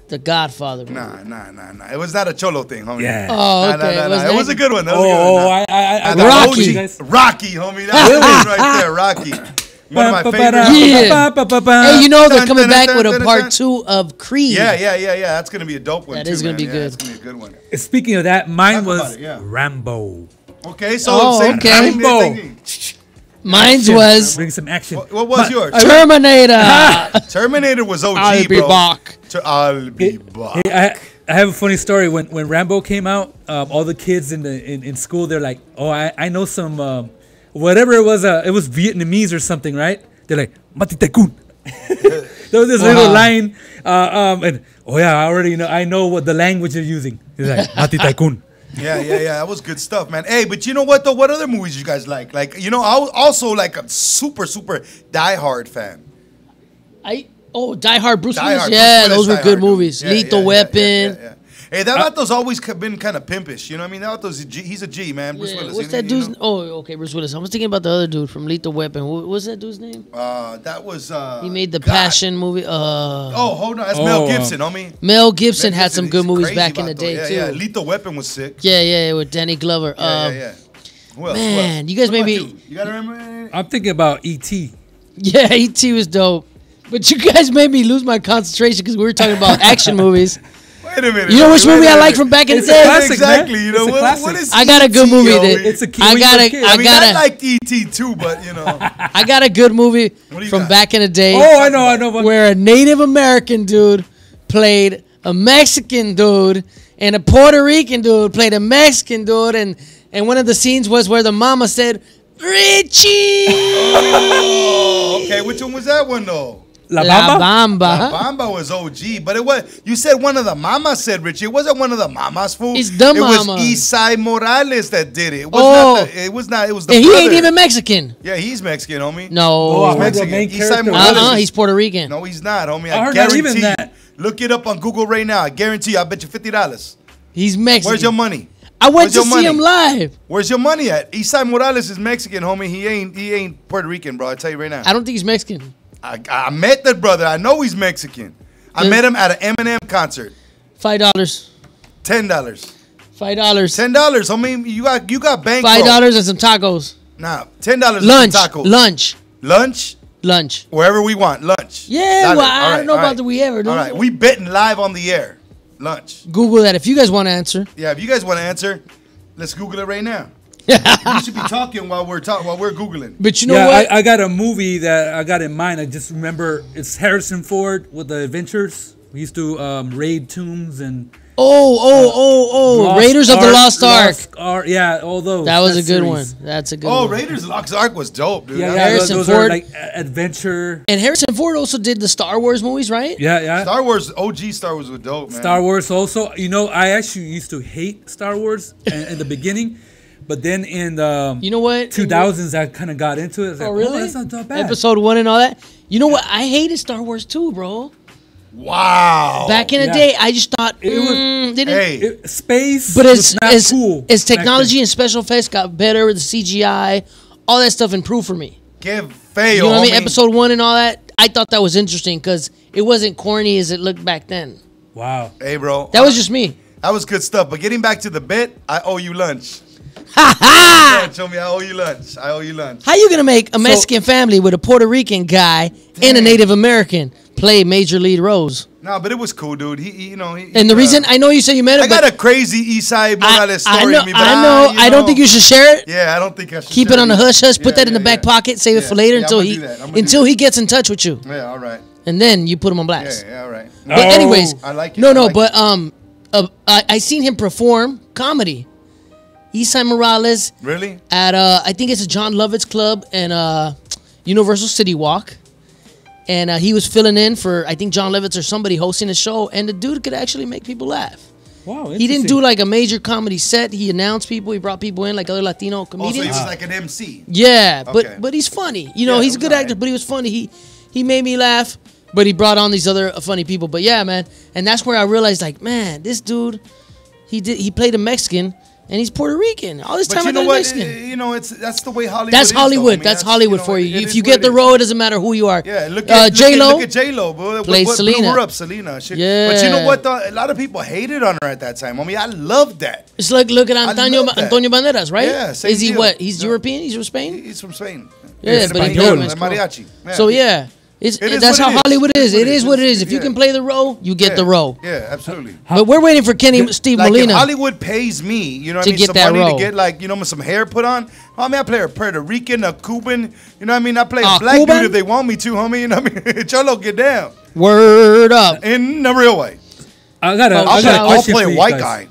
The Godfather. Bro. Nah. It was not a cholo thing, homie. Yeah. Oh, okay. It was a good one. That was a Oh, good one. I The Rocky. OG Rocky, homie. That was right there, Rocky. One of my favorites. Yeah. Hey, you know they're coming back with a part 2 of Creed. Yeah. That's gonna be a dope one. That too, is gonna man. be Yeah, good. It's gonna be a good one. Speaking of that, mine Talk about was it, yeah. Rambo. Okay, so Oh, same okay. same Rambo. thing. Mine Action. was Bring some action. What was yours? Terminator. Terminator was OG, I'll be bro. back. I'll be back. Hey, I have a funny story. When Rambo came out, all the kids in school, they're like, "Oh, I know some whatever it was Vietnamese or something, right?" They're like, "Mati Taikun." There was this little line, and oh yeah, I know what the language they're using. He's like, "Mati Taikun." Yeah. That was good stuff, man. Hey, but you know what though? What other movies you guys like? Like, I was also like a super Die Hard fan. Die Hard Bruce Die Willis. Hard, Yeah, Bruce Willis, those were Die good Hard, dude. movies. Yeah, Lethal Weapon. Yeah. Hey, that vato's always been kind of pimpish. You know what I mean? That vato's he's a G, man. Bruce Willis. What's that dude's? Oh, okay, Bruce Willis. I was thinking about the other dude from Lethal Weapon. What's that dude's name? That was. He made the Passion movie. Oh, hold on. That's Mel Gibson, homie. Mel Gibson had some good he's movies crazy back in the vato. day too. Yeah, Lethal Weapon was sick. Yeah, with Danny Glover. Yeah. Who else? Man, you guys What about maybe. you gotta remember. I'm thinking about E.T. Yeah, E.T. was dope. But you guys made me lose my concentration because we were talking about action movies. Wait a minute. You know which wait a movie I minute. like from back in the It's a day? classic, Exactly. man. You know It's a classic. what is? I got a good E.T., movie homie? that It's a key I when you're a gotta, kid. I I gotta, liked E.T. too, but you know. I got a good movie do you from got? back in the day. Oh, I know. Where a Native American dude played a Mexican dude, and a Puerto Rican dude played a Mexican dude, and one of the scenes was where the mama said, "Richie." Oh, okay. Which one was that one though? La La Bamba? Bamba. Bamba was OG, but it was. You said one of the mamas said Richie. It wasn't one of the mamas, fool. It's the It mama. was Isai Morales that did it. It was Oh. not. It was not. It was the. And he ain't brother. even Mexican. Yeah, he's Mexican, homie. No. I heard the Mexican. main Isai character. Morales. He's Puerto Rican. No, he's not, homie. I I heard not guarantee even you. that. Look it up on Google right now. I guarantee you. I bet you $50. He's Mexican. Where's your money? I went Where's to your see money? him live. Where's your money at? Isai Morales is Mexican, homie. He ain't Puerto Rican, bro. I tell you right now. I don't think he's Mexican. I met that brother. I know he's Mexican. I met him at an Eminem concert. $5. $10. $5. $10, homie. You got bank. $5 and some tacos. Nah, $10 Lunch. and tacos. Lunch. Lunch. Wherever we want. Lunch. Yeah, Dale. well, I All don't know all about the we ever. All right, we betting live on the air. Lunch. Google that if you guys want to answer. Yeah, if you guys want to answer, let's Google it right now. You should be talking while we're googling. But you know Yeah, what? I got a movie that I got in mind. I just remember it's Harrison Ford with the Adventures. We used to raid tombs and Raiders of the Lost Ark. Yeah, all those. That was a good series. one. That's a good Oh, one. Raiders of the Lost Ark was dope, dude. Yeah, Harrison those Ford. are like adventure. And Harrison Ford also did the Star Wars movies, right? Yeah. Star Wars, OG Star Wars was dope, man. Star Wars also. You know, I actually used to hate Star Wars in the beginning, but then in the You know what? 2000s, I kind of got into it. I was like, Oh, really? that's not that bad. Episode 1 and all that. You know what? I hated Star Wars too, bro. Wow. Back in the day, I just thought It was- didn't. space, But was not cool. as back technology then. and special effects got better, the CGI, all that stuff improved for me. Give fail, You know what I mean? homie. Episode 1 and all that. I thought that was interesting because it wasn't corny as it looked back then. Wow. Hey, bro. That was just me. That was good stuff. But getting back to the bet, I owe you lunch. Show me, I owe you lunch. I owe you lunch. How you gonna make a Mexican family with a Puerto Rican guy and a Native American play major lead roles. No, but it was cool, dude. He And the reason I know you said you met him, I got a crazy East Side Morales story I know, to me, but I don't think you should share it. Yeah, I don't think I should. Keep it on the hush hush. Put that in the back pocket. Save it for later until he gets in touch with you. Yeah, all right. And then you put him on blast. Yeah, all right. But anyways, I like it. I seen him perform comedy. Eastside Morales. Really? At I think it's a John Lovitz club and Universal City Walk. And he was filling in for, I think, John Lovitz or somebody hosting a show. And the dude could actually make people laugh. Wow, he didn't do like a major comedy set. He announced people. He brought people in like other Latino comedians. Also, he was like an MC. Yeah, Okay. but he's funny. You know, he's a good actor, but he was funny. He made me laugh, but he brought on these other funny people. But yeah, man. And that's where I realized, like, man, this dude, he played a Mexican. And he's Puerto Rican. All this time I thought he was Mexican. You know, that's the way Hollywood. That's is, Hollywood. though. That's Hollywood for you. If you get it the is. role, it doesn't matter who you are. Yeah, look at J-Lo. Look at J-Lo, bro. Played What Selena. blew her up, Selena. Shit. Yeah. But you know what? Though? A lot of people hated on her at that time. I mean, I loved that. It's like look at Antonio love that. Banderas, right? Yeah, same Is he deal. what? He's European. He's from Spain. He's from Spain. Yeah, but he Español, does mariachi. Yeah. So yeah. It is That's what how it is. Hollywood is. It is what it is. It's- If you can play the role, you get the role. Yeah, absolutely. But we're waiting for Steve Like Molina. if Hollywood pays me, you know what to I mean, get some that money role. to get like, you know, some hair put on. I mean, I play a Puerto Rican, a Cuban, you know what I mean? I play a black Cuban? dude if they want me to, homie. You know what I mean? Cholo, get down. Word up. In the real way. I got a I'll question play for a you white guys. guy.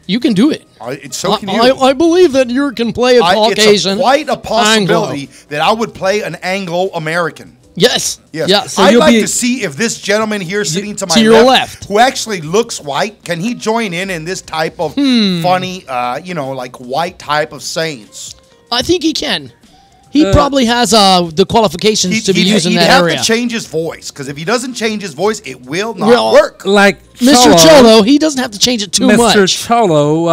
You can do it. So can you. I believe that you can play a Caucasian. It's quite a possibility Anglo. that I would play an Anglo-American. Yes. Yes. Yeah, so I'd you'll like be- to see if this gentleman here sitting to my to your left. who actually looks white, can he join in this type of funny, you know, like white type of sayings? I think he can. He probably has the qualifications to be used in he'd that have area. to change his voice, because if he doesn't change his voice, it will not Well, work. Like Mr. Cholo, he doesn't have to change it too much. Mr. Cholo,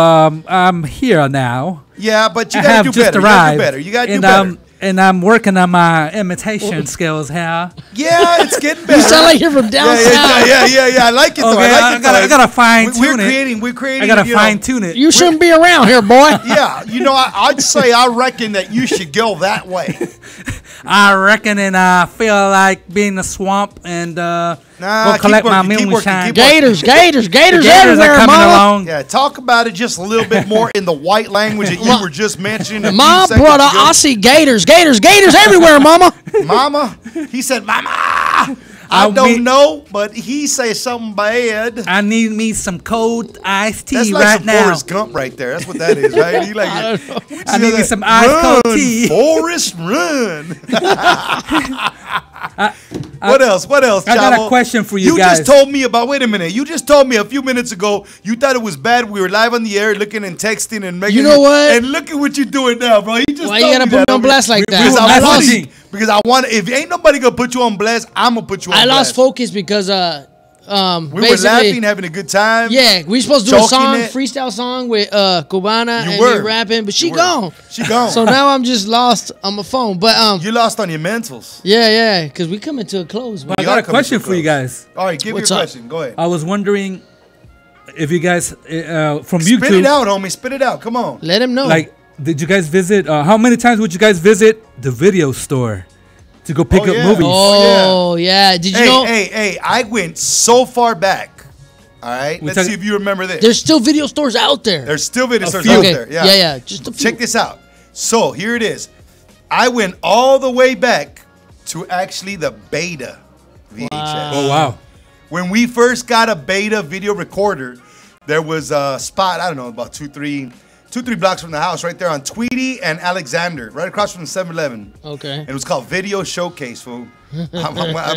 I'm here now. Yeah, but you I gotta have do just better. You gotta arrived, do better. You gotta do and better. And I'm working on my imitation skills here. Yeah, it's getting better. You sound like you're from down south. Yeah. I like it though. Okay, I like it though. I gotta fine tune We're it. creating. I gotta you know, fine tune it. You shouldn't be around here, boy. Yeah, you know, I'd say I reckon that you should go that way. I reckon, and I feel like being in the swamp and go collect my moonshine. Gators The gators everywhere, are coming mama. along. Yeah, talk about it just a little bit more in the white language that you were just mentioning. a few My seconds brother, ago. I see gators everywhere, mama. Mama, he said, "Mama." I don't know, but he says something bad. I need me some cold iced tea That's like right some now. Forrest Gump right there. That's what that is, right? He like, I need me some iced cold tea. Forrest, run. What else? I got a Chavo? question for you You guys. just told me about, wait a minute. You just told me a few minutes ago you thought it was bad. We were live on the air looking and texting and making. You know what? And look at what you're doing now, bro. You just Why told you gotta me put that me on over blast here. like that? Because I I lost- want because I want, if ain't nobody gonna put you on blast, I'm gonna put you on I blast. lost focus because We were basically- laughing, having a good time. Yeah, we supposed to do a Choking song, it. freestyle song with Cubana You and were. me rapping, but she You were. gone. She gone. So now I'm just lost on my phone. But you lost on your mentals. yeah, because we coming to a close. I got a question for you guys. All right, give me What's your up? question. Go ahead. I was wondering if you guys from Spit YouTube, it out, homie. Spit it out. Come on. Let him know. like, did you guys visit? How many times would you guys visit the video store to go pick up yeah. movies? Oh yeah, did you know? Hey, I went so far back. All right, We let's talk- see if you remember this. There's still video stores out there. There's still video stores few. out Okay, there. yeah, just a few. Check this out. So here it is. I went all the way back to actually the beta VHS. Oh wow! When we first got a beta video recorder, there was a spot, I don't know, about two, three blocks from the house, right there on Tweedy and Alexander, right across from the 7-Eleven. Okay. And it was called Video Showcase, fool. I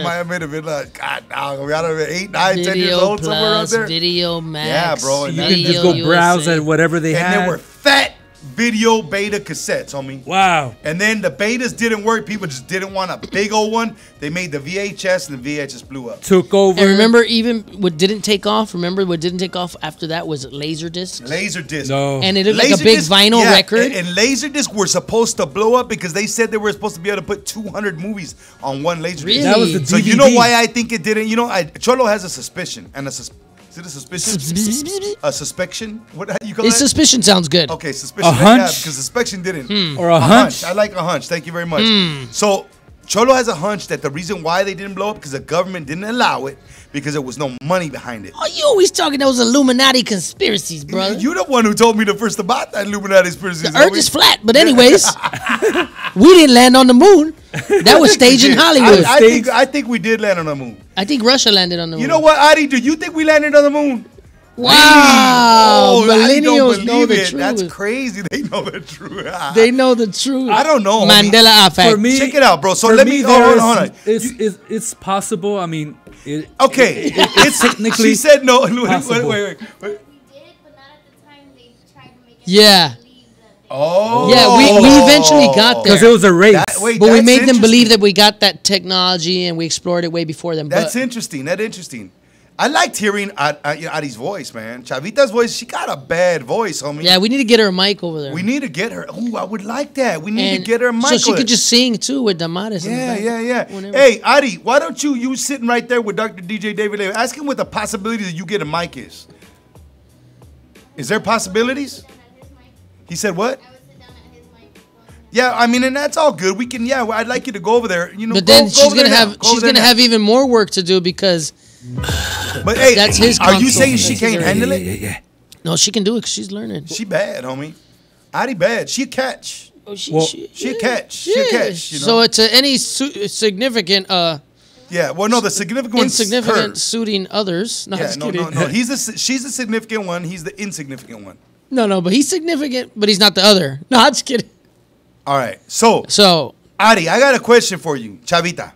might have been a bit like, God, dog, we ought to be 8, 9, 10 years old somewhere out there. Video Max. Yeah, bro. And You that- can just go browse at whatever they and had. there were fat video beta cassettes, homie. Wow. And then the betas didn't work. People just didn't want a big old one. They made the VHS, and the VHS blew up. Took over. And remember, even what didn't take off. Remember what didn't take off after that was Laserdisc. Laserdisc. No. And it looked like a big Laserdisc, vinyl yeah, record. And Laserdisc were supposed to blow up because they said they were supposed to be able to put 200 movies on one Laserdisc. Really? That was the So you know DVD. why I think it didn't? You know, Cholo has a suspicion. And is it a suspicion? A suspicion? What how do you call His that? suspicion sounds good. Okay, suspicion. A hunch? Yeah, because suspicion didn't. Or a hunch? I like a hunch. Thank you very much. So Cholo has a hunch that the reason why they didn't blow up because the government didn't allow it because there was no money behind it. Oh, you always talking those Illuminati conspiracies, brother. You're the one who told me the first about that Illuminati conspiracy. The Earth is flat, but anyways, we didn't land on the moon. That was staged in Hollywood. I think we did land on the moon. I think Russia landed on the moon. You know what, Adi? Do you think we landed on the moon? Wow, I don't millennials know believe the it. truth. That's crazy. They know the truth. They know the truth. I don't know. Mandela effect. For me, check it out, bro. So for let me. Hold on. It's possible. I mean, Okay, it's technically. She said no. possible. Wait. Yeah. Oh. Yeah, we eventually got there. Because it was a race. But we made them believe that we got that technology and we explored it way before them. That's interesting. That's interesting. I liked hearing Adi's voice, man. Chavita's voice, she got a bad voice, homie. Yeah, we need to get her a mic over there. We need to get her. Oh, I would like that. We need to get her a mic. So she could just sing too with Damaris. Yeah. Hey, Adi, why don't you sitting right there with Dr. DJ David Leo, ask him what the possibility that you get a mic is. Is there possibilities? He said what? Yeah, I mean, and that's all good. We can, I'd like you to go over there. You know, but then she's gonna have even more work to do because. But hey, that's his. Are you saying she can't handle it? Yeah. No, she can do it. 'Cause she's learning. She bad, homie. Adi bad. She a catch. Oh, she a catch. She a catch. You know? So it's any significant. Yeah. Well, no, the significant one's insignificant her. suiting others. No, just kidding. No. She's the significant one. He's the insignificant one. No, but he's significant, but he's not the other. No, I'm just kidding. All right. So Adi, I got a question for you, Chavita.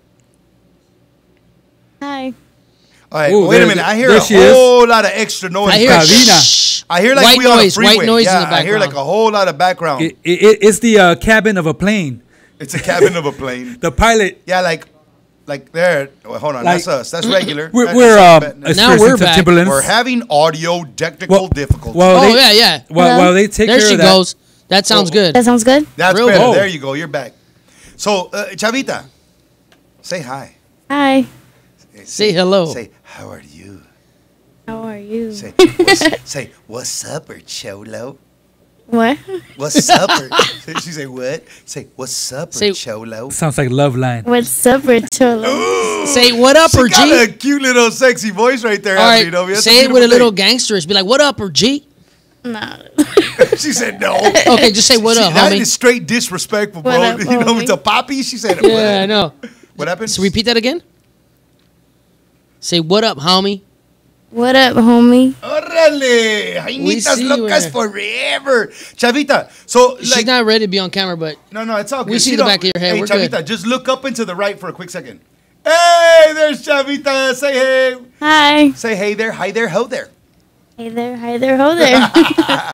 Hi. All right, Ooh, wait a minute. I hear a whole lot of extra noise. I hear I hear like white we on a noise, freeway. white noise in the I hear like a whole lot of background. It's the cabin of a plane. It's a cabin of a plane. The pilot. Yeah, like there. Well, hold on, that's us. That's regular. Now we're back. We're having audio technical difficulties. Yeah. While they take there care she of that. goes. That sounds good. That sounds good. That's Real better. good. There you go. You're back. So, Chavita, say hi. Hi. Say hello. Say, how are you? How are you? Say, what's up, or Cholo? What? What's up, or she say what? Say, what's up, or Cholo? Sounds like Love Line. What's up, Cholo? Say what up, or G? She got a cute little sexy voice right there. All right, say it with a little gangsterish. Be like, what up, or G? No. She said no. Okay, just say what up, That homie. is straight disrespectful, bro. What up, You know, homie? it's a poppy. She said, Yeah, I know. What happened? So repeat that again. Say what up, homie. What up, homie? Órale, Jainitas see you locas in forever. Chavita, so She's like, not ready to be on camera, but no, it's all good. we see She the don't- back of your head. Hey, We're Chavita, good. just look up and to the right for a quick second. Hey, there's Chavita. Say hey. Hi. Say hey there. Hi there. Ho there. Hey there, hi there, ho there.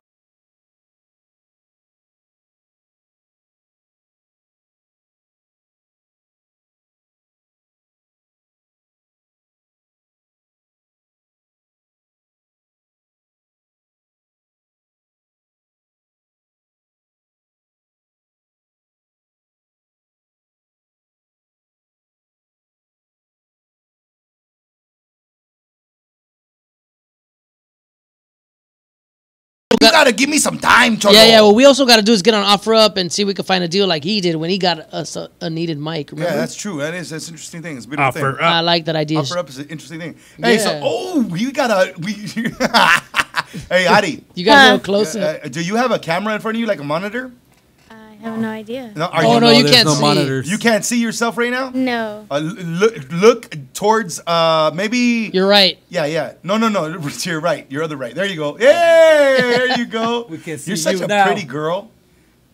You gotta give me some time, Cholo. Yeah. What we also got to do is get on OfferUp and see if we can find a deal like he did when he got us a needed mic. Remember? Yeah, that's true. That's an interesting thing. It's a beautiful thing. I like that idea. OfferUp is an interesting thing. Hey, so Yeah. you gotta Hey, Adi. You got to go closer. Do you have a camera in front of you, like a monitor? I have no idea. No, are Oh, no, you there's can't no see. monitors. You can't see yourself right now? No. Look towards maybe. You're right. Yeah. No. To your right. Your other right. There you go. Hey, there you go. We can see You're such you a now. pretty girl.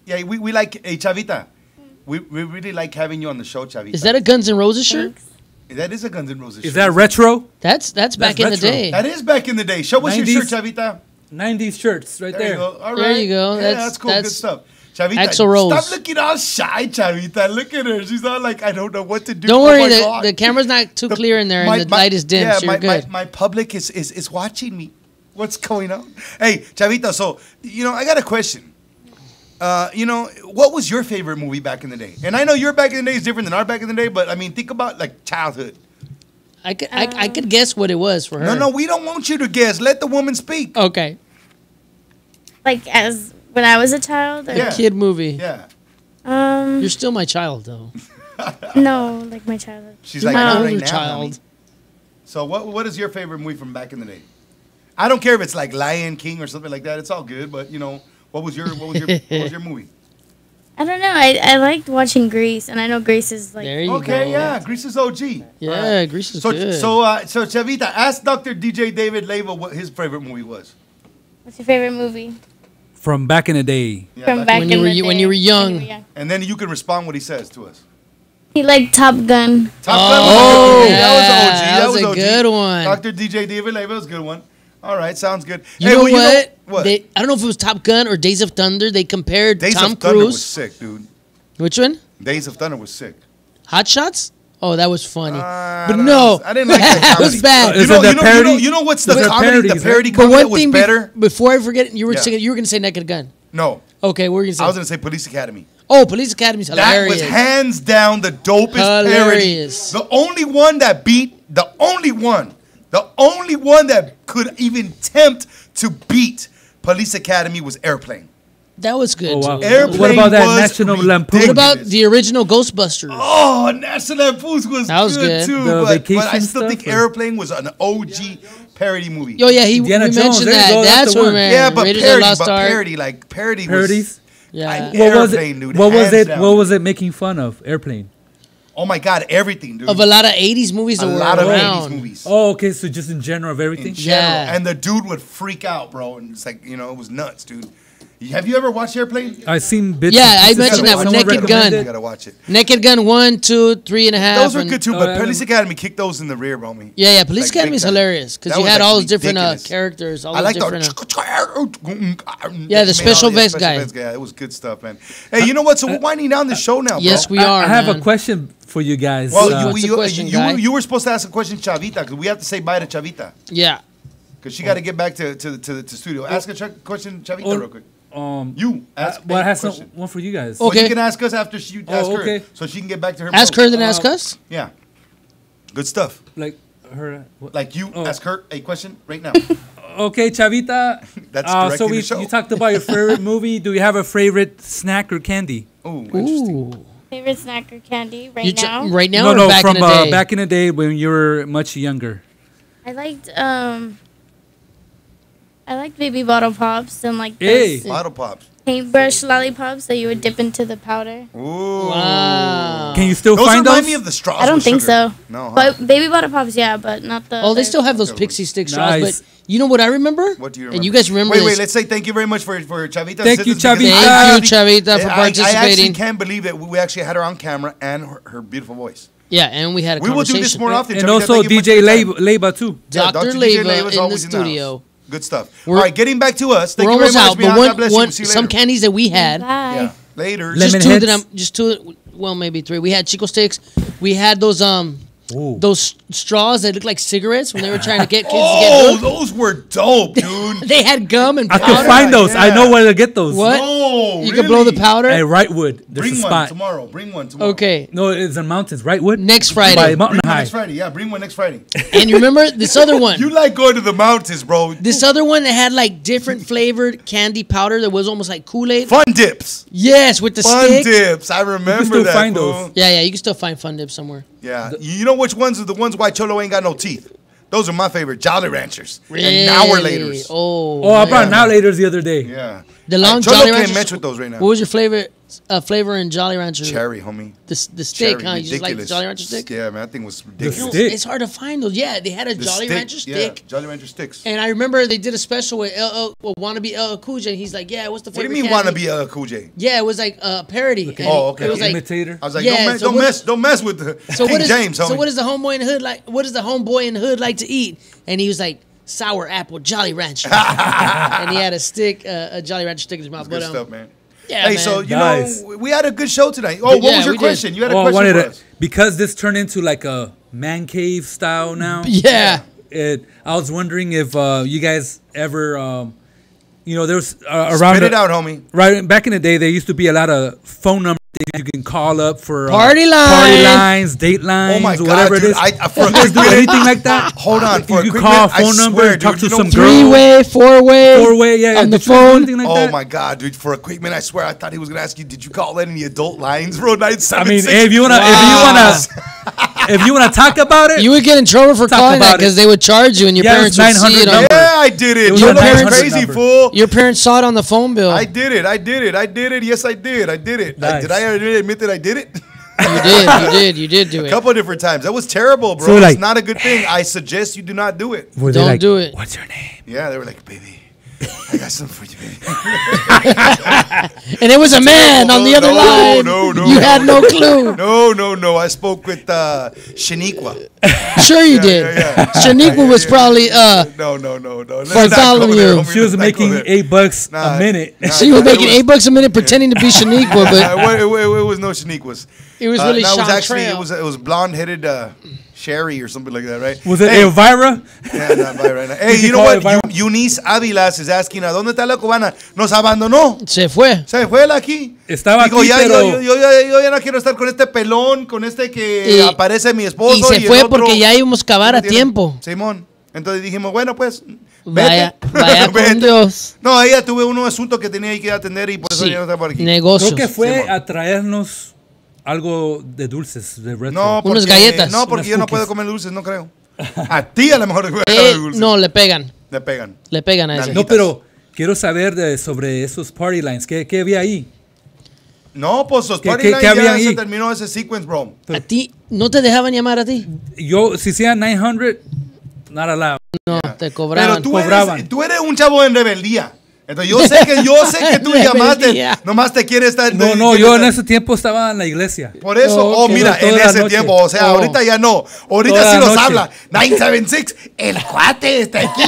Yeah, we like. Hey, Chavita. We really like having you on the show, Chavita. Is that a Guns N' Roses shirt? That is a Guns N' Roses shirt. Is that retro? That's back in the retro. day. That is back in the day. Show us your 90s. shirt, Chavita. 90s shirts right There there. you go. All right. There you go. Yeah, That's cool. Good that's stuff. Chavita, Axl Rose. stop looking all shy, Chavita. Look at her. She's not like, I don't know what to do. Don't Oh worry, my the, God. the camera's not too clear in there, and the light is dim, so you're good. My public is watching me. What's going on? Hey, Chavita, so, I got a question. What was your favorite movie back in the day? And I know your back in the day is different than our back in the day, but, I mean, think about, like, childhood. I could guess what it was for her. No, we don't want you to guess. Let the woman speak. Okay. Like as when I was a child? Or? Yeah. Kid movie. Yeah. You're still my child, though. No, like my childhood. She's like, no. not right now, homie. So what is your favorite movie from back in the day? I don't care if it's like Lion King or something like that. It's all good, but you know, what was your movie? I don't know. I liked watching Grease, and I know Grease is like. There you Okay, go. yeah, Grease is OG. Yeah, Grease is so, good. So Chavita, ask Dr. DJ David Leyva what his favorite movie was. What's your favorite movie? From back in the day. Yeah, From back in the day. When you were young. And then you can respond what he says to us. He liked Top Gun. Top Gun was yeah, that was OG. that was a OG. good one. Dr. DJ David Leyva was a good one. All right, sounds good. You Hey, know well, what? I don't know if it was Top Gun or Days of Thunder. They compared Days Tom of Thunder Cruise. was sick, dude. Which one? Days of Thunder was sick. Hot Shots? Oh, that was funny. But don't no, know. I didn't like that that comedy. was bad. You know what's the comedy? The parody But comedy one that was thing better? before I forget, you were Yeah. saying you were going to say Naked Gun. No. Okay, what were you going to say? I was going to say Police Academy. Oh, Police Academy's hilarious. That was hands down the dopest Hilarious. parody. The only one that the only one that could even tempt to beat Police Academy was Airplane. That was good. Oh, wow. too. Airplane What about that was National Lampoon? What about the original Ghostbusters? Oh, National Lampoon was, That was good. too. The But I vacation still think stuff, or- Airplane was an OG parody movie. Oh yeah, we Indiana Jones, mentioned there you that. go, that's That's the what one. man. Yeah, but Raiders of the parody, Lost Ark. parody Parodies? was Yeah. What was Airplane, it? dude. What was hands it? down. What was it making fun of? Airplane. Oh my God, everything, dude. Of a lot of '80s movies that A were lot of around. 80s movies. Oh, okay. So just in general of everything. In general. Yeah. And the dude would freak out, bro. And it's like, it was nuts, dude. Have you ever watched Airplane? I seen bits. Yeah, and I pieces mentioned of it. that with Someone Naked Gun. recommended You it. gotta watch it. Naked Gun 1, 2, 3 and a half. Those were and- good too, Oh, but yeah, Police yeah. Academy kicked those in the rear, homie. Yeah, Police Like, Academy big is time. hilarious because That you was had all those actually different ridiculous. characters, all I those like different. the Yeah, the special effects guy. It was good stuff, man. Hey, you know what? So we're winding down the show now, bro. Yes, we are. I have man. a question for you guys. Well, What's the question, guy? you were supposed to ask a question, Chavita, because we have to say bye to Chavita. Yeah. Because she got to get back to the studio. Ask a question, Chavita, Oh, real quick. You ask well, I a have question. one for you guys. Well, Okay. you can ask us after you ask her, okay. so she can get back to her. Ask post. her, then ask us. Yeah. Good stuff. Like her. What? Like you Oh. ask her a question right now. Okay, Chavita. That's so directing the show. you talked about your favorite movie. Do you have a favorite snack or candy? Oh, interesting. Ooh. Favorite snack or candy right now? Right now No, or no, back from in the day? back in the day when you were much younger. I liked baby bottle pops and like Hey. those Bottle pops. paintbrush lollipops that you would dip into the powder. Ooh. Wow. Can you still Those find remind those? me of the straws. I don't with think sugar. so. No. Huh? But baby bottle pops, yeah, but not the. Oh, they other- still have those pixie stick straws, Nice. but you know what I remember? What do you remember? And you guys remember Wait, this? let's say thank you very much for Chavita. Thank you, assistance, because Chavita. Thank you, Chavita, for I actually participating. can't believe that we actually had her on camera and her beautiful voice. Yeah, and we had a We will conversation. do this more often. And Chavita, also thank you much DJ for your time. Leyva too. Yeah, Dr. DJ Leyva Leyva's in the always house. studio. Good stuff. We're- All right, getting back to us. Thank We're you very almost much. out, Mian. but God bless you. We'll see you some later. candies that we had. Bye. Yeah. Later. Just Lemon two heads? that I'm just two. Well, maybe three. We had Chico sticks. We had those straws that look like cigarettes when they were trying to get kids to get Oh, hooked. those were dope, dude. They had gum and I powder. can find those. I Yeah. know where to get those. What? No, You can blow the powder. At Wrightwood. There's Bring a one spot. tomorrow. Bring one tomorrow. Okay. No, it's in mountains. Wrightwood. Next By Friday. Mountain Bring one High. next Friday. Yeah, bring one next Friday. And you remember this other one? You like going to the mountains, bro. This other one that had like different flavored candy powder that was almost like Kool-Aid. Fun dips. Yes, with the Fun stick. dips. I remember still that. find fool. those. Yeah, you can still find Fun Dip somewhere. Yeah. You know which ones are the ones why Cholo ain't got no teeth? Those are my favorite. Jolly Ranchers. Really? And Now We're Laters. Oh, Oh, I brought man. Now Laters the other day. Yeah. The long Cholo Jolly can't Ranchers. match with those right now. What was your flavor in Jolly Rancher? Cherry, homie. The stick, Cherry, huh? You just like the ridiculous. Jolly Rancher stick? Yeah, man, that thing was You know, ridiculous. it's hard to find those. Yeah, they had a The Jolly stick, Rancher stick. Yeah, Jolly Rancher sticks. And I remember they did a special with wannabe LL Cool J. And he's like, "Yeah, what's the What do favorite?" you mean candy? wanna be Cool J? Yeah, it was like a parody. And Oh, okay. It was like Imitator. I was like, Yeah, so don't mess with the So King what is James, homie. so what is the homeboy in the hood like? What does the homeboy in the hood like to eat? And he was like sour apple Jolly Rancher, and he had a stick, a Jolly Rancher stick in his mouth. Good But stuff, man. yeah, Hey, man. so you Nice. know we had a good show tonight. Oh, what Yeah, was your we did. question? You had a Oh, I question wanted for to, us. because this turned into like a man cave style now. Yeah. I was wondering if you guys ever, there was around Spit it out, homie. right back in the day. There used to be a lot of phone numbers they You can call up for Party lines, date lines, Oh my God, whatever dude, it is. for a You guys do quick anything like that? Hold on, for a you quick call minute, a phone I number, swear, talk dude, to you know, some girl. 3-way, 4-way. 4-way, yeah. On the Did you do phone. anything like Oh that? my God, dude! For a quick minute, I swear I thought he was gonna ask you, did you call any adult lines, bro? 976. I mean, if you wanna talk about it, You would get in trouble for calling that because they would charge you and your parents would see it. Yeah, I did it. Your Your parents crazy fool. Your parents saw it on the phone bill. I did it. Yes, I did. Nice. Did I admit that I did it? You did do A it. couple of different times. That was terrible, bro. So, like- it's not a good thing. I suggest you do not do it. Were they Don't like, do it. What's your name? Yeah, they were like, baby, I got something for you, baby. And it was a man on the other line. You had no clue. No. I spoke with Shaniqua. Sure you did. Yeah. Shaniqua was probably No. Bartholomew. She was making $8 a minute. She was making $8 a minute pretending to be Shaniqua, but it was no Shaniquas. it was really no, it was Sean actually Trail. it was blonde-headed Sherry or something like that, right? Was it Hey. Elvira? Yeah, not right now. Hey, Did you you know call what? Elvira? Eunice Ávilas is asking, ¿a dónde está la cubana? Nos abandonó. Se fue. Se fue la aquí. Estaba Digo, aquí, ya, pero... yo ya no quiero estar con este pelón, con este que aparece mi esposo. Y se el fue otro porque ya íbamos a acabar no a tiene- tiempo. Simón. Entonces dijimos, bueno, pues, Vaya, vete. vaya con Vete. Dios. No, ella tuve unos asuntos que tenía que atender y por eso Sí, ya no está por aquí. negocios. Creo que fue Simón. a traernos algo de dulces, de retro. No, porque, Unas galletas. No, porque Unas yo no cookies. puedo comer dulces, no creo. A ti a lo mejor te puede dar dulces. No, le pegan. Le pegan. Le pegan a ese. No, pero quiero saber sobre esos party lines. ¿Qué había ahí? No, pues los ¿Qué- party qué- lines qué había ya ahí? se terminó ese sequence, bro. ¿A ti no te dejaban llamar a ti? Yo, si sea 900, not allowed. No, te Pero cobraban. tú eres un chavo en rebeldía. Entonces yo sé que tú llamaste, Rebeldía. nomás te quieres estar. No, yo en ese tiempo estaba en la iglesia. Por eso, Oh, mira, toda en la ese noche. tiempo, o sea, Oh. ahorita ya no. Ahorita Toda sí la los noche. habla. 976, el cuate está aquí.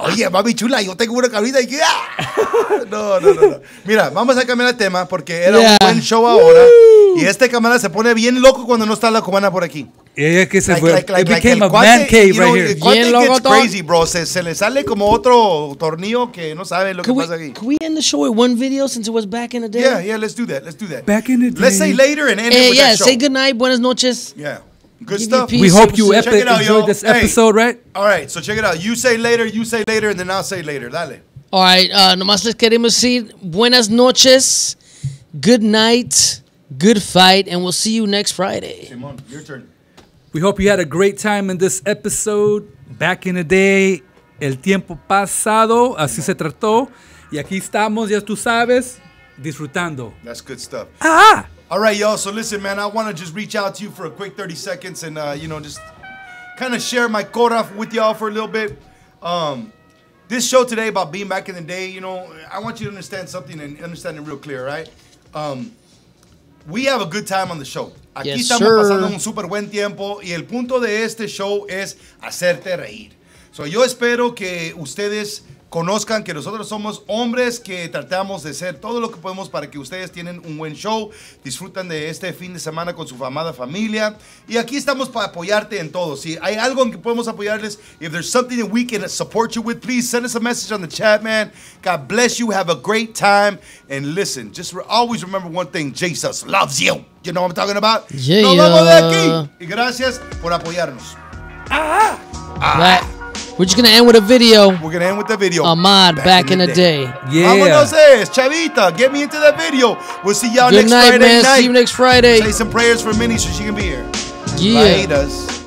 Oye, mami chula, yo tengo una cabrita aquí. No. Mira, vamos a cambiar el tema porque era Yeah. un buen show ahora. Y este camarada se pone bien loco cuando no está la cubana por aquí. Ella que se fue. It el became a cuate, man cave you know, right here. El cuate Bien gets loco, crazy, bro. Se le sale como otro tornillo que no sabe lo que pasa aquí. Can we end the show with one video since it was back in the day? Yeah, let's do that. Back in the day. Let's say later and end it with Yeah, that show. say good night, buenas noches. Yeah. Good Give stuff. you We peace. hope you Check it out, enjoyed yo. this Hey. episode, right? All right, so check it out. You say later, and then I'll say later. Dale. All right, nomás les queremos decir buenas noches, good night, good fight, and we'll see you next Friday. Simón, your turn. We hope you had a great time in this episode. Back in the day, el tiempo pasado, así se trató. Y aquí estamos, ya tú sabes, disfrutando. That's good stuff. Ah! All right, y'all. So listen, man, I want to just reach out to you for a quick 30 seconds and, just kind of share my cora with y'all for a little bit. This show today about being back in the day, I want you to understand something and understand it real clear, right? We have a good time on the show. Aquí Yes, estamos sir. pasando un súper buen tiempo y el punto de este show es hacerte reír. So, yo espero que ustedes conozcan que nosotros somos hombres que tratamos de hacer todo lo que podemos para que ustedes tienen un buen show, disfrutan de este fin de semana con su amada familia y aquí estamos para apoyarte en todo. Si hay algo en que podemos apoyarles, if there's something that we can support you with, please send us a message on the chat, man. God bless you, have a great time, and listen, just always remember one thing, Jesus loves you. You know what I'm talking about? Yeah. Nos vamos de aquí y gracias por apoyarnos. Right. We're just gonna end with a video. We're gonna end with the video. Ahmad, back in the day. Yeah. Vámonos, Chavita. Get me into that video. We'll see y'all Good next night, Friday man. night. See you next Friday. Say some prayers for Minnie so she can be here. Yeah. Laters.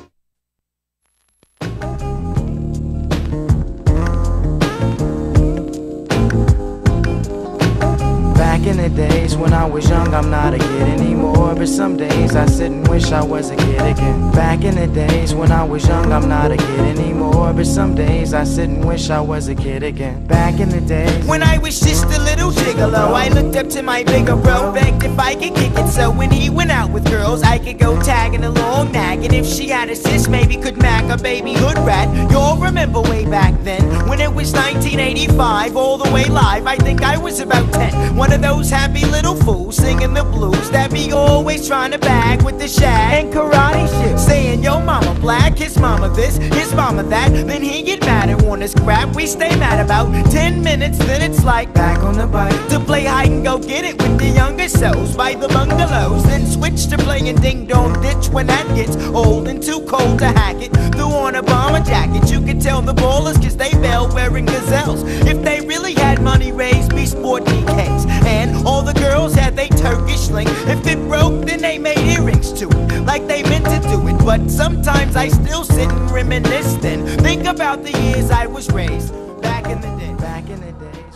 Back in the days when I was young, I'm not a kid anymore. But some days I sit and wish I was a kid again. Back in the days when I was young, I'm not a kid anymore. But some days I sit and wish I was a kid again. Back in the days When I was just a little gigolo, I looked up to my bigger bro, begged if I could kick it. So when he went out with girls, I could go tagging along, nagging. If she had a sis, maybe could mac a baby hood rat. You'll remember way back then, when it was 1985, all the way live. I think I was about 10. One of those happy little fools singing the blues that be always trying to bag with the shag and karate shit. Saying, yo, mama black, his mama this, his mama that. Then he get mad and wanna scrap. We stay mad about 10 minutes, then it's like back on the bike to play hide and go get it with the younger souls by the bungalows. Then switch to playing ding dong ditch when that gets old and too cold to hack it. Threw on a bomber jacket, you could tell the ballers cause they bail wearing gazelles. If they really had money raised, be sport DKs. And all the girls had they Turkish sling. If it broke, then they made earrings to it, like they meant to do it. But sometimes I still sit and reminisce then think about the years I was raised back in the day, back in the days.